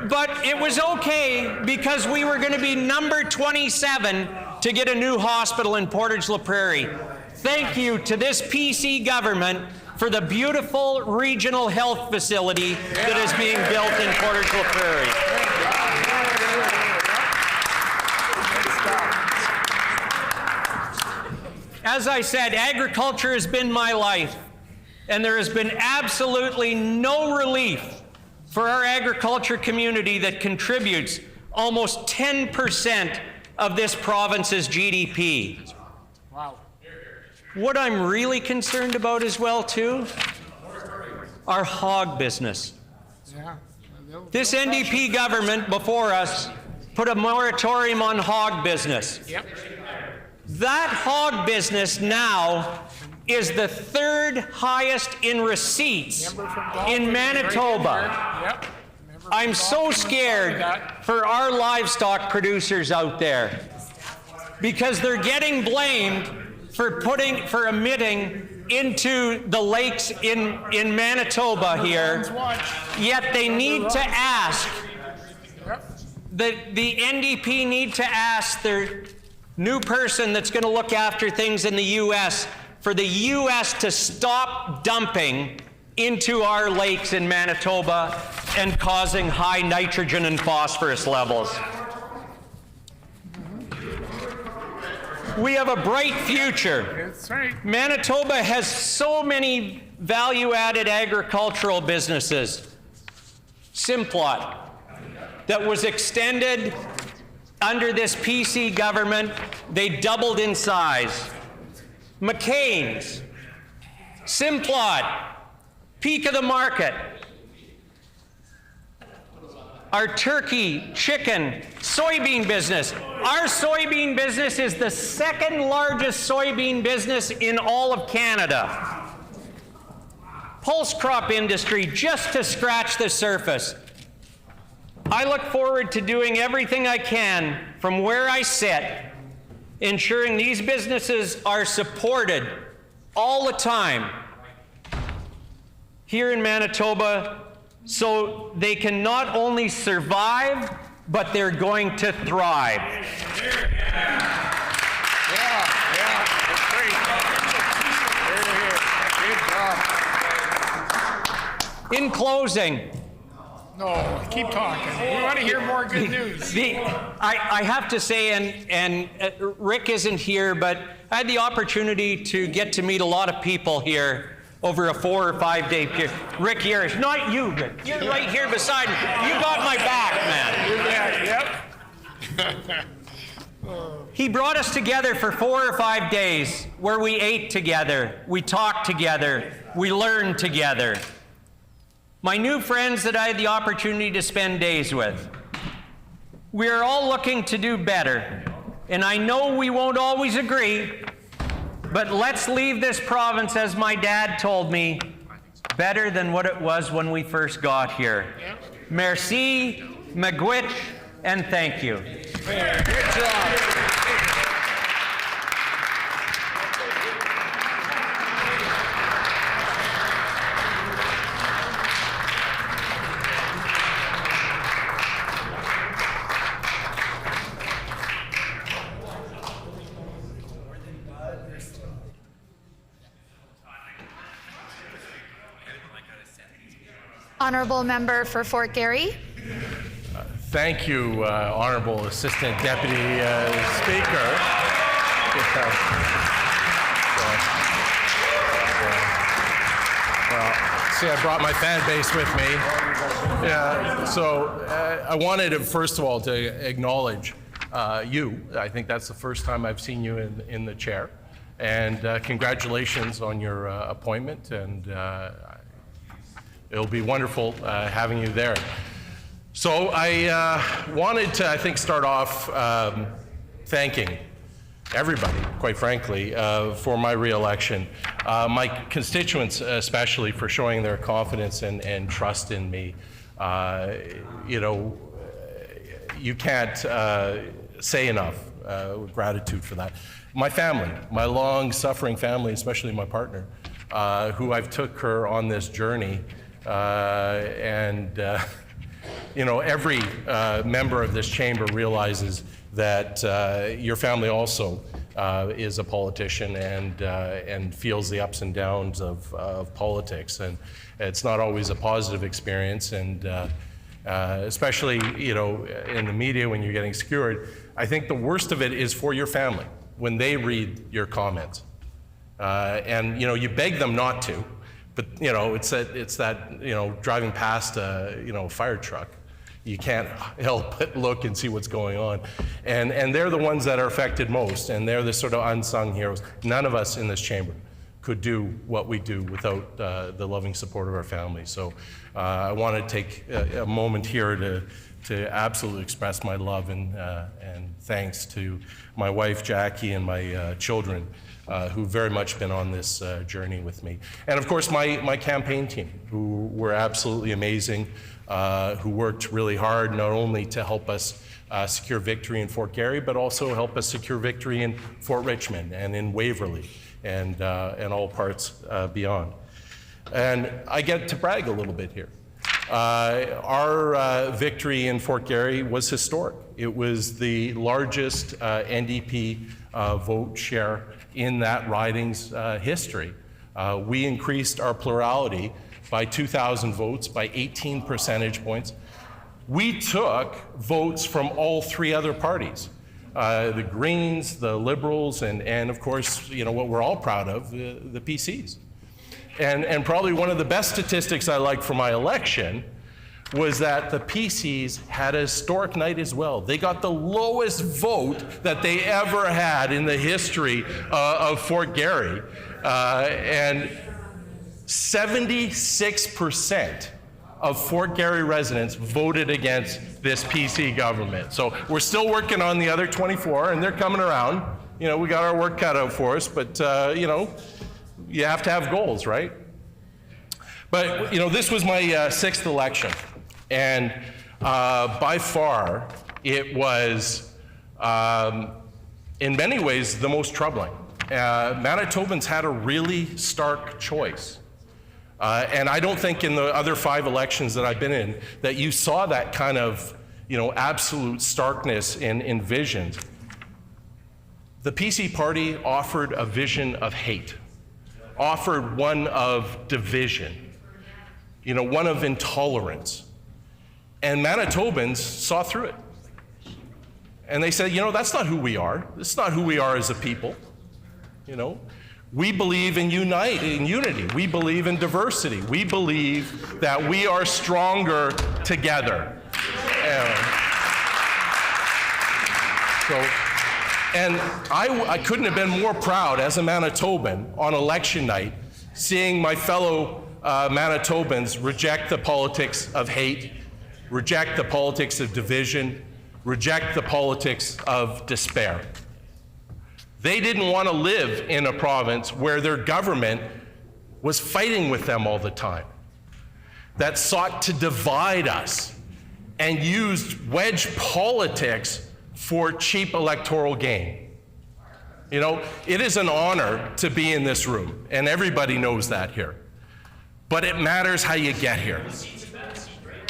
Speaker 10: But it was okay because we were going to be number 27 to get a new hospital in Portage-la Prairie. Thank you to this PC government for the beautiful regional health facility that is being built in Portage-la Prairie. As I said, agriculture has been my life, and there has been absolutely no relief for our agriculture community that contributes almost 10% of this province's GDP.
Speaker 3: Wow.
Speaker 10: What I'm really concerned about as well, too, our hog business.
Speaker 3: Yeah.
Speaker 10: This NDP government before us put a moratorium on hog business.
Speaker 3: Yep.
Speaker 10: That hog business now is the third highest in receipts in Manitoba.
Speaker 3: Yep.
Speaker 10: I'm so scared for our livestock producers out there because they're getting blamed for emitting into the lakes in Manitoba here. Yet they need to ask, the NDP need to ask their new person that's going to look after things in the U.S. for the U.S. to stop dumping into our lakes in Manitoba and causing high nitrogen and phosphorus levels. We have a bright future.
Speaker 3: That's right.
Speaker 10: Manitoba has so many value-added agricultural businesses. Simplot, that was extended under this PC government. They doubled in size. McCain's, Simplot, peak of the market. Our turkey, chicken, soybean business. Our soybean business is the second largest soybean business in all of Canada. Pulse crop industry, just to scratch the surface. I look forward to doing everything I can from where I sit, ensuring these businesses are supported all the time here in Manitoba, so they can not only survive, but they're going to thrive.
Speaker 3: That's great. Good job.
Speaker 10: In closing,
Speaker 3: No, keep talking. We want to hear more good news.
Speaker 10: I have to say, and Rick isn't here, but I had the opportunity to get to meet a lot of people here over a 4 or 5 day period. Rick Yarish, not you, Rick. You're right here beside me. You got my back, man.
Speaker 3: Yep.
Speaker 10: He brought us together for 4 or 5 days where we ate together, we talked together, we learned together. My new friends that I had the opportunity to spend days with. We are all looking to do better, and I know we won't always agree, but let's leave this province, as my dad told me, better than what it was when we first got here. Merci, miigwech, and thank you.
Speaker 3: Good job.
Speaker 12: Honourable Member for Fort Garry.
Speaker 22: Thank you, Honourable Assistant Deputy Speaker. See, I brought my fan base with me. I wanted to, first of all, to acknowledge you. I think that's the first time I've seen you in the chair. And congratulations on your appointment, and it'll be wonderful having you there. So I wanted to, I think, start off thanking everybody, quite frankly, for my re-election. My constituents especially for showing their confidence and trust in me. You know, you can't say enough gratitude for that. My family, my long-suffering family, especially my partner, who I've took her on this journey, you know, every member of this chamber realizes that your family also is a politician and feels the ups and downs of politics, and it's not always a positive experience, and especially, you know, in the media when you're getting skewered. I think the worst of it is for your family when they read your comments, and you know, you beg them not to. But you know, it's that you know, driving past a fire truck, you can't help but look and see what's going on, and they're the ones that are affected most, and they're the sort of unsung heroes. None of us in this chamber could do what we do without the loving support of our families. So I want to take a moment here to absolutely express my love and thanks to my wife Jackie and my children, who've very much been on this journey with me. And of course, my campaign team, who were absolutely amazing, who worked really hard not only to help us secure victory in Fort Garry, but also help us secure victory in Fort Richmond and in Waverley and all parts beyond. And I get to brag a little bit here. Our victory in Fort Garry was historic. It was the largest NDP vote share in that riding's history. We increased our plurality by 2,000 votes, by 18 percentage points. We took votes from all 3 other parties, the Greens, the Liberals, and of course, you know, what we're all proud of, the PCs. And probably one of the best statistics I liked for my election was that the PCs had a historic night as well. They got the lowest vote that they ever had in the history of Fort Garry. And 76% of Fort Garry residents voted against this PC government. So we're still working on the other 24, and they're coming around. You know, we got our work cut out for us, but you know, you have to have goals, right? But you know, this was my 6th election, and by far it was, in many ways, the most troubling. Manitobans had a really stark choice. And I don't think in the other 5 elections that I've been in that you saw that kind of, you know, absolute starkness in visions. The PC party offered a vision of hate, offered one of division, you know, one of intolerance. And Manitobans saw through it. And they said, you know, that's not who we are. This is not who we are as a people, you know. We believe in unity. We believe in diversity. We believe that we are stronger together. So And I couldn't have been more proud as a Manitoban on election night, seeing my fellow Manitobans reject the politics of hate, reject the politics of division, reject the politics of despair. They didn't want to live in a province where their government was fighting with them all the time, that sought to divide us and used wedge politics for cheap electoral gain. You know, it is an honor to be in this room, and everybody knows that here. But it matters how you get here,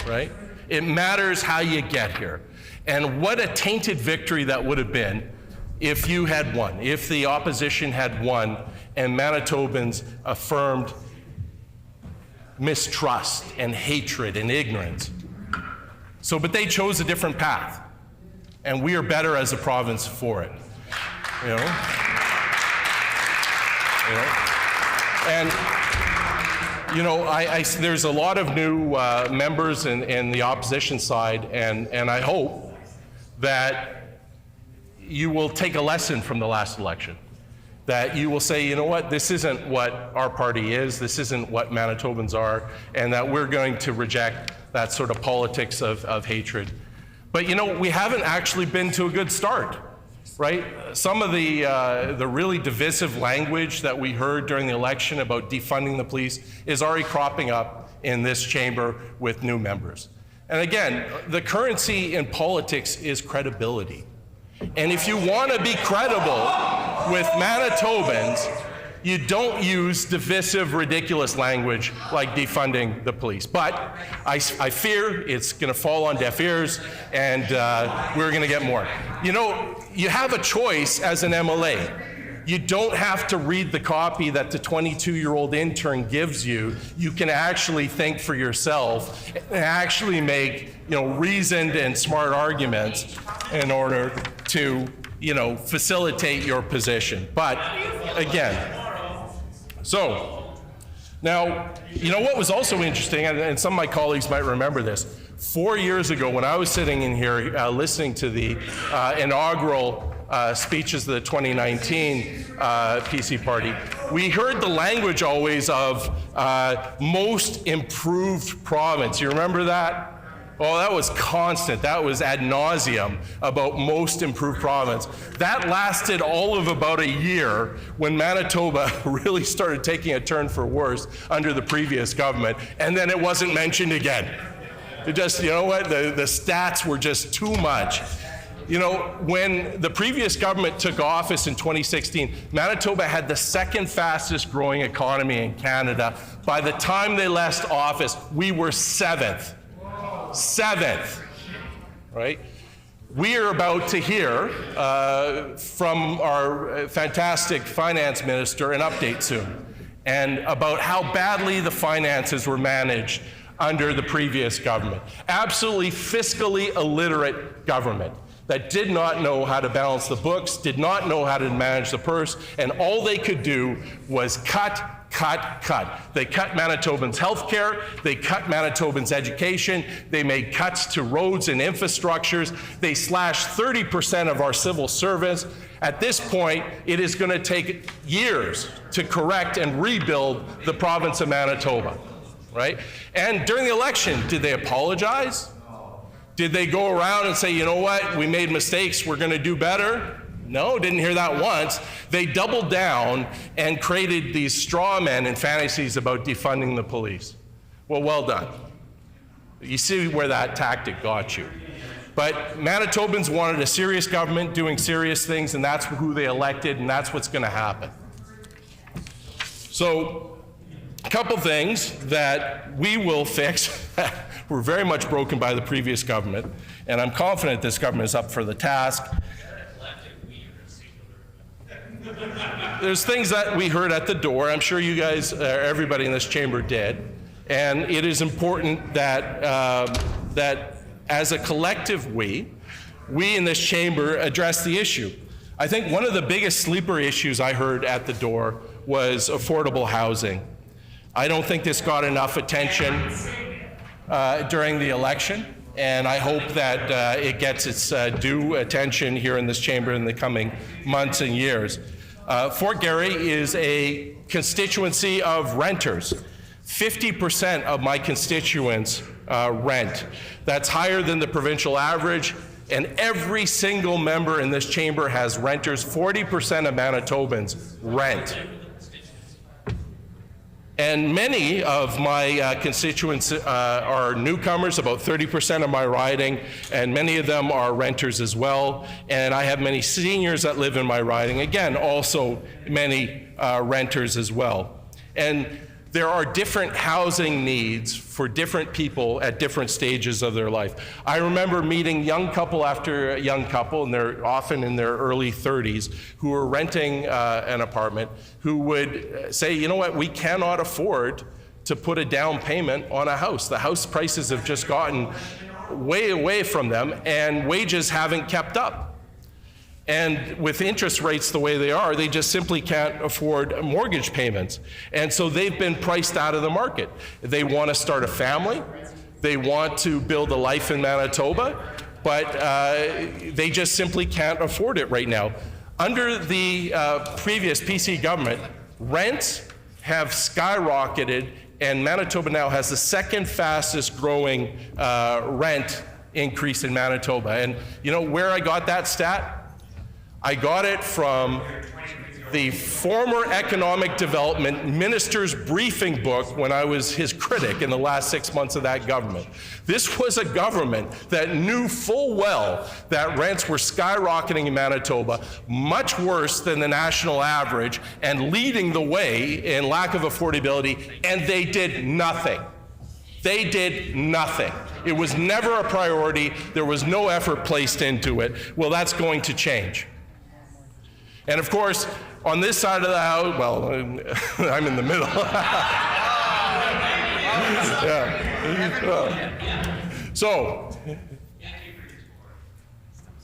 Speaker 22: right? It matters how you get here. And what a tainted victory that would have been if you had won, if the opposition had won, and Manitobans affirmed mistrust and hatred and ignorance. So, but they chose a different path, and we are better as a province for it. You know? And you know, there's a lot of new members in the opposition side, and I hope that you will take a lesson from the last election. That you will say, you know what, this isn't what our party is, this isn't what Manitobans are, and that we're going to reject that sort of politics of hatred. But you know, we haven't actually been to a good start, right? Some of the really divisive language that we heard during the election about defunding the police is already cropping up in this chamber with new members. And again, the currency in politics is credibility. And if you want to be credible with Manitobans, you don't use divisive, ridiculous language like defunding the police. But I fear it's going to fall on deaf ears, and we're going to get more. You know, you have a choice as an MLA. You don't have to read the copy that the 22-year-old intern gives you. You can actually think for yourself and actually make, you know, reasoned and smart arguments in order to, you know, facilitate your position. But again, so now, you know what was also interesting, and some of my colleagues might remember this. 4 years ago, when I was sitting in here listening to the inaugural speeches of the 2019 PC party, we heard the language always of most improved province. You remember that? Oh, that was constant. That was ad nauseum about most improved province. That lasted all of about a year when Manitoba really started taking a turn for worse under the previous government, and then it wasn't mentioned again. It just, you know what, the stats were just too much. You know, when the previous government took office in 2016, Manitoba had the second fastest growing economy in Canada. By the time they left office, we were seventh. Seventh, right? We are about to hear from our fantastic finance minister an update soon, and about how badly the finances were managed under the previous government. Absolutely fiscally illiterate government that did not know how to balance the books, did not know how to manage the purse, and all they could do was cut. They cut Manitobans' health care, they cut Manitobans' education, they made cuts to roads and infrastructures, they slashed 30% of our civil service. At this point, it is going to take years to correct and rebuild the province of Manitoba, right? And during the election, did they apologize? Did they go around and say, you know what, we made mistakes, we're going to do better? No, didn't hear that once. They doubled down and created these straw men and fantasies about defunding the police. Well done. You see where that tactic got you. But Manitobans wanted a serious government doing serious things, and that's who they elected, and that's what's going to happen. So, a couple things that we will fix were very much broken by the previous government, and I'm confident this government is up for the task. There's things that we heard at the door. I'm sure you guys, everybody in this chamber did. And it is important that, that as a collective we in this chamber address the issue. I think one of the biggest sleeper issues I heard at the door was affordable housing. I don't think this got enough attention during the election. And I hope that it gets its due attention here in this chamber in the coming months and years. Fort Garry is a constituency of renters. 50% of my constituents rent. That's higher than the provincial average, and every single member in this chamber has renters. 40% of Manitobans rent. And many of my constituents are newcomers, about 30% of my riding, and many of them are renters as well. And I have many seniors that live in my riding, again, also many renters as well. And there are different housing needs for different people at different stages of their life. I remember meeting young couple after young couple, and they're often in their early 30s, who were renting an apartment, who would say, you know what, we cannot afford to put a down payment on a house. The house prices have just gotten way away from them, and wages haven't kept up. And with interest rates the way they are, they just simply can't afford mortgage payments. And so they've been priced out of the market. They want to start a family. They want to build a life in Manitoba, but they just simply can't afford it right now. Under the previous PC government, rents have skyrocketed, and Manitoba now has the second fastest growing rent increase in Manitoba. And you know where I got that stat? I got it from the former economic development minister's briefing book when I was his critic in the last 6 months of that government. This was a government that knew full well that rents were skyrocketing in Manitoba, much worse than the national average, and leading the way in lack of affordability, and they did nothing. They did nothing. It was never a priority. There was no effort placed into it. Well, that's going to change. And of course, on this side of the house, well, I'm in the middle. Yeah. So,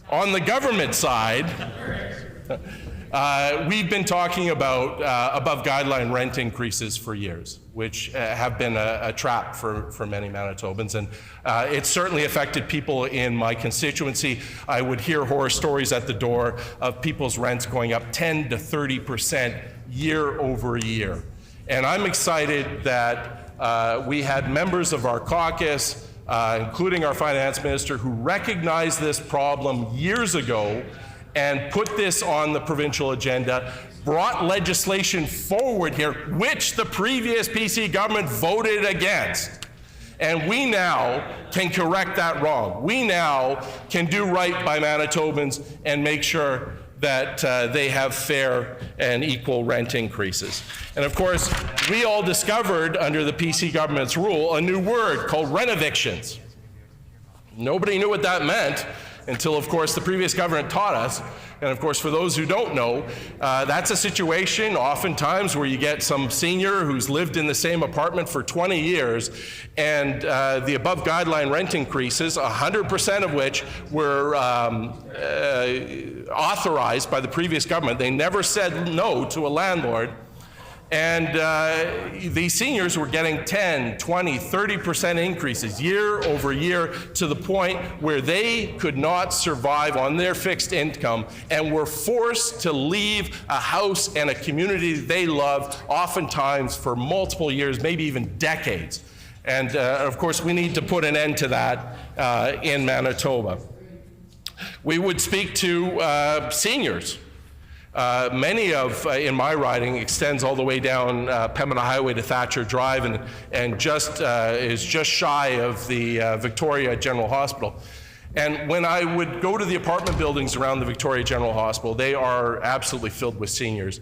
Speaker 22: on the government side, we've been talking about above guideline rent increases for years, which have been a trap for many Manitobans. And it certainly affected people in my constituency. I would hear horror stories at the door of people's rents going up 10 to 30% year over year. And I'm excited that we had members of our caucus, including our finance minister, who recognized this problem years ago and put this on the provincial agenda, brought legislation forward here, which the previous PC government voted against. And we now can correct that wrong. We now can do right by Manitobans and make sure that they have fair and equal rent increases. And of course, we all discovered under the PC government's rule a new word called rent evictions. Nobody knew what that meant until, of course, the previous government taught us. And of course, for those who don't know, that's a situation oftentimes where you get some senior who's lived in the same apartment for 20 years, and the above guideline rent increases, 100% of which were authorized by the previous government. They never said no to a landlord. And these seniors were getting 10, 20, 30% increases year over year, to the point where they could not survive on their fixed income and were forced to leave a house and a community they loved, oftentimes for multiple years, maybe even decades. And of course, we need to put an end to that in Manitoba. We would speak to seniors. Many of, in my riding, extends all the way down Pembina Highway to Thatcher Drive, and just is just shy of the Victoria General Hospital. And when I would go to the apartment buildings around the Victoria General Hospital, they are absolutely filled with seniors.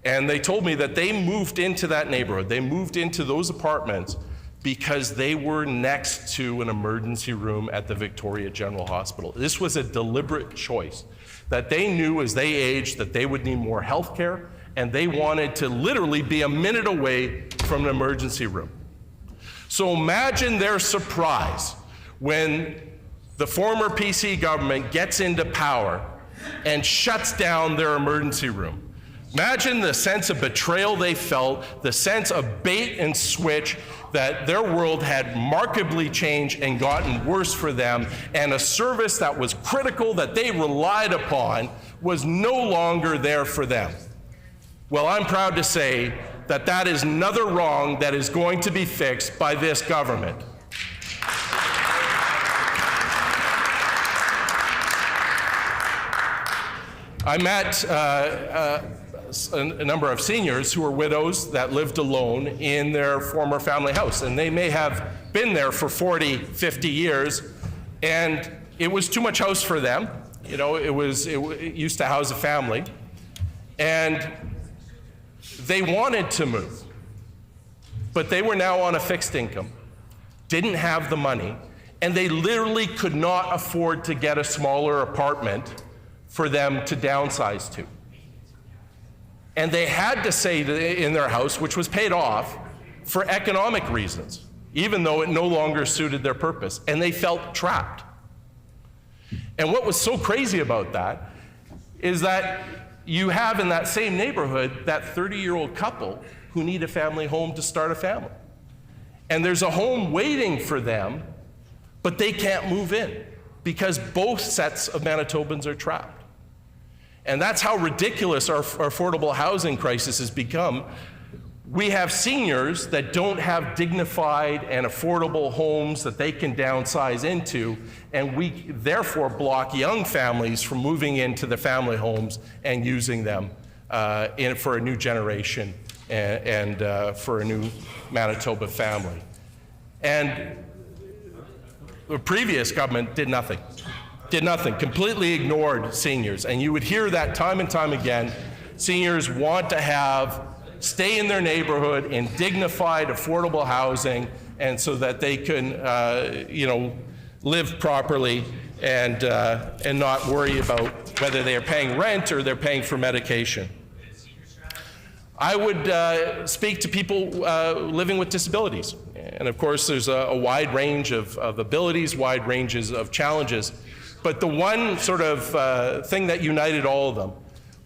Speaker 22: And they told me that they moved into that neighborhood, they moved into those apartments because they were next to an emergency room at the Victoria General Hospital. This was a deliberate choice, that they knew as they aged that they would need more health care, and they wanted to literally be a minute away from an emergency room. So imagine their surprise when the former PC government gets into power and shuts down their emergency room. Imagine the sense of betrayal they felt, the sense of bait and switch, that their world had markedly changed and gotten worse for them, and a service that was critical, that they relied upon, was no longer there for them. Well, I'm proud to say that that is another wrong that is going to be fixed by this government. I met a number of seniors who were widows that lived alone in their former family house, and they may have been there for 40, 50 years, and it was too much house for them. You know, it used to house a family, and they wanted to move, but they were now on a fixed income, didn't have the money, and they literally could not afford to get a smaller apartment for them to downsize to. And they had to stay in their house, which was paid off, for economic reasons, even though it no longer suited their purpose, and they felt trapped. And what was so crazy about that is that you have in that same neighborhood that 30-year-old couple who need a family home to start a family. And there's a home waiting for them, but they can't move in because both sets of Manitobans are trapped. And that's how ridiculous our affordable housing crisis has become. We have seniors that don't have dignified and affordable homes that they can downsize into, and we therefore block young families from moving into the family homes and using them for a new generation and for a new Manitoba family. And the previous government did nothing. Completely ignored seniors. And you would hear that time and time again. Seniors want to stay in their neighborhood in dignified, affordable housing, and so that they can, live properly and not worry about whether they are paying rent or they're paying for medication. I would speak to people living with disabilities. And of course, there's a wide range of abilities, wide ranges of challenges. But the one sort of thing that united all of them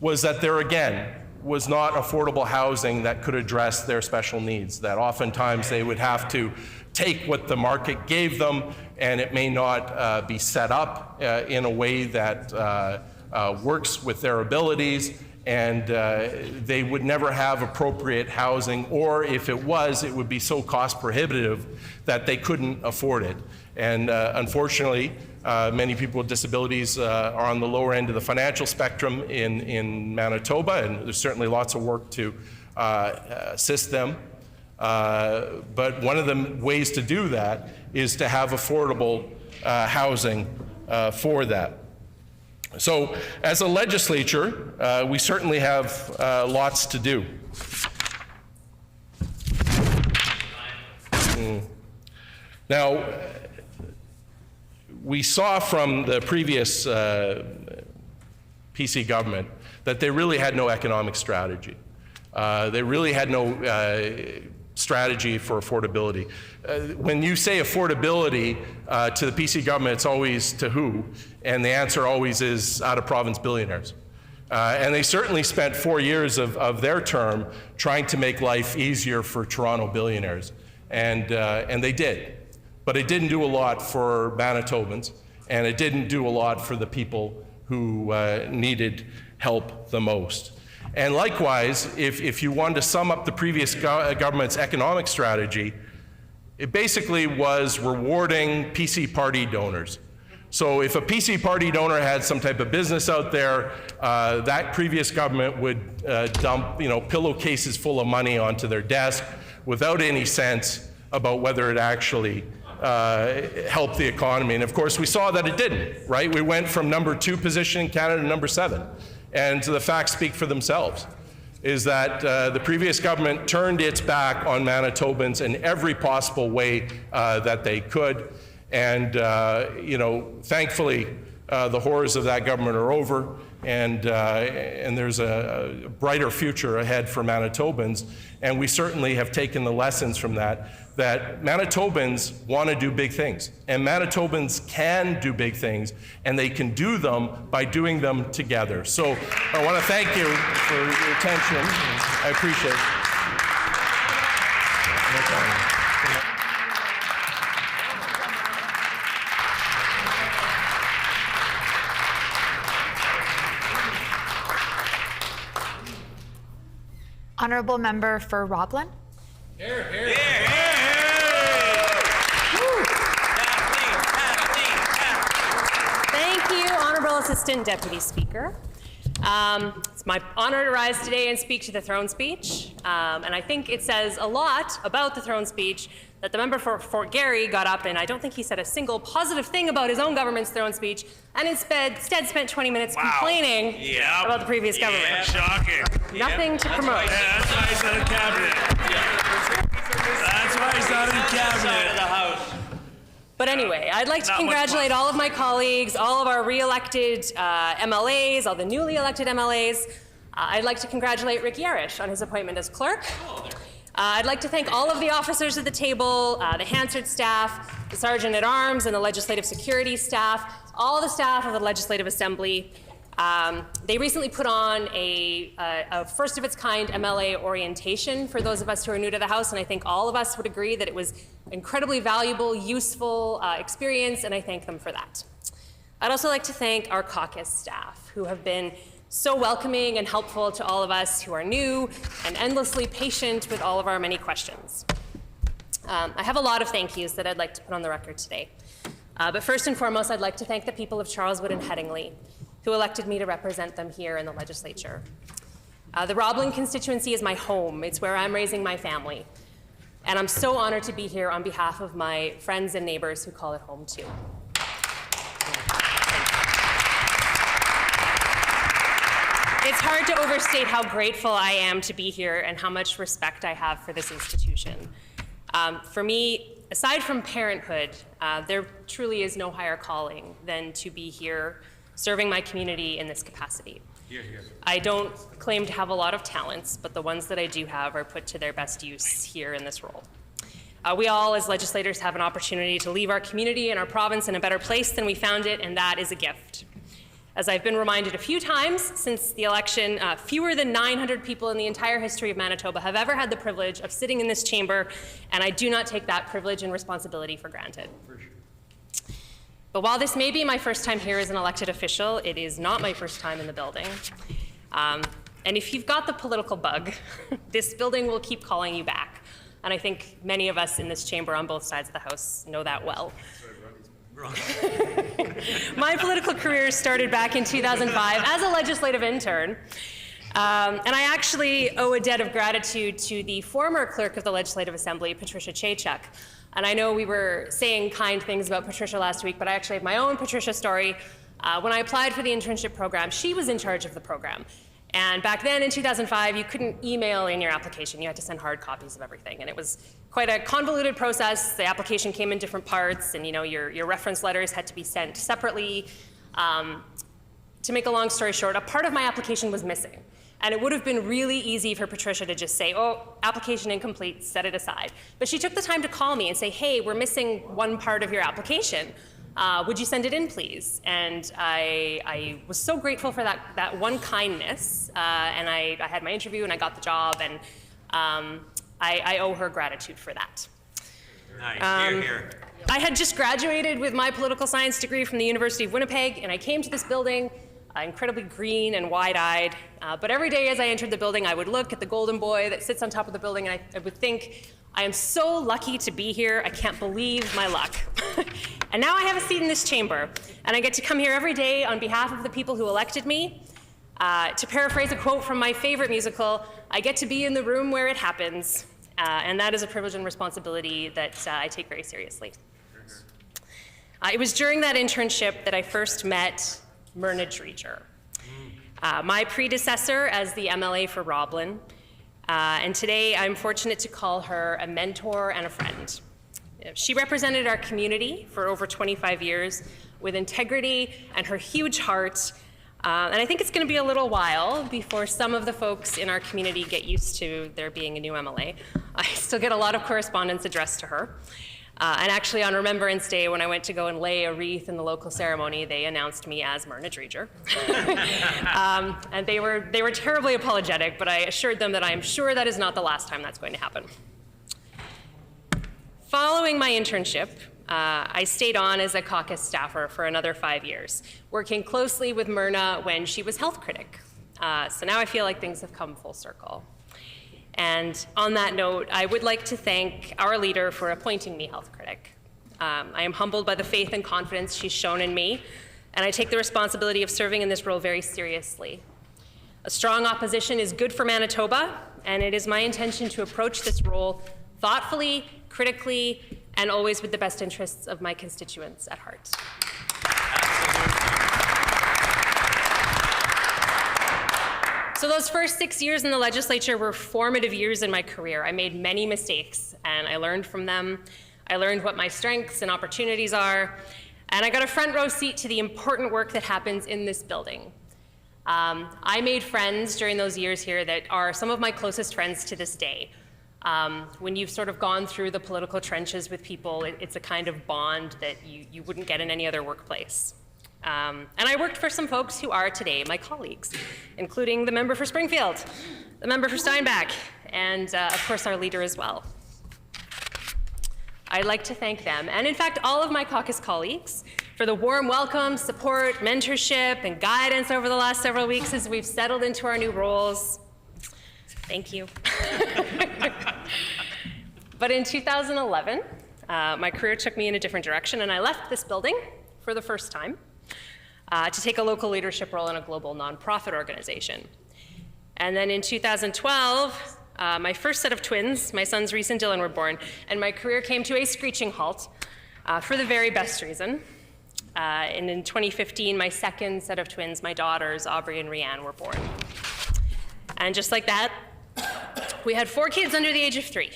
Speaker 22: was that there again was not affordable housing that could address their special needs, that oftentimes they would have to take what the market gave them, and it may not be set up in a way that works with their abilities, and they would never have appropriate housing, or if it was, it would be so cost prohibitive that they couldn't afford it. And unfortunately, many people with disabilities are on the lower end of the financial spectrum in Manitoba, and there's certainly lots of work to assist them. But one of the ways to do that is to have affordable housing for that. So as a legislature, we certainly have lots to do. Now, we saw from the previous PC government that they really had no economic strategy. They really had no strategy for affordability. When you say affordability to the PC government, it's always to who? And the answer always is out-of-province billionaires. And they certainly spent 4 years of their term trying to make life easier for Toronto billionaires. And they did. But it didn't do a lot for Manitobans, and it didn't do a lot for the people who needed help the most. And likewise, if you wanted to sum up the previous government's economic strategy, it basically was rewarding PC party donors. So if a PC party donor had some type of business out there, that previous government would dump pillowcases full of money onto their desk without any sense about whether it actually helped the economy. And of course, we saw that it didn't, right? We went from number 2 position in Canada to number 7. And the facts speak for themselves, is that the previous government turned its back on Manitobans in every possible way that they could. And, thankfully, the horrors of that government are over, and there's a brighter future ahead for Manitobans. And we certainly have taken the lessons from that Manitobans want to do big things, and Manitobans can do big things, and they can do them by doing them together. So I want to thank you for your attention. I appreciate it.
Speaker 12: Honorable member for Roblin.
Speaker 20: Here, here.
Speaker 6: Thank you, Honorable Assistant Deputy Speaker. It's my honor to rise today and speak to the throne speech. And I think it says a lot about the throne speech that the member for Fort Garry got up and I don't think he said a single positive thing about his own government's throne speech, and instead spent 20 minutes complaining about the previous government.
Speaker 20: Shocking.
Speaker 6: Nothing to promote.
Speaker 20: Yeah, that's why he's not in cabinet. That's why he's not in cabinet.
Speaker 6: But anyway, I'd like to congratulate all of my colleagues, all of our re-elected MLAs, all the newly elected MLAs. I'd like to congratulate Rick Yarish on his appointment as clerk. I'd like to thank all of the officers at the table, the Hansard staff, the Sergeant-at-Arms and the Legislative Security staff, all the staff of the Legislative Assembly. They recently put on a first-of-its-kind MLA orientation for those of us who are new to the House, and I think all of us would agree that it was incredibly valuable, useful experience, and I thank them for that. I'd also like to thank our caucus staff, who have been so welcoming and helpful to all of us who are new and endlessly patient with all of our many questions. I have a lot of thank yous that I'd like to put on the record today. But first and foremost, I'd like to thank the people of Charleswood and Headingley, who elected me to represent them here in the legislature. The Roblin constituency is my home. It's where I'm raising my family. And I'm so honored to be here on behalf of my friends and neighbors who call it home too. It's hard to overstate how grateful I am to be here and how much respect I have for this institution. For me, aside from parenthood, there truly is no higher calling than to be here serving my community in this capacity.
Speaker 20: Here, here.
Speaker 6: I don't claim to have a lot of talents, but the ones that I do have are put to their best use here in this role. We all, as legislators, have an opportunity to leave our community and our province in a better place than we found it, and that is a gift. As I've been reminded a few times since the election, fewer than 900 people in the entire history of Manitoba have ever had the privilege of sitting in this chamber, and I do not take that privilege and responsibility for granted. But while this may be my first time here as an elected official, it is not my first time in the building. And if you've got the political bug, this building will keep calling you back. And I think many of us in this chamber on both sides of the House know that well. My political career started back in 2005 as a legislative intern. And I actually owe a debt of gratitude to the former clerk of the Legislative Assembly, Patricia Chaychuk. And I know we were saying kind things about Patricia last week, but I actually have my own Patricia story. When I applied for the internship program, she was in charge of the program. And back then in 2005, you couldn't email in your application. You had to send hard copies of everything. And it was quite a convoluted process. The application came in different parts, and your reference letters had to be sent separately. To make a long story short, a part of my application was missing. And it would have been really easy for Patricia to just say, oh, application incomplete, set it aside. But she took the time to call me and say, hey, we're missing one part of your application. Would you send it in, please? And I was so grateful for that one kindness. And I had my interview and I got the job, and I owe her gratitude for that.
Speaker 20: Nice, here, here.
Speaker 6: I had just graduated with my political science degree from the University of Winnipeg, and I came to this building incredibly green and wide-eyed. But every day as I entered the building, I would look at the golden boy that sits on top of the building, and I would think, I am so lucky to be here. I can't believe my luck. And now I have a seat in this chamber, and I get to come here every day on behalf of the people who elected me. To paraphrase a quote from my favorite musical, I get to be in the room where it happens, and that is a privilege and responsibility that I take very seriously. It was during that internship that I first met Myrna Dreger, my predecessor as the MLA for Roblin, and today I'm fortunate to call her a mentor and a friend. She represented our community for over 25 years with integrity and her huge heart,
Speaker 8: And I think it's going to be a little while before some of the folks in our community get used to there being a new MLA. I still get a lot of correspondence addressed to her. And actually on Remembrance Day, when I went to go and lay a wreath in the local ceremony, they announced me as Myrna Dreger. And they were terribly apologetic, but I assured them that I am sure that is not the last time that's going to happen. Following my internship, I stayed on as a caucus staffer for another 5 years, working closely with Myrna when she was health critic. So now I feel like things have come full circle. And on that note, I would like to thank our leader for appointing me health critic. I am humbled by the faith and confidence she's shown in me, and I take the responsibility of serving in this role very seriously. A strong opposition is good for Manitoba, and it is my intention to approach this role thoughtfully, critically, and always with the best interests of my constituents at heart. So those first 6 years in the legislature were formative years in my career. I made many mistakes, and I learned from them. I learned what my strengths and opportunities are, and I got a front row seat to the important work that happens in this building. I made friends during those years here that are some of my closest friends to this day. When you've sort of gone through the political trenches with people, it's a kind of bond that you wouldn't get in any other workplace. And I worked for some folks who are today my colleagues, including the member for Springfield, the member for Steinbach, and of course our leader as well. I'd like to thank them, and in fact all of my caucus colleagues, for the warm welcome, support, mentorship, and guidance over the last several weeks as we've settled into our new roles. Thank you. But in 2011, my career took me in a different direction, and I left this building for the first time to take a local leadership role in a global nonprofit organization. And then in 2012, my first set of twins, my sons Reese and Dylan, were born, and my career came to a screeching halt for the very best reason. And in 2015, my second set of twins, my daughters, Aubrey and Rianne, were born. And just like that, we had 4 kids under the age of 3.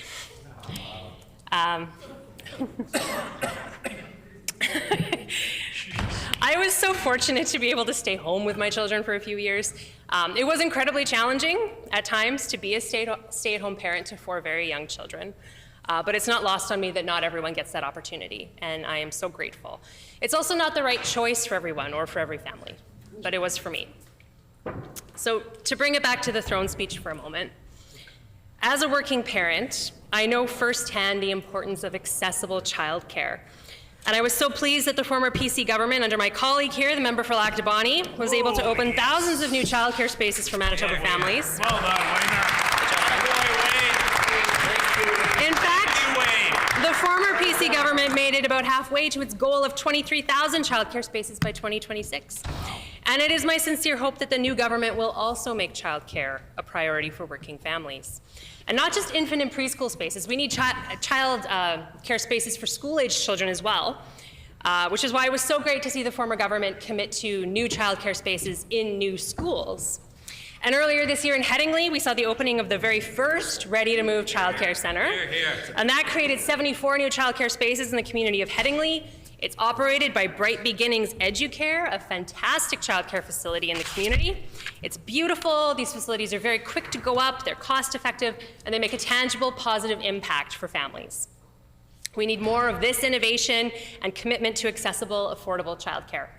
Speaker 8: I was so fortunate to be able to stay home with my children for a few years. It was incredibly challenging at times to be a stay-at-home parent to 4 very young children. But it's not lost on me that not everyone gets that opportunity, and I am so grateful. It's also not the right choice for everyone or for every family, but it was for me. So to bring it back to the throne speech for a moment, as a working parent, I know firsthand the importance of accessible childcare. And I was so pleased that the former PC government, under my colleague here, the member for Lac du Bonny, was able to open thousands of new childcare spaces for Manitoba families.
Speaker 20: Well done,
Speaker 8: In fact, the former PC government made it about halfway to its goal of 23,000 childcare spaces by 2026. And it is my sincere hope that the new government will also make childcare a priority for working families. And not just infant and preschool spaces, we need child care spaces for school-aged children as well, which is why it was so great to see the former government commit to new child care spaces in new schools. And earlier this year in Headingley, we saw the opening of the very first ready-to-move child care center. And that created 74 new child care spaces in the community of Headingley. It's operated by Bright Beginnings Educare, a fantastic child care facility in the community. It's beautiful, these facilities are very quick to go up, they're cost-effective, and they make a tangible, positive impact for families. We need more of this innovation and commitment to accessible, affordable child care.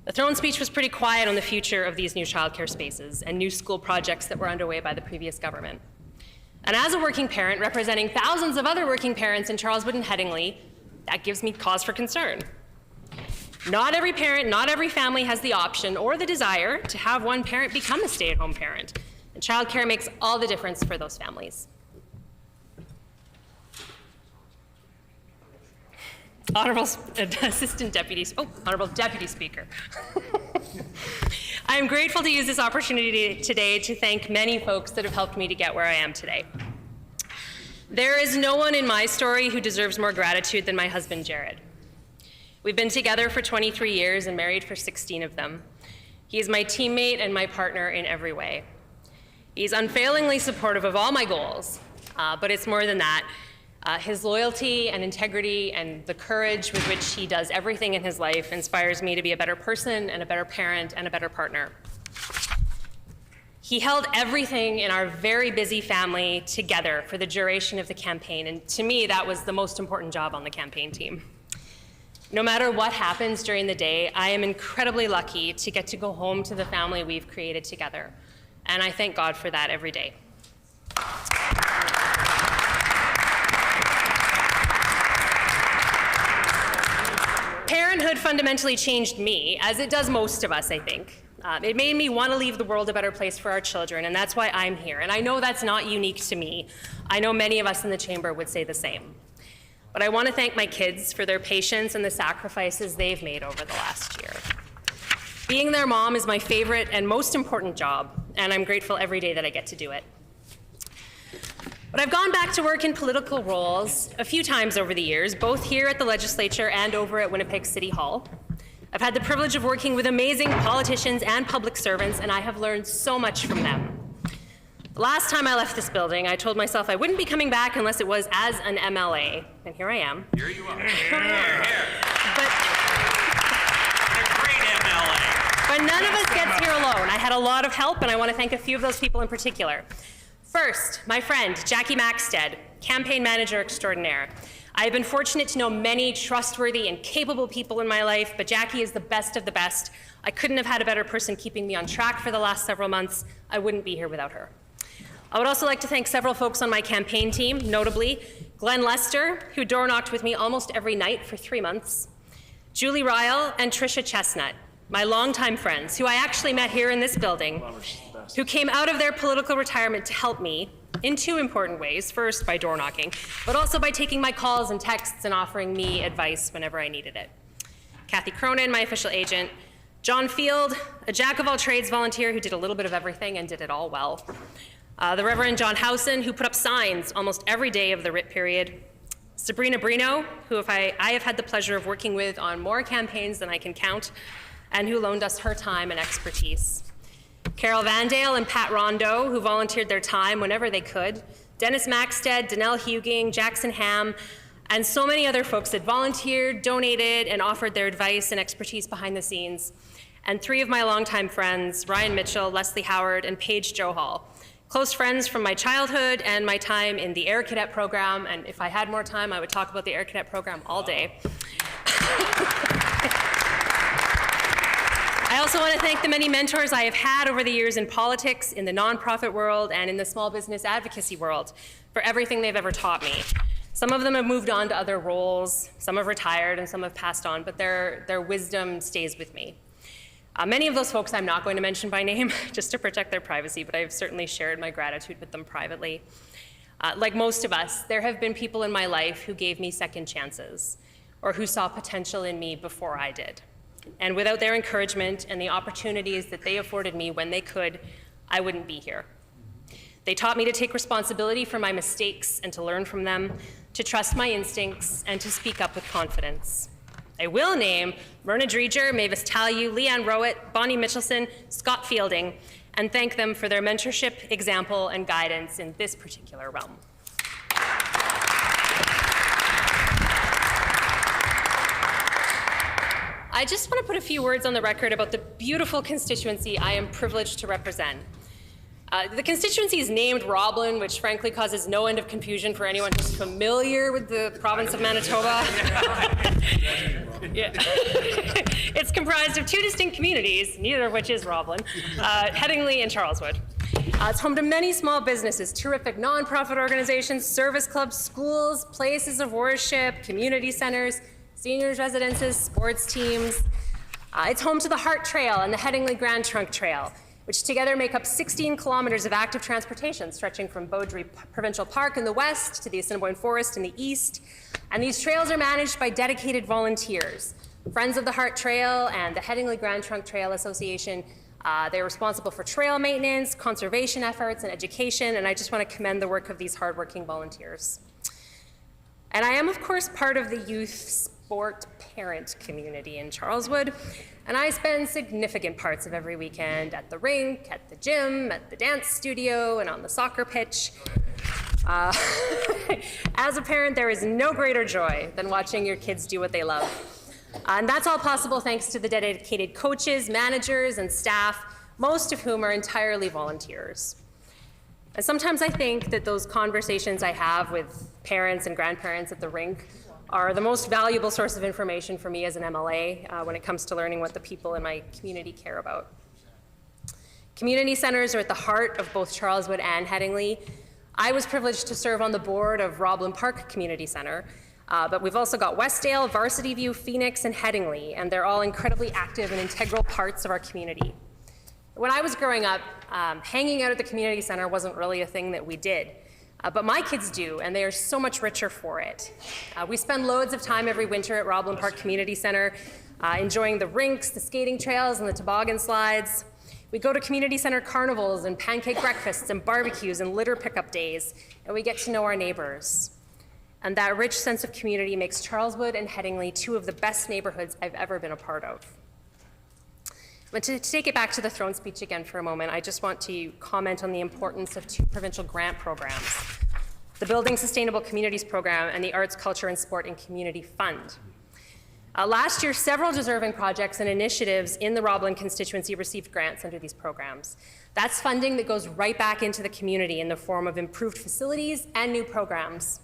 Speaker 8: The throne speech was pretty quiet on the future of these new childcare spaces and new school projects that were underway by the previous government. And as a working parent representing thousands of other working parents in Charleswood and Headingley, that gives me cause for concern. Not every parent, not every family has the option or the desire to have one parent become a stay-at-home parent. And childcare makes all the difference for those families. Honorable Deputy Speaker. I am grateful to use this opportunity today to thank many folks that have helped me to get where I am today. There is no one in my story who deserves more gratitude than my husband, Jared. We've been together for 23 years and married for 16 of them. He is my teammate and my partner in every way. He's unfailingly supportive of all my goals, but it's more than that. His loyalty and integrity and the courage with which he does everything in his life inspires me to be a better person and a better parent and a better partner. He held everything in our very busy family together for the duration of the campaign, and to me, that was the most important job on the campaign team. No matter what happens during the day, I am incredibly lucky to get to go home to the family we've created together, and I thank God for that every day. Parenthood fundamentally changed me, as it does most of us, I think. It made me want to leave the world a better place for our children, and that's why I'm here. And I know that's not unique to me. I know many of us in the chamber would say the same. But I want to thank my kids for their patience and the sacrifices they've made over the last year. Being their mom is my favorite and most important job, and I'm grateful every day that I get to do it. But I've gone back to work in political roles a few times over the years, both here at the Legislature and over at Winnipeg City Hall. I've had the privilege of working with amazing politicians and public servants, and I have learned so much from them. The last time I left this building, I told myself I wouldn't be coming back unless it was as an MLA, and here I am.
Speaker 20: Here you are. Here.
Speaker 8: But none of us gets here alone. I had a lot of help, and I want to thank a few of those people in particular. First, my friend, Jackie Maxted, campaign manager extraordinaire. I have been fortunate to know many trustworthy and capable people in my life, but Jackie is the best of the best. I couldn't have had a better person keeping me on track for the last several months. I wouldn't be here without her. I would also like to thank several folks on my campaign team, notably Glenn Lester, who door knocked with me almost every night for 3 months, Julie Ryle and Tricia Chestnut, my longtime friends, who I actually met here in this building, who came out of their political retirement to help me in 2 important ways. First, by door knocking, but also by taking my calls and texts and offering me advice whenever I needed it. Kathy Cronin, my official agent, John Field, a jack-of-all-trades volunteer who did a little bit of everything and did it all well. The Reverend John Howson, who put up signs almost every day of the writ period. Sabrina Brino, who I have had the pleasure of working with on more campaigns than I can count, and who loaned us her time and expertise. Carol Vandale and Pat Rondeau, who volunteered their time whenever they could. Dennis Maxted, Danelle Huging, Jackson Ham, and so many other folks that volunteered, donated, and offered their advice and expertise behind the scenes. And 3 of my longtime friends, Ryan Mitchell, Leslie Howard, and Paige Johal. Close friends from my childhood and my time in the Air Cadet program, and if I had more time, I would talk about the Air Cadet program all day. I also want to thank the many mentors I have had over the years in politics, in the nonprofit world, and in the small business advocacy world for everything they've ever taught me. Some of them have moved on to other roles, some have retired, and some have passed on, but their wisdom stays with me. Many of those folks I'm not going to mention by name, just to protect their privacy, but I've certainly shared my gratitude with them privately. Like most of us, there have been people in my life who gave me second chances, or who saw potential in me before I did. And without their encouragement and the opportunities that they afforded me when they could, I wouldn't be here. They taught me to take responsibility for my mistakes and to learn from them, to trust my instincts, and to speak up with confidence. I will name Myrna Dreger, Mavis Talliou, Leanne Rowett, Bonnie Mitchelson, Scott Fielding, and thank them for their mentorship, example, and guidance in this particular realm. I just want to put a few words on the record about the beautiful constituency I am privileged to represent. The constituency is named Roblin, which frankly causes no end of confusion for anyone who's familiar with the province of Manitoba. Yeah. It's comprised of 2 distinct communities, neither of which is Roblin, Headingley and Charleswood. It's home to many small businesses, terrific nonprofit organizations, service clubs, schools, places of worship, community centers, seniors' residences, sports teams. It's home to the Hart Trail and the Headingley Grand Trunk Trail, which together make up 16 kilometers of active transportation stretching from Beaudry Provincial Park in the west to the Assiniboine Forest in the east. And these trails are managed by dedicated volunteers. Friends of the Hart Trail and the Headingley Grand Trunk Trail Association, they're responsible for trail maintenance, conservation efforts, and education, and I just want to commend the work of these hardworking volunteers. And I am, of course, part of the youth sport parent community in Charleswood, and I spend significant parts of every weekend at the rink, at the gym, at the dance studio, and on the soccer pitch. As a parent, there is no greater joy than watching your kids do what they love. And that's all possible thanks to the dedicated coaches, managers, and staff, most of whom are entirely volunteers. And sometimes I think that those conversations I have with parents and grandparents at the rink are the most valuable source of information for me as an MLA when it comes to learning what the people in my community care about. Community centers are at the heart of both Charleswood and Headingley. I was privileged to serve on the board of Roblin Park Community Center, but we've also got Westdale, Varsity View, Phoenix, and Headingley, and they're all incredibly active and integral parts of our community. When I was growing up, hanging out at the community center wasn't really a thing that we did, but my kids do, and they are so much richer for it. We spend loads of time every winter at Roblin Park Community Center, enjoying the rinks, the skating trails, and the toboggan slides. We go to community center carnivals and pancake breakfasts and barbecues and litter pickup days, and we get to know our neighbors. And that rich sense of community makes Charleswood and Headingley two of the best neighborhoods I've ever been a part of. But to take it back to the throne speech again for a moment, I just want to comment on the importance of two provincial grant programs, the Building Sustainable Communities Program and the Arts, Culture, and Sport and Community Fund. Last year, several deserving projects and initiatives in the Roblin constituency received grants under these programs. That's funding that goes right back into the community in the form of improved facilities and new programs.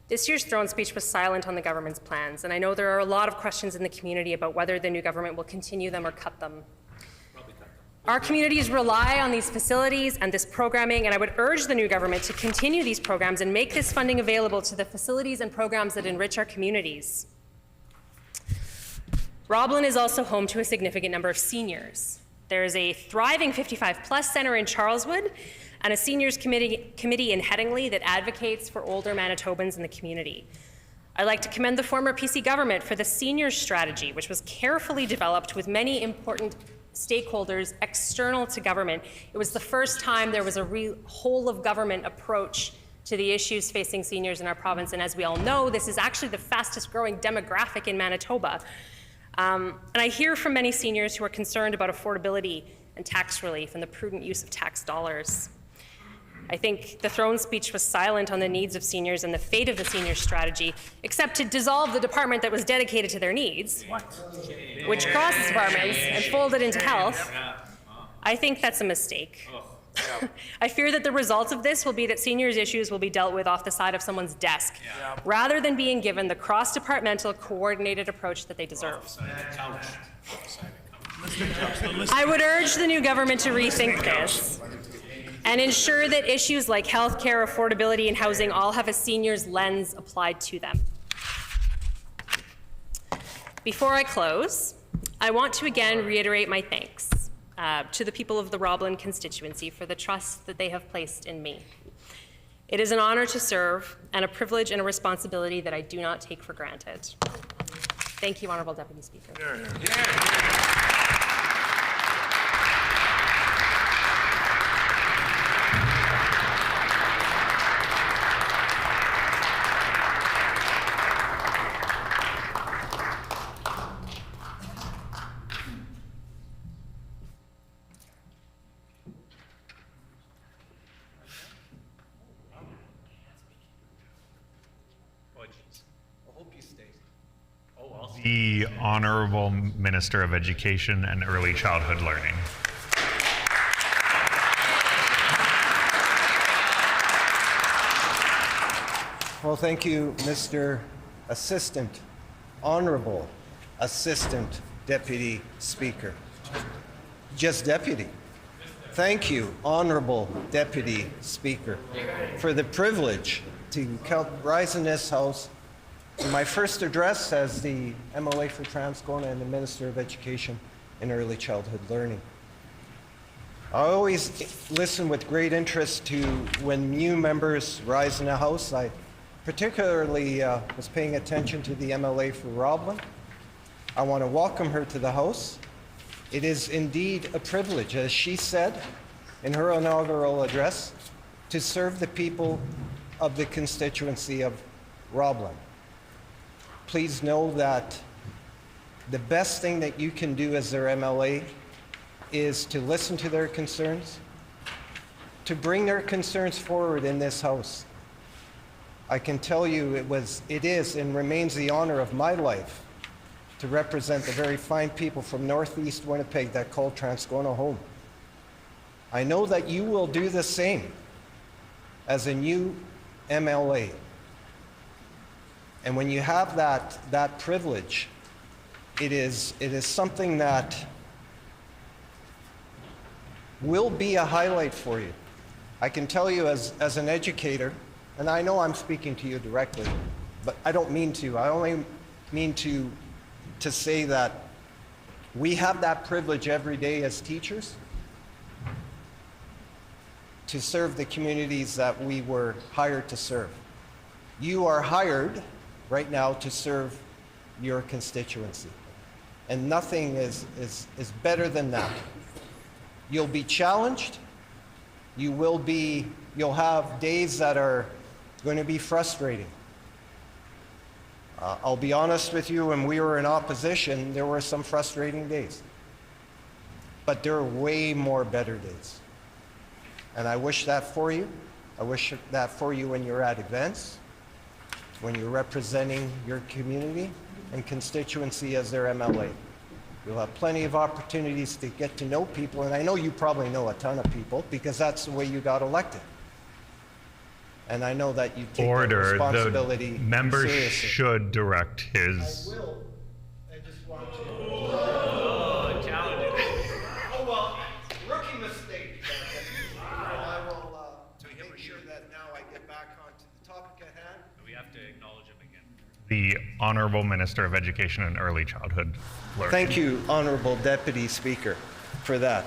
Speaker 8: This year's throne speech was silent on the government's plans, and I know there are a lot of questions in the community about whether the new government will continue them or cut them. Our communities rely on these facilities and this programming, and I would urge the new government to continue these programs and make this funding available to the facilities and programs that enrich our communities. Roblin is also home to a significant number of seniors. There is a thriving 55-plus center in Charleswood and a seniors committee in Headingley that advocates for older Manitobans in the community. I'd like to commend the former PC government for the seniors strategy, which was carefully developed with many important stakeholders external to government. It was the first time there was a real whole-of-government approach to the issues facing seniors in our province, and as we all know, this is actually the fastest-growing demographic in Manitoba. And I hear from many seniors who are concerned about affordability and tax relief and the prudent use of tax dollars. I think the throne speech was silent on the needs of seniors and the fate of the seniors strategy, except to dissolve the department that was dedicated to their needs, which crosses departments and folded into health. I think that's a mistake. I fear that the result of this will be that seniors' issues will be dealt with off the side of someone's desk, rather than being given the cross-departmental coordinated approach that they deserve. I would urge the new government to rethink this and ensure that issues like healthcare, affordability, and housing all have a seniors lens applied to them. Before I close, I want to again reiterate my thanks to the people of the Roblin constituency for the trust that they have placed in me. It is an honor to serve and a privilege and a responsibility that I do not take for granted. Thank you, Honourable Deputy Speaker.
Speaker 2: The Honourable Minister of Education and Early Childhood Learning.
Speaker 11: Well, thank you, Mr. Assistant, Honorable Assistant Deputy Speaker. Just Deputy. Thank you, Honorable Deputy Speaker, for the privilege to rise in this House in my first address as the MLA for Transcona and the Minister of Education and Early Childhood Learning. I always listen with great interest to when new members rise in the House. I particularly was paying attention to the MLA for Roblin. I want to welcome her to the House. It is indeed a privilege, as she said in her inaugural address, to serve the people of the constituency of Roblin. Please know that the best thing that you can do as their MLA is to listen to their concerns, to bring their concerns forward in this House, I can tell you it is and remains the honor of my life to represent the very fine people from Northeast Winnipeg that call Transcona home. I know that you will do the same as a new MLA. And when you have that privilege, it is something that will be a highlight for you. I can tell you as an educator, and I know I'm speaking to you directly, but I don't mean to. I only mean to say that we have that privilege every day as teachers to serve the communities that we were hired to serve. You are hired right now to serve your constituency, and nothing is better than that. You'll be challenged. You'll have days that are going to be frustrating. I'll be honest with you, when we were in opposition, there were some frustrating days. But there are way more better days. And I wish that for you. I wish that for you when you're at events, when you're representing your community and constituency as their MLA. You'll have plenty of opportunities to get to know people, and I know you probably know a ton of people because that's the way you got elected. And I know that you take that responsibility
Speaker 2: the member
Speaker 11: seriously.
Speaker 2: should direct his.
Speaker 11: I will. I just want to.
Speaker 20: Challenge it.
Speaker 11: Oh, well, rookie mistake. I will make sure that now I get back onto the topic at hand.
Speaker 2: We have to acknowledge him again. The Honorable Minister of Education and Early Childhood Learning.
Speaker 11: Thank you, Honorable Deputy Speaker, for that.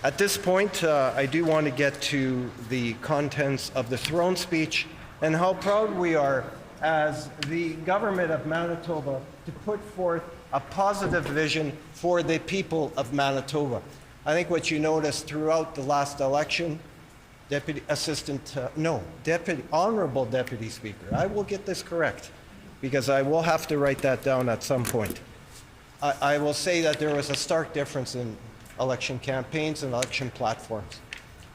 Speaker 11: At this point, I do want to get to the contents of the throne speech and how proud we are as the government of Manitoba to put forth a positive vision for the people of Manitoba. I think what you noticed throughout the last election, Honorable Deputy Speaker, I will get this correct because I will have to write that down at some point. I will say that there was a stark difference in election campaigns and election platforms.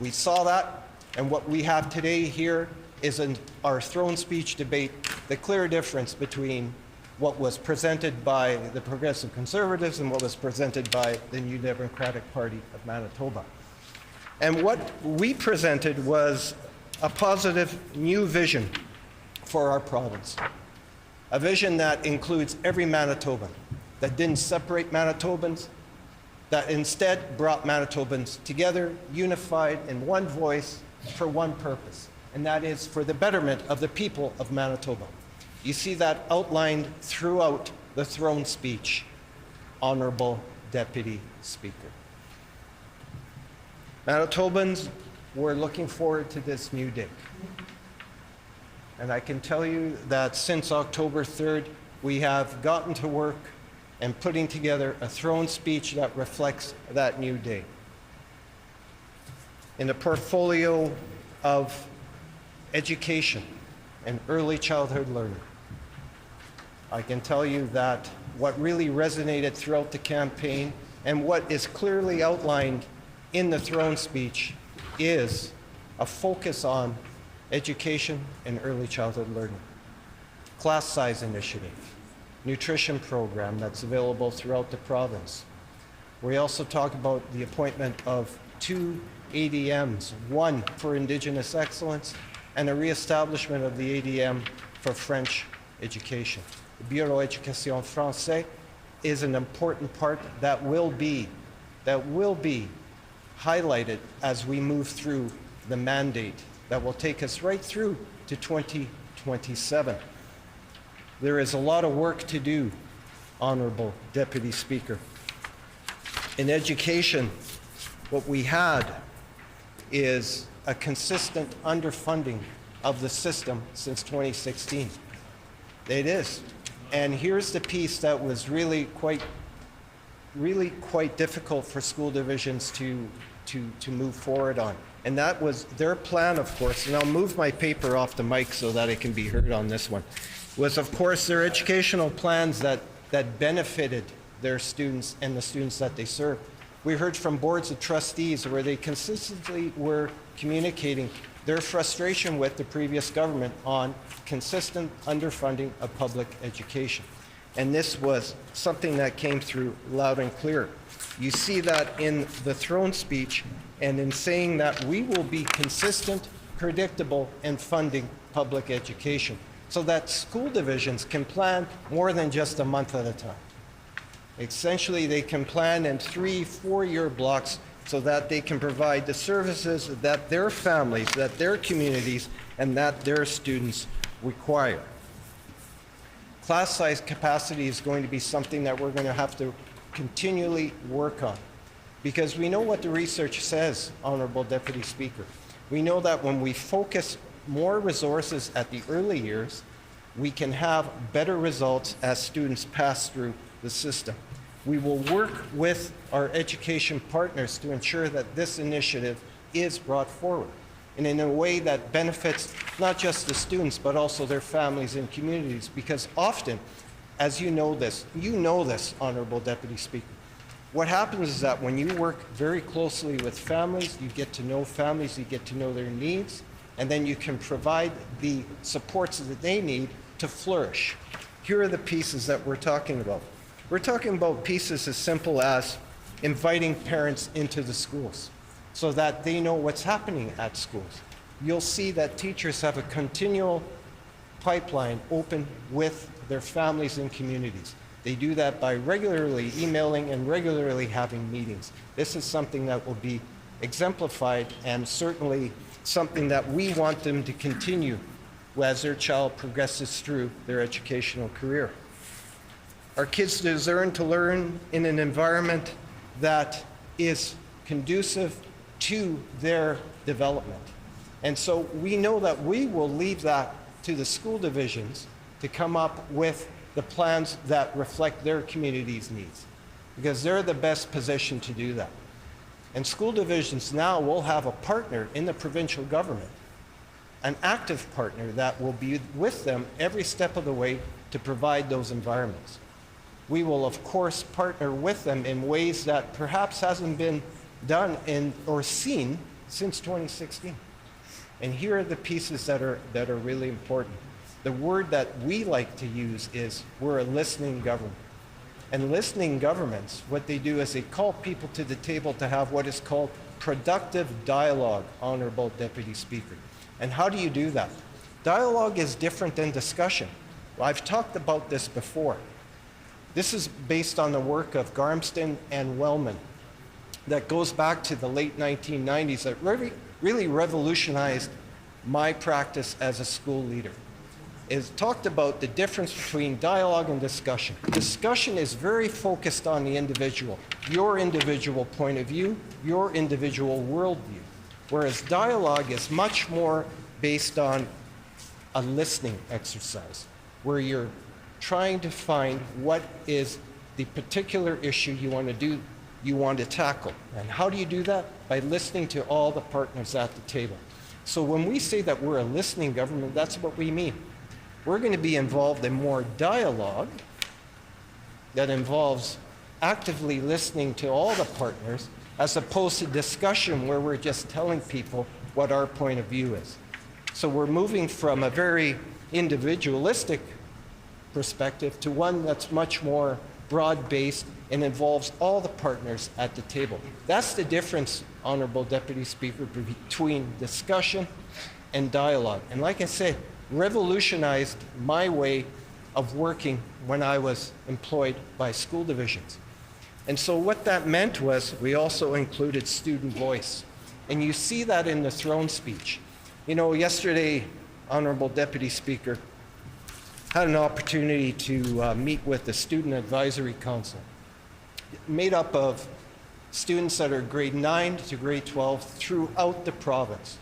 Speaker 11: We saw that, and what we have today here is in our throne speech debate, the clear difference between what was presented by the Progressive Conservatives and what was presented by the New Democratic Party of Manitoba. And what we presented was a positive new vision for our province, a vision that includes every Manitoban, that didn't separate Manitobans, that instead brought Manitobans together, unified in one voice for one purpose, and that is for the betterment of the people of Manitoba. You see that outlined throughout the throne speech, Honorable Deputy Speaker. Manitobans were looking forward to this new day. And I can tell you that since October 3rd, we have gotten to work and putting together a throne speech that reflects that new day. In the portfolio of education and early childhood learning, I can tell you that what really resonated throughout the campaign and what is clearly outlined in the throne speech is a focus on education and early childhood learning, class size initiative, nutrition program that's available throughout the province. We also talk about the appointment of 2 ADMs, one for Indigenous excellence and a reestablishment of the ADM for French education. The Bureau Éducation Français is an important part that will be highlighted as we move through the mandate that will take us right through to 2027. There is a lot of work to do, Honorable Deputy Speaker. In education, what we had is a consistent underfunding of the system since 2016. It is. And here's the piece that was really quite difficult for school divisions to move forward on. And that was their plan, of course, and I'll move my paper off the mic so that it can be heard on this one, was of course their educational plans that benefited their students and the students that they serve. We heard from boards of trustees where they consistently were communicating their frustration with the previous government on consistent underfunding of public education. And this was something that came through loud and clear. You see that in the throne speech and in saying that we will be consistent, predictable, and funding public education so that school divisions can plan more than just a month at a time. Essentially, they can plan in 3-4-year blocks so that they can provide the services that their families, that their communities, and that their students require. Class size capacity is going to be something that we're going to have to continually work on, because we know what the research says, Honorable Deputy Speaker. We know that when we focus more resources at the early years, we can have better results as students pass through the system. We will work with our education partners to ensure that this initiative is brought forward, and in a way that benefits not just the students, but also their families and communities. Because often, as you know this, Honorable Deputy Speaker, what happens is that when you work very closely with families, you get to know families, you get to know their needs, and then you can provide the supports that they need to flourish. Here are the pieces that we're talking about. We're talking about pieces as simple as inviting parents into the schools so that they know what's happening at schools. You'll see that teachers have a continual pipeline open with their families and communities. They do that by regularly emailing and regularly having meetings. This is something that will be exemplified and certainly something that we want them to continue as their child progresses through their educational career. Our kids deserve to learn in an environment that is conducive to their development. And so we know that we will leave that to the school divisions to come up with the plans that reflect their community's needs, because they're the best position to do that. And school divisions now will have a partner in the provincial government, an active partner that will be with them every step of the way to provide those environments. We will, of course, partner with them in ways that perhaps hasn't been done or seen since 2016. And here are the pieces that are really important. The word that we like to use is we're a listening government. And listening governments, what they do is they call people to the table to have what is called productive dialogue, Honorable Deputy Speaker. And how do you do that? Dialogue is different than discussion. Well, I've talked about this before. This is based on the work of Garmston and Wellman that goes back to the late 1990s that really revolutionized my practice as a school leader. It talked about the difference between dialogue and discussion. Discussion is very focused on the individual, your individual point of view, your individual worldview, whereas dialogue is much more based on a listening exercise, where you're trying to find what is the particular issue you want to tackle. And how do you do that? By listening to all the partners at the table. So when we say that we're a listening government, that's what we mean. We're going to be involved in more dialogue that involves actively listening to all the partners, as opposed to discussion where we're just telling people what our point of view is. So we're moving from a very individualistic perspective to one that's much more broad-based and involves all the partners at the table. That's the difference, Honorable Deputy Speaker, between discussion and dialogue. And like I said, revolutionized my way of working when I was employed by school divisions. And so what that meant was we also included student voice. And you see that in the throne speech. You know, yesterday, Honorable Deputy Speaker, had an opportunity to meet with the Student Advisory Council, made up of students that are grade 9 to grade 12 throughout the province.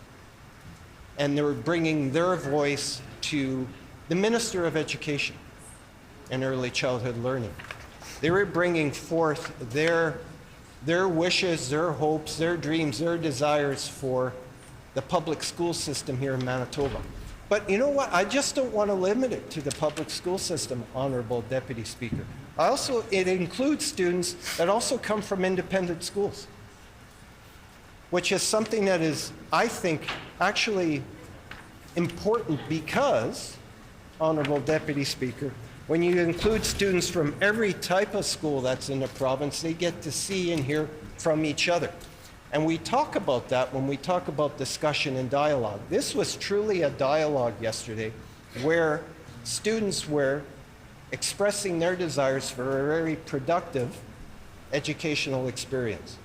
Speaker 11: And they were bringing their voice to the Minister of Education and Early Childhood Learning. They were bringing forth their wishes, their hopes, their dreams, their desires for the public school system here in Manitoba. But you know what? I just don't want to limit it to the public school system, Honorable Deputy Speaker. It includes students that also come from independent schools. which is something that is, I think, actually important because, Honorable Deputy Speaker, when you include students from every type of school that's in the province, they get to see and hear from each other. And we talk about that when we talk about discussion and dialogue. This was truly a dialogue yesterday where students were expressing their desires for a very productive educational experience.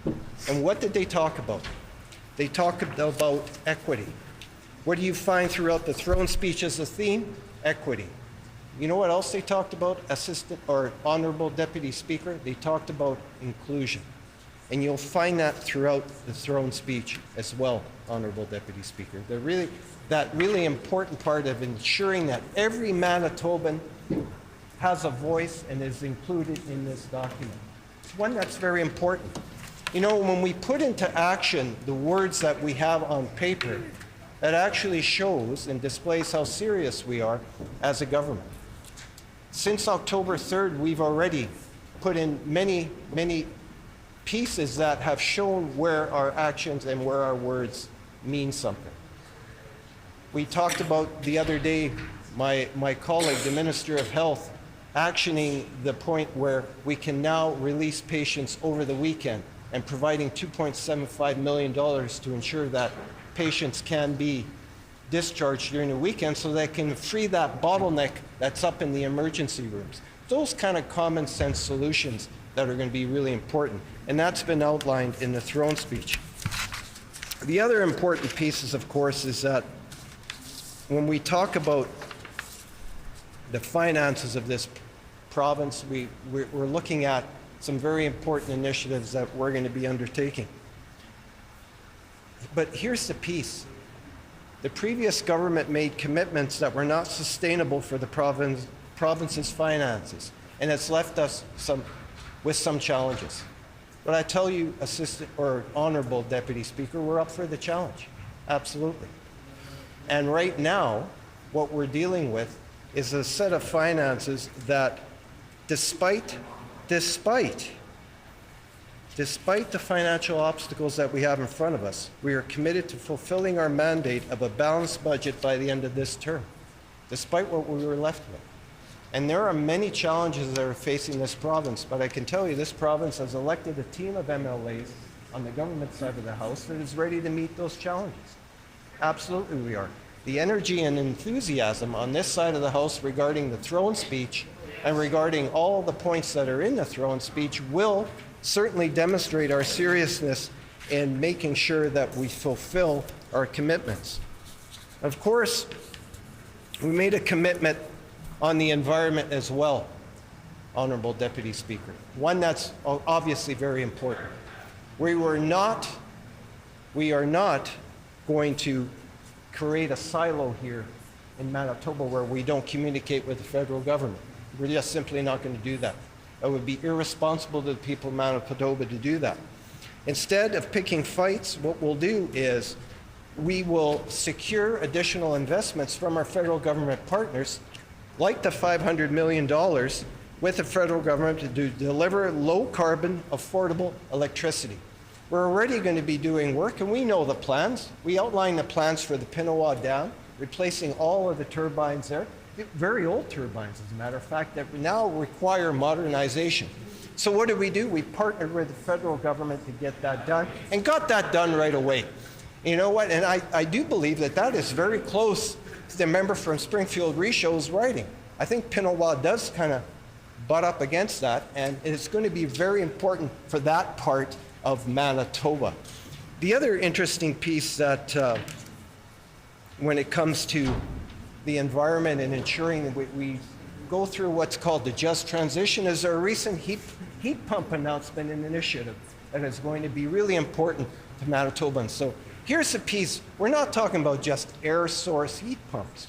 Speaker 11: And what did they talk about? They talked about equity. What do you find throughout the throne speech as a theme? Equity. You know what else they talked about, Honorable Deputy Speaker? They talked about inclusion. And you'll find that throughout the throne speech as well, Honorable Deputy Speaker. That really important part of ensuring that every Manitoban has a voice and is included in this document. It's one that's very important. You know, when we put into action the words that we have on paper, that actually shows and displays how serious we are as a government. Since October 3rd, we've already put in many, many pieces that have shown where our actions and where our words mean something. We talked about the other day, my colleague, the Minister of Health, actioning the point where we can now release patients over the weekend and providing $2.75 million to ensure that patients can be discharged during the weekend so they can free that bottleneck that's up in the emergency rooms. Those kind of common sense solutions that are going to be really important. And that's been outlined in the throne speech. The other important pieces, of course, is that when we talk about the finances of this province, we're looking at some very important initiatives that we're going to be undertaking. But here's the piece. The previous government made commitments that were not sustainable for the province's finances, and it's left us with some challenges. But I tell you, Honorable Deputy Speaker, we're up for the challenge. Absolutely. And right now, what we're dealing with is a set of finances that, despite the financial obstacles that we have in front of us, we are committed to fulfilling our mandate of a balanced budget by the end of this term, despite what we were left with. And there are many challenges that are facing this province, but I can tell you this province has elected a team of MLAs on the government side of the House that is ready to meet those challenges. Absolutely we are. The energy and enthusiasm on this side of the House regarding the throne speech and regarding all the points that are in the throne speech will certainly demonstrate our seriousness in making sure that we fulfill our commitments. Of course, we made a commitment on the environment as well, Honorable Deputy Speaker, one that's obviously very important. We are not going to create a silo here in Manitoba where we don't communicate with the federal government. We're just simply not going to do that. It would be irresponsible to the people of Manitoba to do that. Instead of picking fights, what we'll do is we will secure additional investments from our federal government partners, like the $500 million with the federal government to deliver low-carbon, affordable electricity. We're already going to be doing work, and we know the plans. We outlined the plans for the Pinawa Dam, replacing all of the turbines there. Very old turbines, as a matter of fact, that now require modernization. So what did? We partnered with the federal government to get that done, and got that done right away. You know what? And I do believe that that is very close to the member from Springfield Reshow's writing. I think Pinawa does kind of butt up against that, and it's going to be very important for that part of Manitoba. The other interesting piece that when it comes to the environment and ensuring that we go through what's called the just transition is our recent heat pump announcement and initiative that is going to be really important to Manitobans. So here's the piece. We're not talking about just air source heat pumps,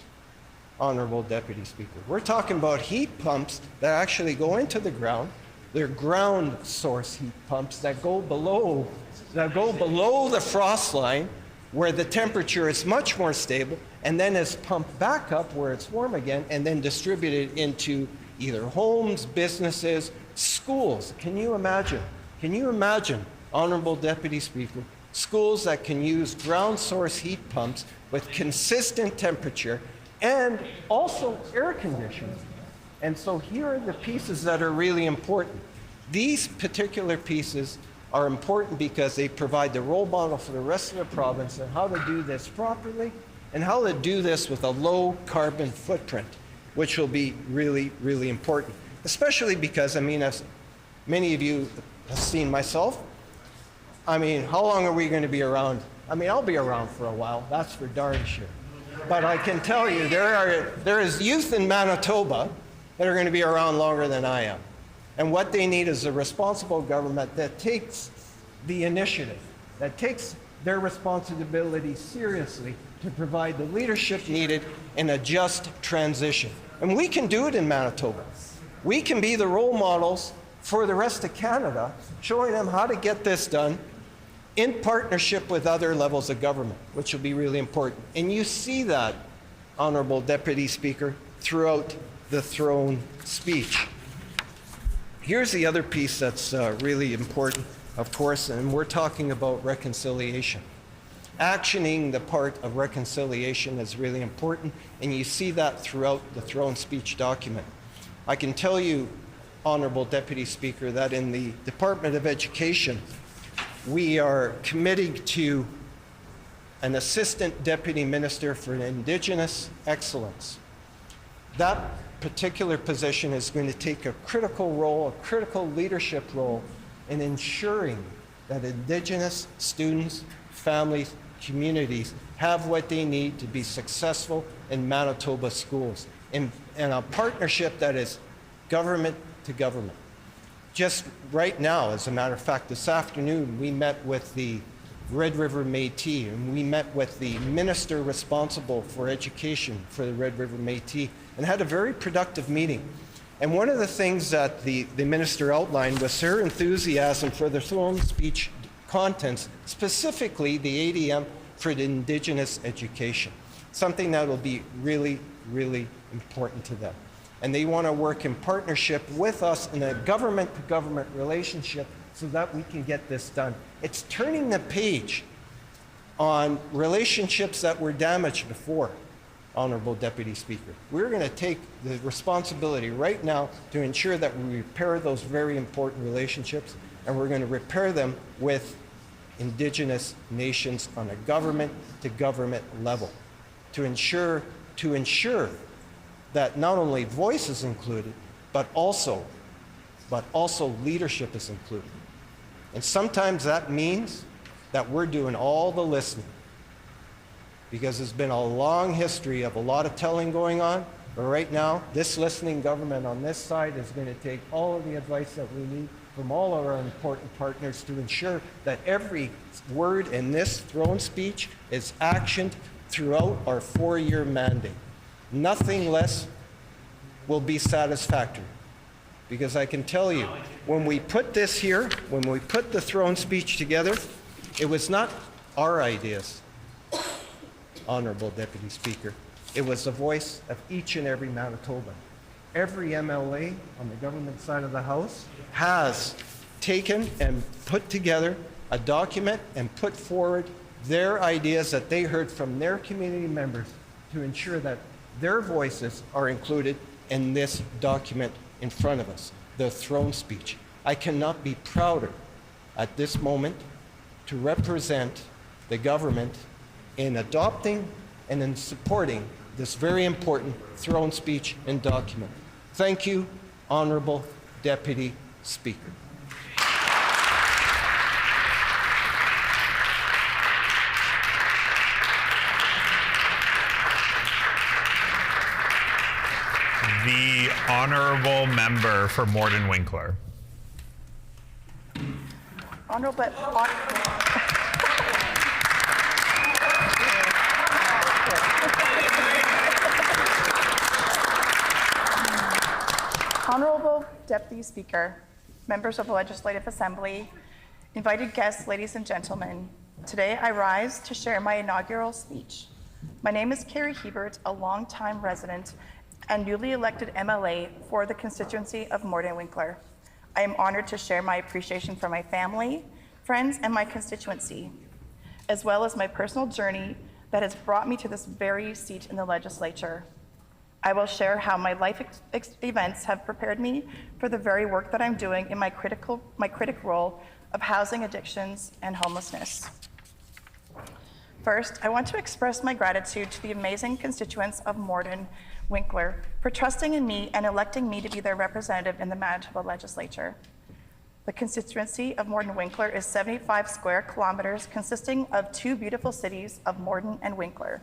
Speaker 11: Honorable Deputy Speaker. We're talking about heat pumps that actually go into the ground. They're ground source heat pumps that go below the frost line, where the temperature is much more stable, and then is pumped back up where it's warm again, and then distributed into either homes, businesses, schools. Can you imagine, Honorable Deputy Speaker, schools that can use ground source heat pumps with consistent temperature and also air conditioning. And so here are the pieces that are really important. These particular pieces are important because they provide the role model for the rest of the province on how to do this properly and how to do this with a low carbon footprint, which will be really, really important. Especially because, I mean, as many of you have seen myself, I mean, how long are we going to be around? I mean, I'll be around for a while, that's for darn sure. But I can tell you, there is youth in Manitoba that are going to be around longer than I am. And what they need is a responsible government that takes the initiative, that takes their responsibility seriously to provide the leadership needed in a just transition. And we can do it in Manitoba. We can be the role models for the rest of Canada, showing them how to get this done in partnership with other levels of government, which will be really important. And you see that, Honourable Deputy Speaker, throughout the throne speech. Here's the other piece that's really important, of course, and we're talking about reconciliation. Actioning the part of reconciliation is really important, and you see that throughout the throne speech document. I can tell you, Honourable Deputy Speaker, that in the Department of Education, we are committing to an Assistant Deputy Minister for Indigenous Excellence. That particular position is going to take a critical role, a critical leadership role in ensuring that Indigenous students, families, communities have what they need to be successful in Manitoba schools, in a partnership that is government to government. Just right now, as a matter of fact, this afternoon, we met with the Red River Métis, and we met with the minister responsible for education for the Red River Métis, and had a very productive meeting. And one of the things that the minister outlined was her enthusiasm for the throne speech contents, specifically the ADM for the Indigenous education, something that will be really, really important to them. And they want to work in partnership with us in a government-to-government relationship so that we can get this done. It's turning the page on relationships that were damaged before, Honourable Deputy Speaker. We're going to take the responsibility right now to ensure that we repair those very important relationships, and we're going to repair them with Indigenous nations on a government-to-government level to ensure that not only voice is included, but also leadership is included. And sometimes that means that we're doing all the listening, because there's been a long history of a lot of telling going on, but right now, this listening government on this side is going to take all of the advice that we need from all of our important partners to ensure that every word in this throne speech is actioned throughout our 4-year mandate. Nothing less will be satisfactory. Because I can tell you, when we put this here, when we put the throne speech together, it was not our ideas, Honourable Deputy Speaker. It was the voice of each and every Manitoban. Every MLA on the government side of the House has taken and put together a document and put forward their ideas that they heard from their community members to ensure that their voices are included in this document in front of us, the throne speech. I cannot be prouder at this moment to represent the government in adopting and in supporting this very important throne speech and document. Thank you, Honourable Deputy Speaker.
Speaker 2: The honourable member for Morden Winkler.
Speaker 7: Honourable Deputy Speaker, members of the Legislative Assembly, invited guests, ladies and gentlemen, today I rise to share my inaugural speech. My name is Carrie Hebert, a longtime resident and newly elected MLA for the constituency of Morden Winkler. I am honored to share my appreciation for my family, friends, and my constituency. as well as my personal journey that has brought me to this very seat in the legislature. I will share how my life events have prepared me for the very work that I'm doing in my critical role of housing addictions and homelessness. First, I want to express my gratitude to the amazing constituents of Morden Winkler for trusting in me and electing me to be their representative in the Manitoba legislature. The constituency of Morden Winkler is 75 square kilometers, consisting of two beautiful cities of Morden and Winkler.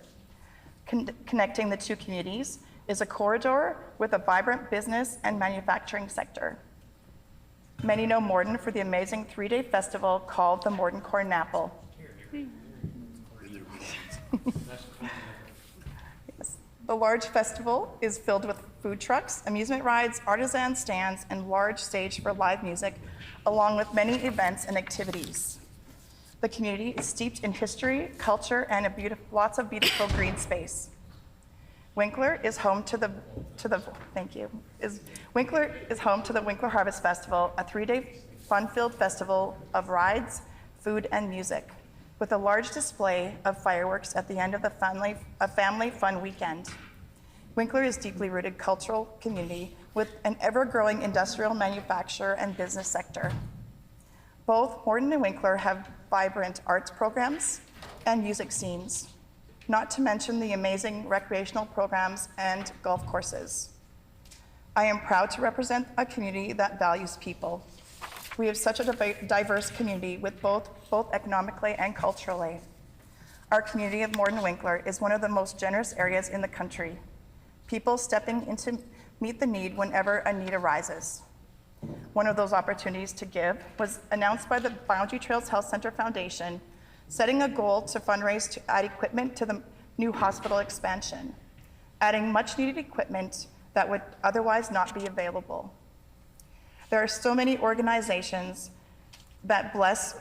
Speaker 7: Connecting the two communities is a corridor with a vibrant business and manufacturing sector. Many know Morden for the amazing 3-day festival called the Morden Corn Apple. Yes. The large festival is filled with food trucks, amusement rides, artisan stands, and large stage for live music, along with many events and activities. The community is steeped in history, culture, and lots of beautiful green space. Winkler is home to the Winkler Harvest Festival, a 3-day fun-filled festival of rides, food, and music, with a large display of fireworks at the end of the family fun weekend. Winkler is deeply rooted cultural community with an ever-growing industrial manufacturer and business sector. Both Morden and Winkler have vibrant arts programs and music scenes, not to mention the amazing recreational programs and golf courses. I am proud to represent a community that values people. We have such a diverse community with both economically and culturally. Our community of Morden Winkler is one of the most generous areas in the country. People stepping in to meet the need whenever a need arises. One of those opportunities to give was announced by the Boundary Trails Health Center Foundation, setting a goal to fundraise to add equipment to the new hospital expansion, adding much needed equipment that would otherwise not be available. There are so many organizations that blessed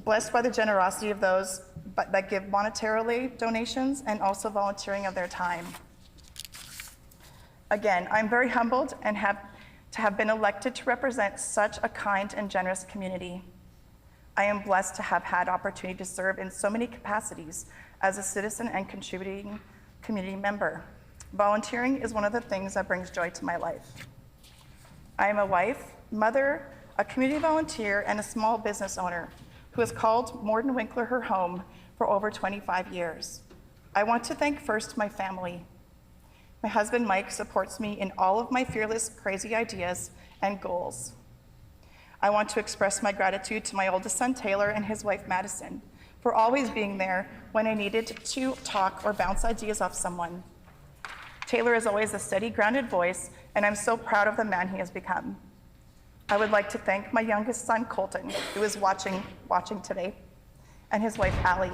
Speaker 7: by the generosity of those that give monetarily donations and also volunteering of their time. Again, I'm very humbled and to have been elected to represent such a kind and generous community. I am blessed to have had opportunity to serve in so many capacities as a citizen and contributing community member. Volunteering is one of the things that brings joy to my life. I am a wife, mother, a community volunteer, and a small business owner who has called Morden Winkler her home for over 25 years. I want to thank first my family. My husband, Mike, supports me in all of my fearless, crazy ideas and goals. I want to express my gratitude to my oldest son, Taylor, and his wife, Madison, for always being there when I needed to talk or bounce ideas off someone. Taylor is always a steady, grounded voice, and I'm so proud of the man he has become. I would like to thank my youngest son, Colton, who is watching today, and his wife, Allie.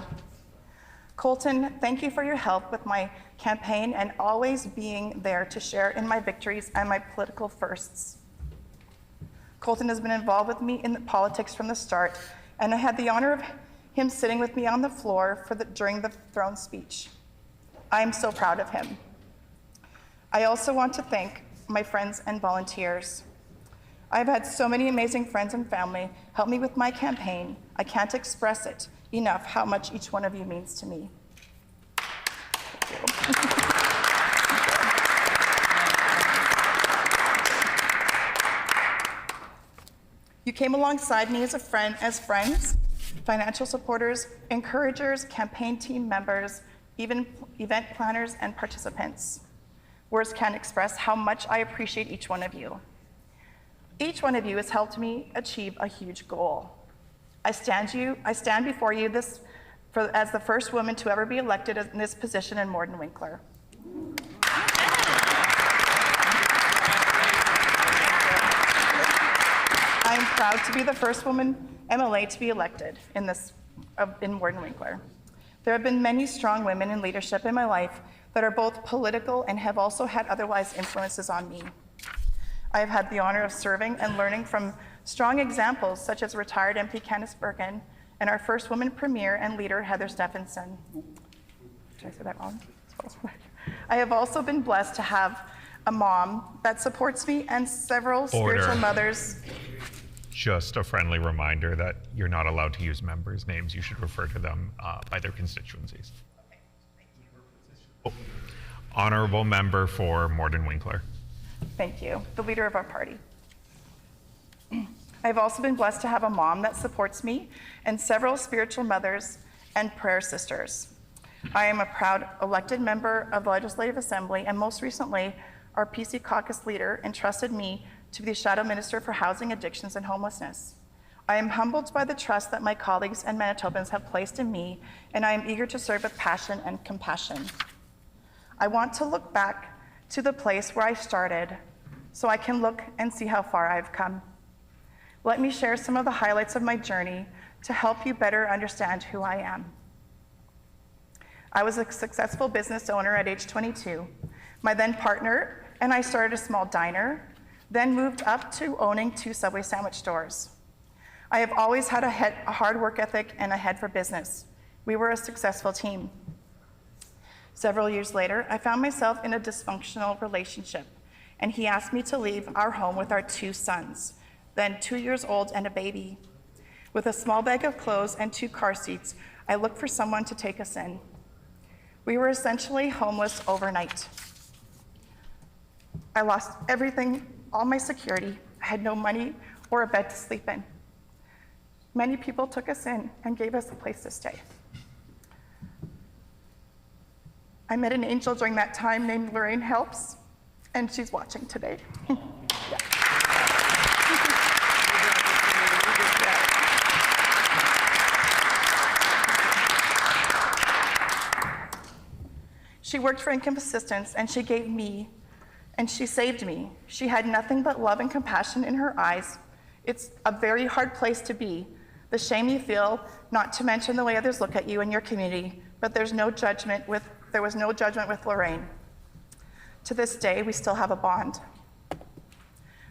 Speaker 7: Colton, thank you for your help with my campaign and always being there to share in my victories and my political firsts. Colton has been involved with me in politics from the start, and I had the honor of him sitting with me on the floor during the throne speech. I am so proud of him. I also want to thank my friends and volunteers. I've had so many amazing friends and family help me with my campaign. I can't express it enough how much each one of you means to me. Thank you. You came alongside me as friends, financial supporters, encouragers, campaign team members, even event planners and participants. Words can't express how much I appreciate each one of you. Each one of you has helped me achieve a huge goal. I stand before you as the first woman to ever be elected in this position in Morden Winkler. I am proud to be the first woman MLA to be elected in Morden Winkler. There have been many strong women in leadership in my life that are both political and have also had otherwise influences on me. I have had the honor of serving and learning from strong examples such as retired MP Candice Bergen and our first woman premier and leader, Heather Stephenson. Did I say that wrong? I have also been blessed to have a mom that supports me and several spiritual mothers
Speaker 2: Just a friendly reminder that you're not allowed to use members' names. You should refer to them by their constituencies. Honorable member for Morden Winkler.
Speaker 7: Thank you. The leader of our party. I've also been blessed to have a mom that supports me and several spiritual mothers and prayer sisters. I am a proud elected member of the Legislative Assembly, and most recently, our PC caucus leader entrusted me to be the Shadow Minister for Housing, Addictions, and Homelessness. I am humbled by the trust that my colleagues and Manitobans have placed in me, and I am eager to serve with passion and compassion. I want to look back to the place where I started so I can look and see how far I've come. Let me share some of the highlights of my journey to help you better understand who I am. I was a successful business owner at age 22. My then partner and I started a small diner, then moved up to owning 2 Subway sandwich stores. I have always had a hard work ethic and a head for business. We were a successful team. Several years later, I found myself in a dysfunctional relationship, and he asked me to leave our home with our 2 sons, then 2 years old and a baby. With a small bag of clothes and 2 car seats, I looked for someone to take us in. We were essentially homeless overnight. I lost everything, all my security. I had no money or a bed to sleep in. Many people took us in and gave us a place to stay. I met an angel during that time named Lorraine Helps, and she's watching today. She worked for Income Assistance, and she gave me, and she saved me. She had nothing but love and compassion in her eyes. It's a very hard place to be. The shame you feel, not to mention the way others look at you and your community, but there was no judgment with Lorraine. To this day, we still have a bond.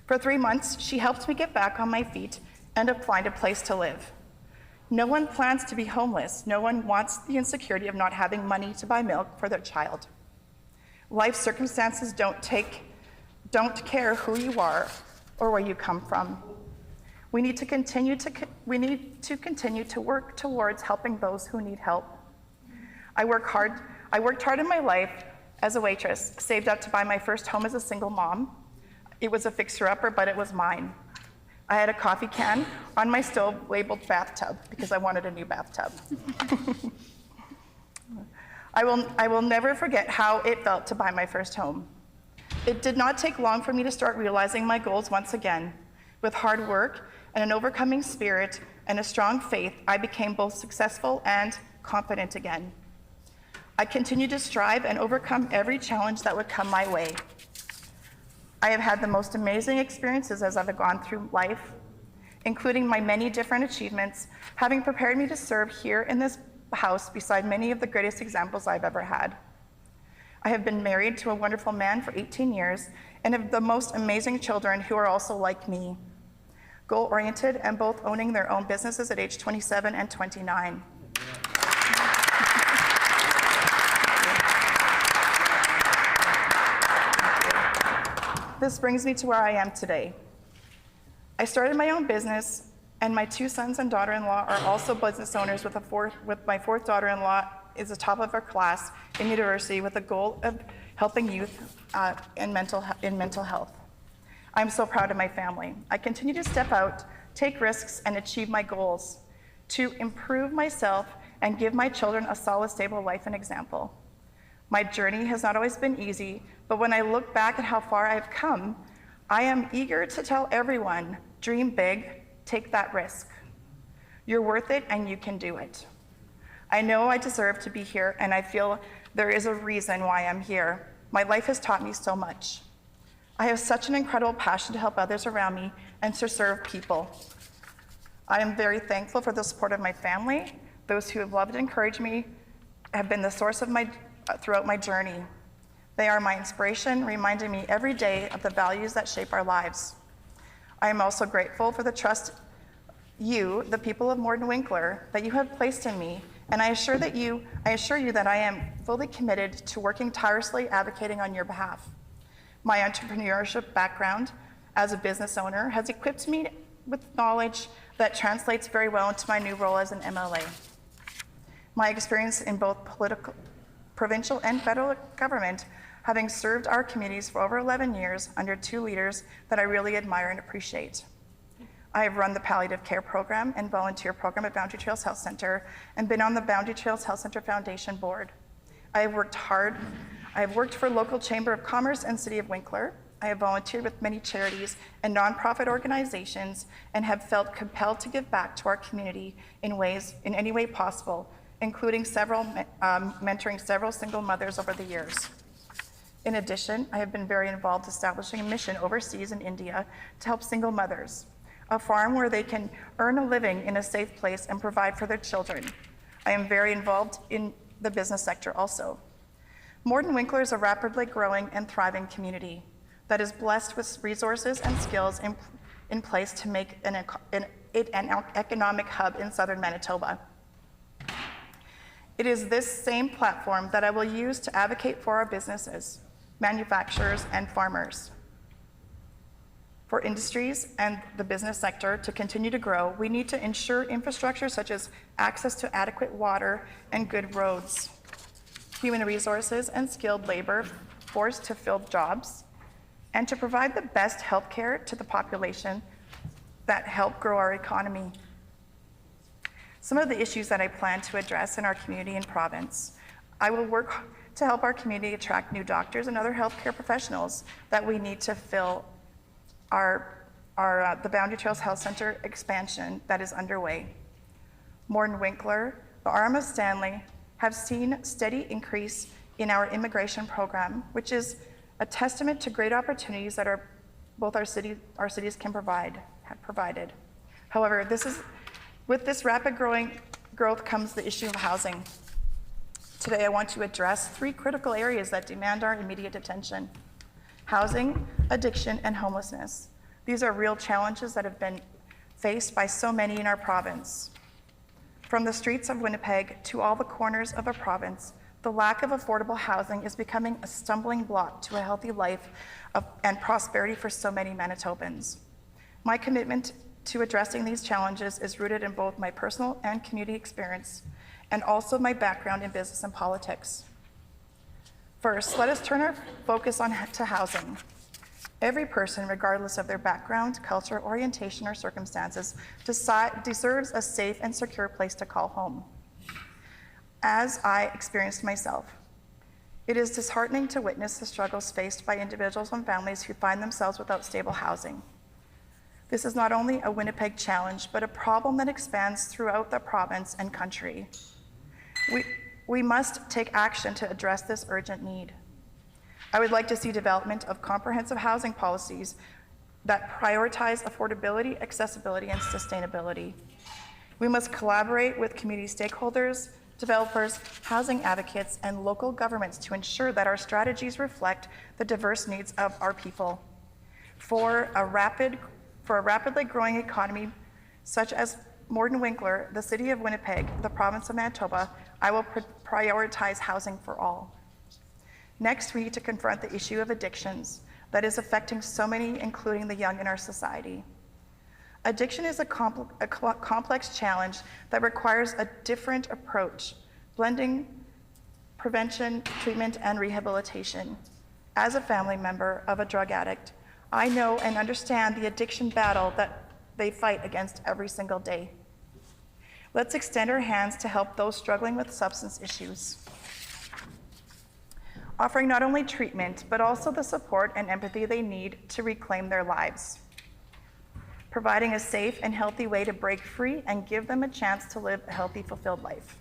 Speaker 7: For 3 months, she helped me get back on my feet and to find a place to live. No one plans to be homeless. No one wants the insecurity of not having money to buy milk for their child. Life circumstances don't care who you are or where you come from. We need to continue to work towards helping those who need help. I worked hard in my life as a waitress, saved up to buy my first home as a single mom. It was a fixer-upper, but it was mine. I had a coffee can on my stove labeled bathtub because I wanted a new bathtub. I will never forget how it felt to buy my first home. It did not take long for me to start realizing my goals once again. With hard work and an overcoming spirit and a strong faith, I became both successful and confident again. I continued to strive and overcome every challenge that would come my way. I have had the most amazing experiences as I've gone through life, including my many different achievements, having prepared me to serve here in this house beside many of the greatest examples I've ever had. I have been married to a wonderful man for 18 years and have the most amazing children who are also like me, goal-oriented and both owning their own businesses at age 27 and 29. This brings me to where I am today. I started my own business, and my 2 sons and daughter-in-law are also business owners with my 4th daughter-in-law is the top of her class in university with the goal of helping youth in mental health. I'm so proud of my family. I continue to step out, take risks, and achieve my goals to improve myself and give my children a solid, stable life and example. My journey has not always been easy, but when I look back at how far I've come, I am eager to tell everyone, dream big, take that risk. You're worth it and you can do it. I know I deserve to be here, and I feel there is a reason why I'm here. My life has taught me so much. I have such an incredible passion to help others around me and to serve people. I am very thankful for the support of my family. Those who have loved and encouraged me have been the source of throughout my journey. They are my inspiration, reminding me every day of the values that shape our lives. I am also grateful for the trust you, the people of Morden Winkler, that you have placed in me, and I assure you that I am fully committed to working tirelessly advocating on your behalf. My entrepreneurship background as a business owner has equipped me with knowledge that translates very well into my new role as an MLA. My experience in both provincial and federal government, having served our communities for over 11 years under two leaders that I really admire and appreciate. I have run the palliative care program and volunteer program at Boundary Trails Health Center and been on the Boundary Trails Health Center Foundation board. I have worked hard. I have worked for local Chamber of Commerce and City of Winkler. I have volunteered with many charities and nonprofit organizations and have felt compelled to give back to our community in any way possible, including mentoring several single mothers over the years. In addition, I have been very involved establishing a mission overseas in India to help single mothers, a farm where they can earn a living in a safe place and provide for their children. I am very involved in the business sector also. Morden Winkler is a rapidly growing and thriving community that is blessed with resources and skills in place to make it an economic hub in southern Manitoba. It is this same platform that I will use to advocate for our businesses, manufacturers, and farmers. For industries and the business sector to continue to grow, we need to ensure infrastructure such as access to adequate water and good roads, human resources and skilled labor force to fill jobs, and to provide the best health care to the population that help grow our economy. Some of the issues that I plan to address in our community and province: I will work to help our community attract new doctors and other healthcare professionals that we need to fill the Boundary Trails Health Center expansion that is underway. Morden Winkler, the arm of Stanley, have seen steady increase in our immigration program, which is a testament to great opportunities that our cities can have provided. However, with this rapid growth comes the issue of housing. Today, I want to address three critical areas that demand our immediate attention: housing, addiction, and homelessness. These are real challenges that have been faced by so many in our province. From the streets of Winnipeg to all the corners of our province, the lack of affordable housing is becoming a stumbling block to a healthy life and prosperity for so many Manitobans. My commitment to addressing these challenges is rooted in both my personal and community experience, and also my background in business and politics. First, let us turn our focus to housing. Every person, regardless of their background, culture, orientation, or circumstances, deserves a safe and secure place to call home. As I experienced myself, it is disheartening to witness the struggles faced by individuals and families who find themselves without stable housing. This is not only a Winnipeg challenge, but a problem that expands throughout the province and country. We must take action to address this urgent need. I would like to see development of comprehensive housing policies that prioritize affordability, accessibility, and sustainability. We must collaborate with community stakeholders, developers, housing advocates, and local governments to ensure that our strategies reflect the diverse needs of our people. For a rapidly growing economy such as Morden Winkler, the City of Winnipeg, the Province of Manitoba, I will prioritize housing for all. Next, we need to confront the issue of addictions that is affecting so many, including the young in our society. Addiction is a complex challenge that requires a different approach, blending prevention, treatment, and rehabilitation. As a family member of a drug addict, I know and understand the addiction battle that they fight against every single day. Let's extend our hands to help those struggling with substance issues, offering not only treatment, but also the support and empathy they need to reclaim their lives, providing a safe and healthy way to break free and give them a chance to live a healthy, fulfilled life.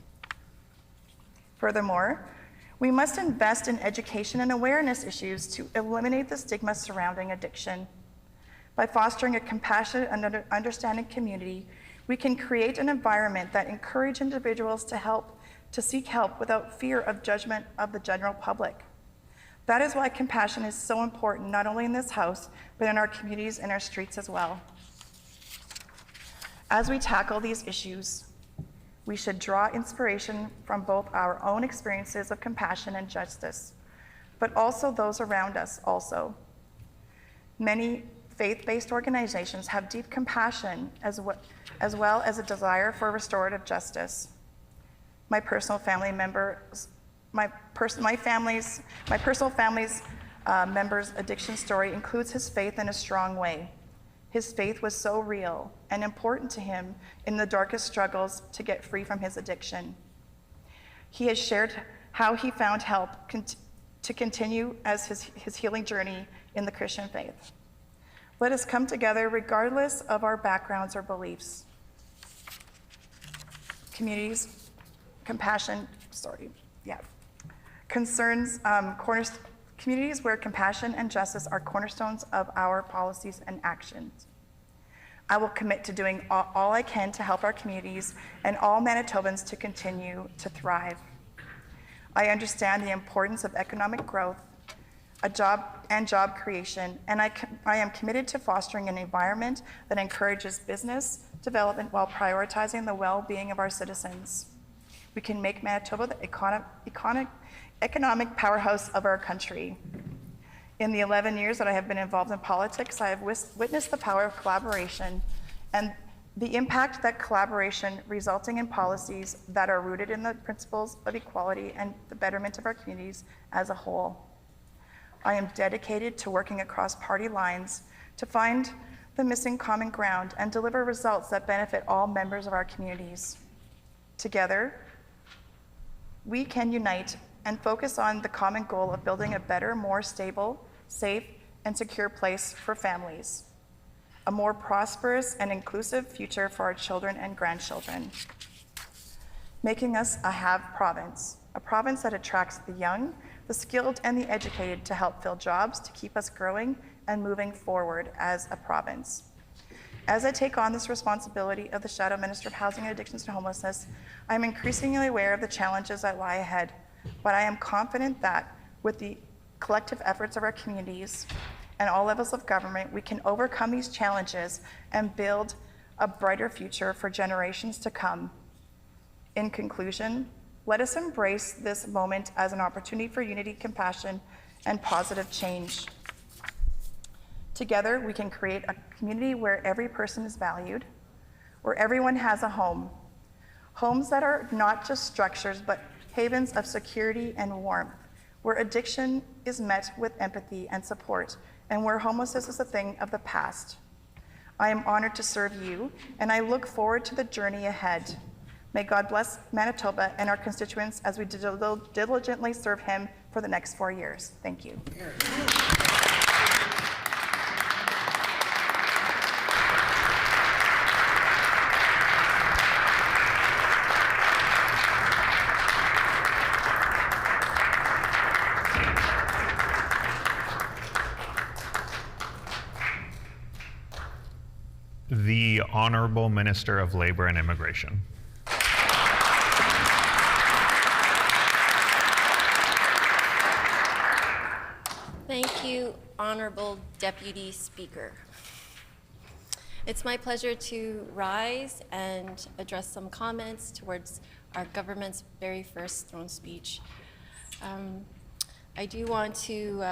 Speaker 7: Furthermore, we must invest in education and awareness issues to eliminate the stigma surrounding addiction. By fostering a compassionate and understanding community, we can create an environment that encourages individuals to seek help without fear of judgment of the general public. That is why compassion is so important, not only in this house, but in our communities and our streets as well. As we tackle these issues, we should draw inspiration from both our own experiences of compassion and justice, but also those around us also. Many faith-based organizations have deep compassion as well as a desire for restorative justice. My personal family's member's addiction story includes his faith in a strong way. His faith was so real and important to him in the darkest struggles to get free from his addiction. He has shared how he found help to continue as his healing journey in the Christian faith. Let us come together regardless of our backgrounds or beliefs. Communities where compassion and justice are cornerstones of our policies and actions. I will commit to doing all I can to help our communities and all Manitobans to continue to thrive. I understand the importance of economic growth, job creation, and I am committed to fostering an environment that encourages business development while prioritizing the well-being of our citizens. We can make Manitoba the economic powerhouse of our country. In the 11 years that I have been involved in politics, I have witnessed the power of collaboration and the impact that collaboration resulting in policies that are rooted in the principles of equality and the betterment of our communities as a whole. I am dedicated to working across party lines to find the missing common ground and deliver results that benefit all members of our communities. Together, we can unite and focus on the common goal of building a better, more stable, safe, and secure place for families, a more prosperous and inclusive future for our children and grandchildren, making us a have province, a province that attracts the young, the skilled, and the educated to help fill jobs to keep us growing and moving forward as a province. As I take on this responsibility of the Shadow Minister of Housing, Addictions, and Homelessness, I am increasingly aware of the challenges that lie ahead, but I am confident that with the collective efforts of our communities and all levels of government, we can overcome these challenges and build a brighter future for generations to come. In conclusion, let us embrace this moment as an opportunity for unity, compassion, and positive change. Together, we can create a community where every person is valued, where everyone has a home. Homes that are not just structures, but havens of security and warmth, where addiction is met with empathy and support, and where homelessness is a thing of the past. I am honored to serve you, and I look forward to the journey ahead. May God bless Manitoba and our constituents as we diligently serve him for the next 4 years. Thank you.
Speaker 2: The Honorable Minister of Labor and Immigration.
Speaker 14: Thank you, Honorable Deputy Speaker. It's my pleasure to rise and address some comments towards our government's very first throne speech. I do want to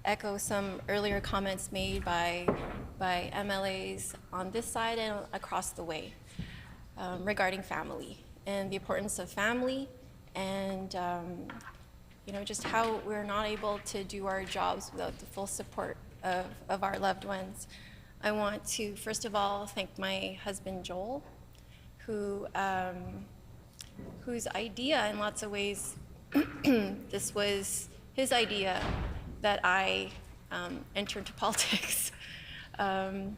Speaker 14: echo some earlier comments made by MLAs on this side and across the way regarding family and the importance of family and just how we're not able to do our jobs without the full support of our loved ones. I want to first of all thank my husband Joel, whose idea in lots of ways this was his idea that I enter into politics. I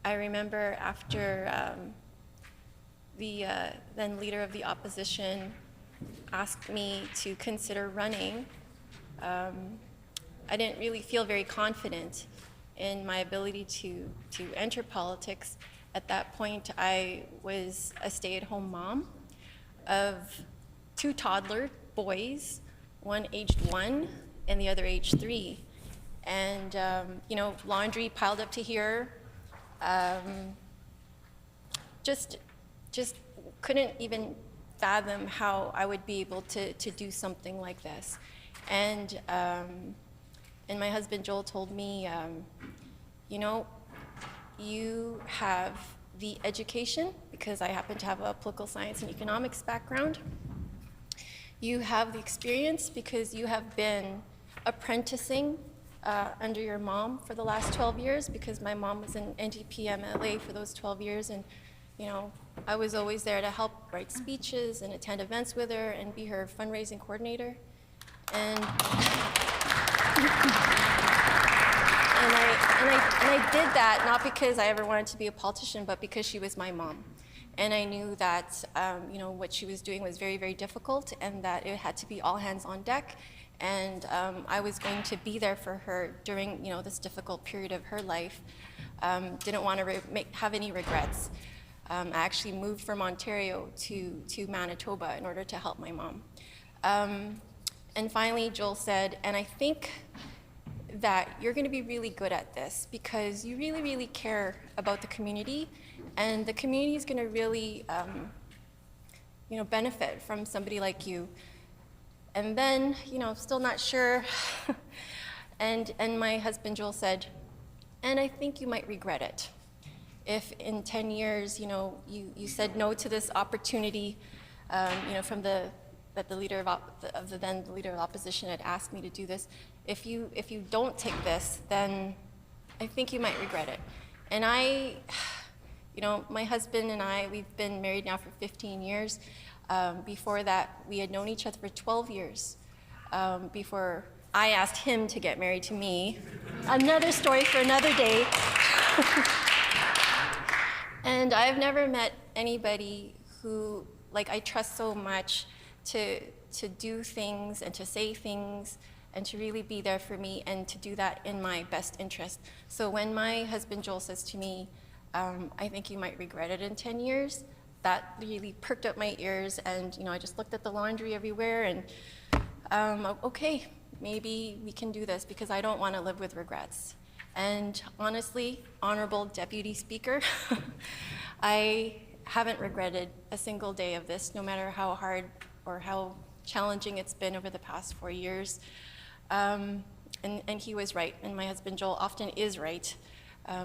Speaker 14: remember after the then leader of the opposition asked me to consider running, I didn't really feel very confident in my ability to enter politics. At that point, I was a stay-at-home mom of 2 toddler boys, one aged 1 and the other aged 3. And, laundry piled up to here. Just couldn't even fathom how I would be able to do something like this. And my husband Joel told me, you know, you have the education, because I happen to have a political science and economics background. You have the experience because you have been apprenticing under your mom for the last 12 years, because my mom was an NDP MLA for those 12 years, and you know, I was always there to help write speeches and attend events with her and be her fundraising coordinator. And I did that not because I ever wanted to be a politician, but because she was my mom. And I knew that you know, what she was doing was very, very difficult, and that it had to be all hands on deck. And I was going to be there for her during, you know, this difficult period of her life. Didn't want to have any regrets. I actually moved from Ontario to Manitoba in order to help my mom. And finally, Joel said, and I think that you're going to be really good at this because you really, really care about the community, and the community is going to really, you know, benefit from somebody like you. And then, you know, still not sure. and my husband Joel said, and I think you might regret it. If in 10 years, you know, you said no to this opportunity, you know, from that the leader of the then leader of opposition had asked me to do this. If you don't take this, then I think you might regret it. And I, you know, my husband and I, we've been married now for 15 years. Before that, we had known each other for 12 years. Before I asked him to get married to me. Another story for another day. And I've never met anybody who, like, I trust so much to do things and to say things and to really be there for me and to do that in my best interest. So when my husband Joel says to me, I think you might regret it in 10 years, that really perked up my ears, and you know, I just looked at the laundry everywhere and okay, maybe we can do this because I don't want to live with regrets. And honestly, Honorable Deputy Speaker, I haven't regretted a single day of this, no matter how hard or how challenging it's been over the past 4 years. And he was right, and my husband Joel often is right.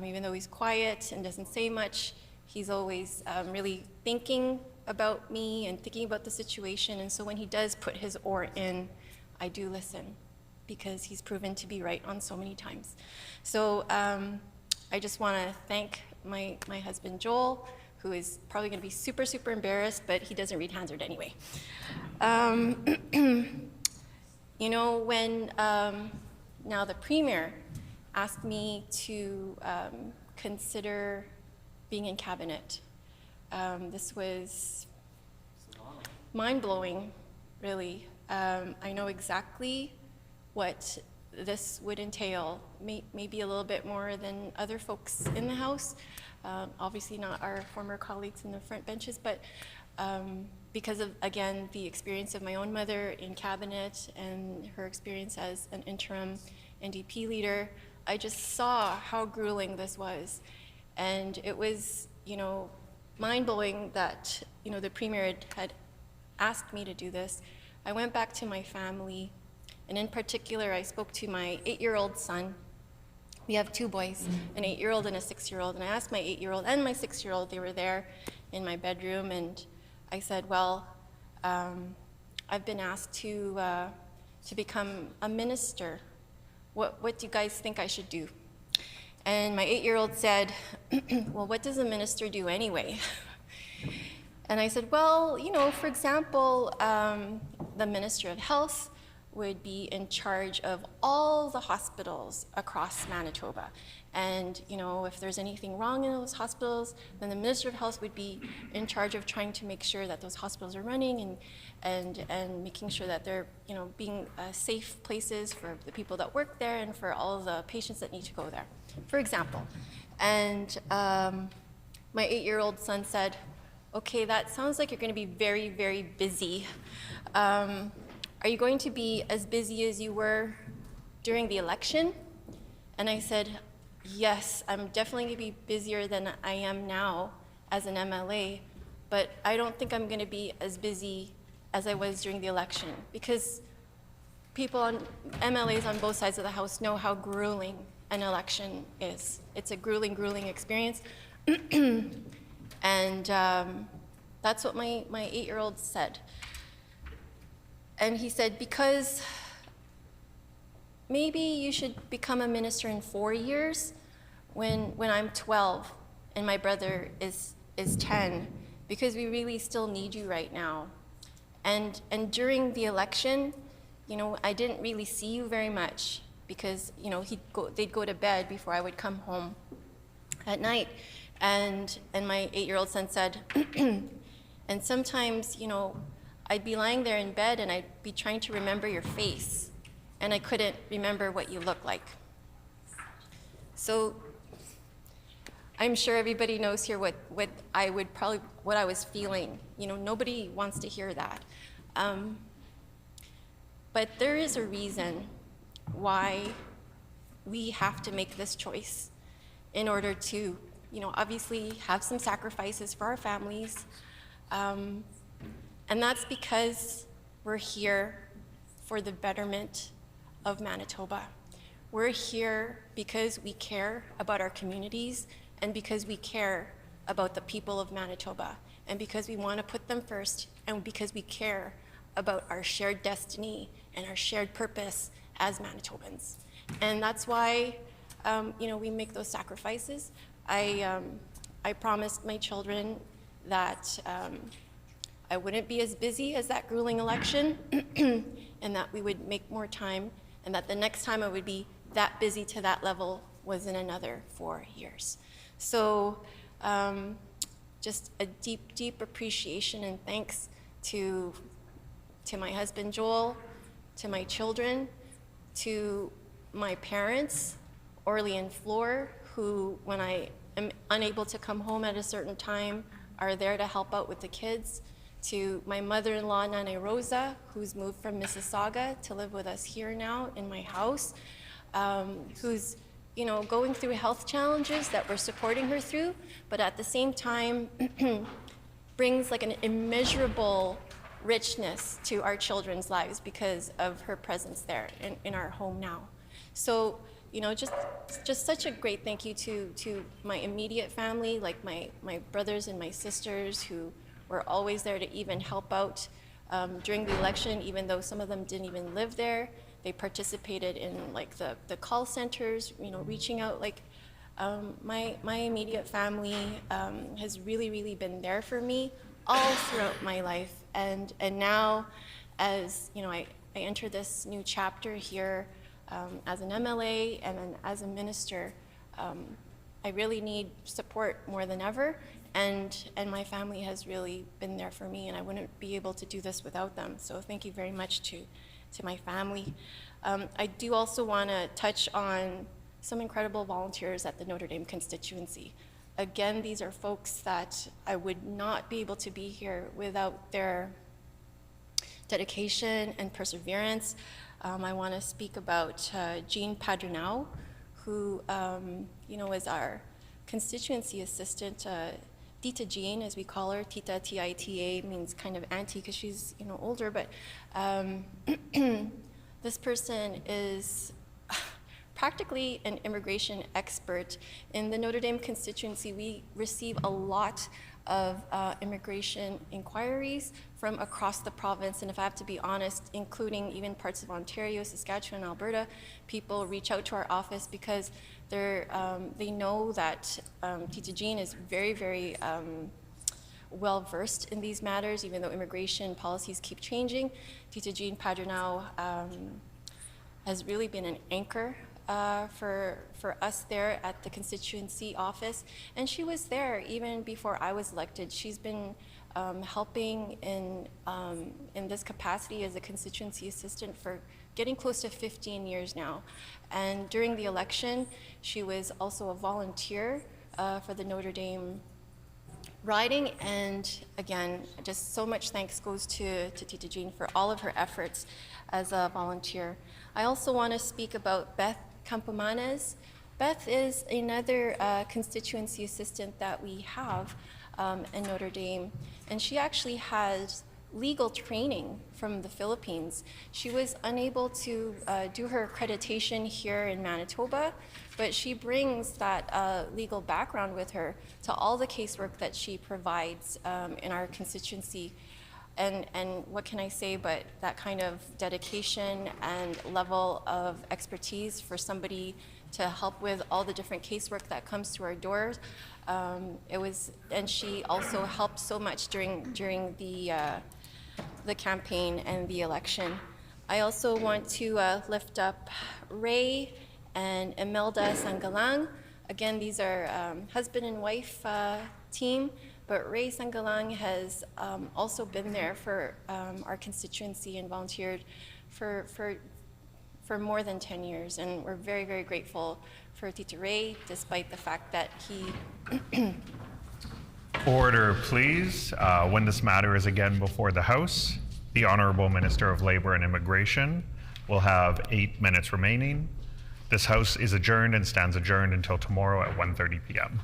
Speaker 14: Even though he's quiet and doesn't say much, he's always really thinking about me and thinking about the situation. And so when he does put his oar in, I do listen, because he's proven to be right on so many times. So I just want to thank my husband Joel, who is probably going to be super, super embarrassed, but he doesn't read Hansard anyway. You know, when now the Premier asked me to consider being in cabinet, this was mind-blowing, really. I know exactly what this would entail, maybe a little bit more than other folks in the House. Obviously not our former colleagues in the front benches, but because of, again, the experience of my own mother in cabinet and her experience as an interim NDP leader, I just saw how grueling this was. And it was, you know, mind-blowing that, you know, the Premier had asked me to do this. I went back to my family, and in particular, I spoke to my 8-year-old son. We have 2 boys, an 8-year-old and a 6-year-old, and I asked my 8-year-old and my 6-year-old, they were there in my bedroom, and I said, well, I've been asked to become a minister. What do you guys think I should do? And my 8-year-old said, well, what does a minister do anyway? And I said, well, you know, for example, the Minister of Health would be in charge of all the hospitals across Manitoba. And, you know, if there's anything wrong in those hospitals, then the Minister of Health would be in charge of trying to make sure that those hospitals are running and making sure that they're, you know, being safe places for the people that work there and for all of the patients that need to go there, for example. And my 8-year-old son said, okay, that sounds like you're going to be very, very busy. Are you going to be as busy as you were during the election? And I said, yes, I'm definitely going to be busier than I am now as an MLA, but I don't think I'm going to be as busy as I was during the election, because people on MLAs on both sides of the House know how grueling an election is. It's a grueling, grueling experience. And that's what my 8-year-old said. And he said, because maybe you should become a minister in 4 years when I'm 12 and my brother is 10, because we really still need you right now. And during the election, you know, I didn't really see you very much because, you know, they'd go to bed before I would come home at night. And my 8-year-old son said, and sometimes, you know, I'd be lying there in bed and I'd be trying to remember your face, and I couldn't remember what you looked like. So I'm sure everybody knows here what I was feeling. You know, nobody wants to hear that. But there is a reason why we have to make this choice in order to, you know, obviously have some sacrifices for our families. And that's because we're here for the betterment of Manitoba. We're here because we care about our communities and because we care about the people of Manitoba and because we want to put them first and because we care about our shared destiny and our shared purpose as Manitobans. And that's why, you know, we make those sacrifices. I promised my children that I wouldn't be as busy as that grueling election and that we would make more time and that the next time I would be that busy to that level was in another 4 years. So just a deep, deep appreciation and thanks to my husband Joel, to my children, to my parents, Orly and Floor, who when I am unable to come home at a certain time are there to help out with the kids, to my mother-in-law, Nane Rosa, who's moved from Mississauga to live with us here now in my house, who's, you know, going through health challenges that we're supporting her through, but at the same time brings like an immeasurable richness to our children's lives because of her presence there in our home now. So, you know, just such a great thank you to my immediate family, like my brothers and my sisters who were always there to even help out during the election, even though some of them didn't even live there. They participated in like the call centers, you know, reaching out. Like my immediate family has really, really been there for me all throughout my life. And now, as you know, I enter this new chapter here as an MLA and then as a minister. I really need support more than ever. And my family has really been there for me, and I wouldn't be able to do this without them. So thank you very much to my family. I do also want to touch on some incredible volunteers at the Notre Dame constituency. Again, these are folks that I would not be able to be here without their dedication and perseverance. I want to speak about Jean Padronau, who you know, is our constituency assistant. Tita Jean, as we call her. Tita, T-I-T-A, means kind of auntie because she's, you know, older, but this person is practically an immigration expert. In the Notre Dame constituency, we receive a lot of immigration inquiries from across the province, and if I have to be honest, including even parts of Ontario, Saskatchewan, Alberta, people reach out to our office because they know that Tita Jean is very, very well versed in these matters, even though immigration policies keep changing. Tita Jean Padronau has really been an anchor for us there at the constituency office, and she was there even before I was elected. She's been helping in this capacity as a constituency assistant for getting close to 15 years now. And during the election, she was also a volunteer for the Notre Dame riding. And again, just so much thanks goes to Tita Jean for all of her efforts as a volunteer. I also want to speak about Beth Campomanes. Beth is another constituency assistant that we have in Notre Dame, and she actually has legal training from the Philippines. She was unable to do her accreditation here in Manitoba, but she brings that legal background with her to all the casework that she provides in our constituency. And what can I say but that kind of dedication and level of expertise for somebody to help with all the different casework that comes to our doors. And she also helped so much during the campaign and the election. I also want to lift up Ray and Imelda Sangalang. Again, these are husband and wife team, but Ray Sangalang has also been there for our constituency and volunteered for more than 10 years. And we're very, very grateful for Tito Ray, despite the fact that he...
Speaker 2: Order, please. When this matter is again before the House, the Honourable Minister of Labour and Immigration will have 8 minutes remaining. This House is adjourned and stands adjourned until tomorrow at 1:30 p.m.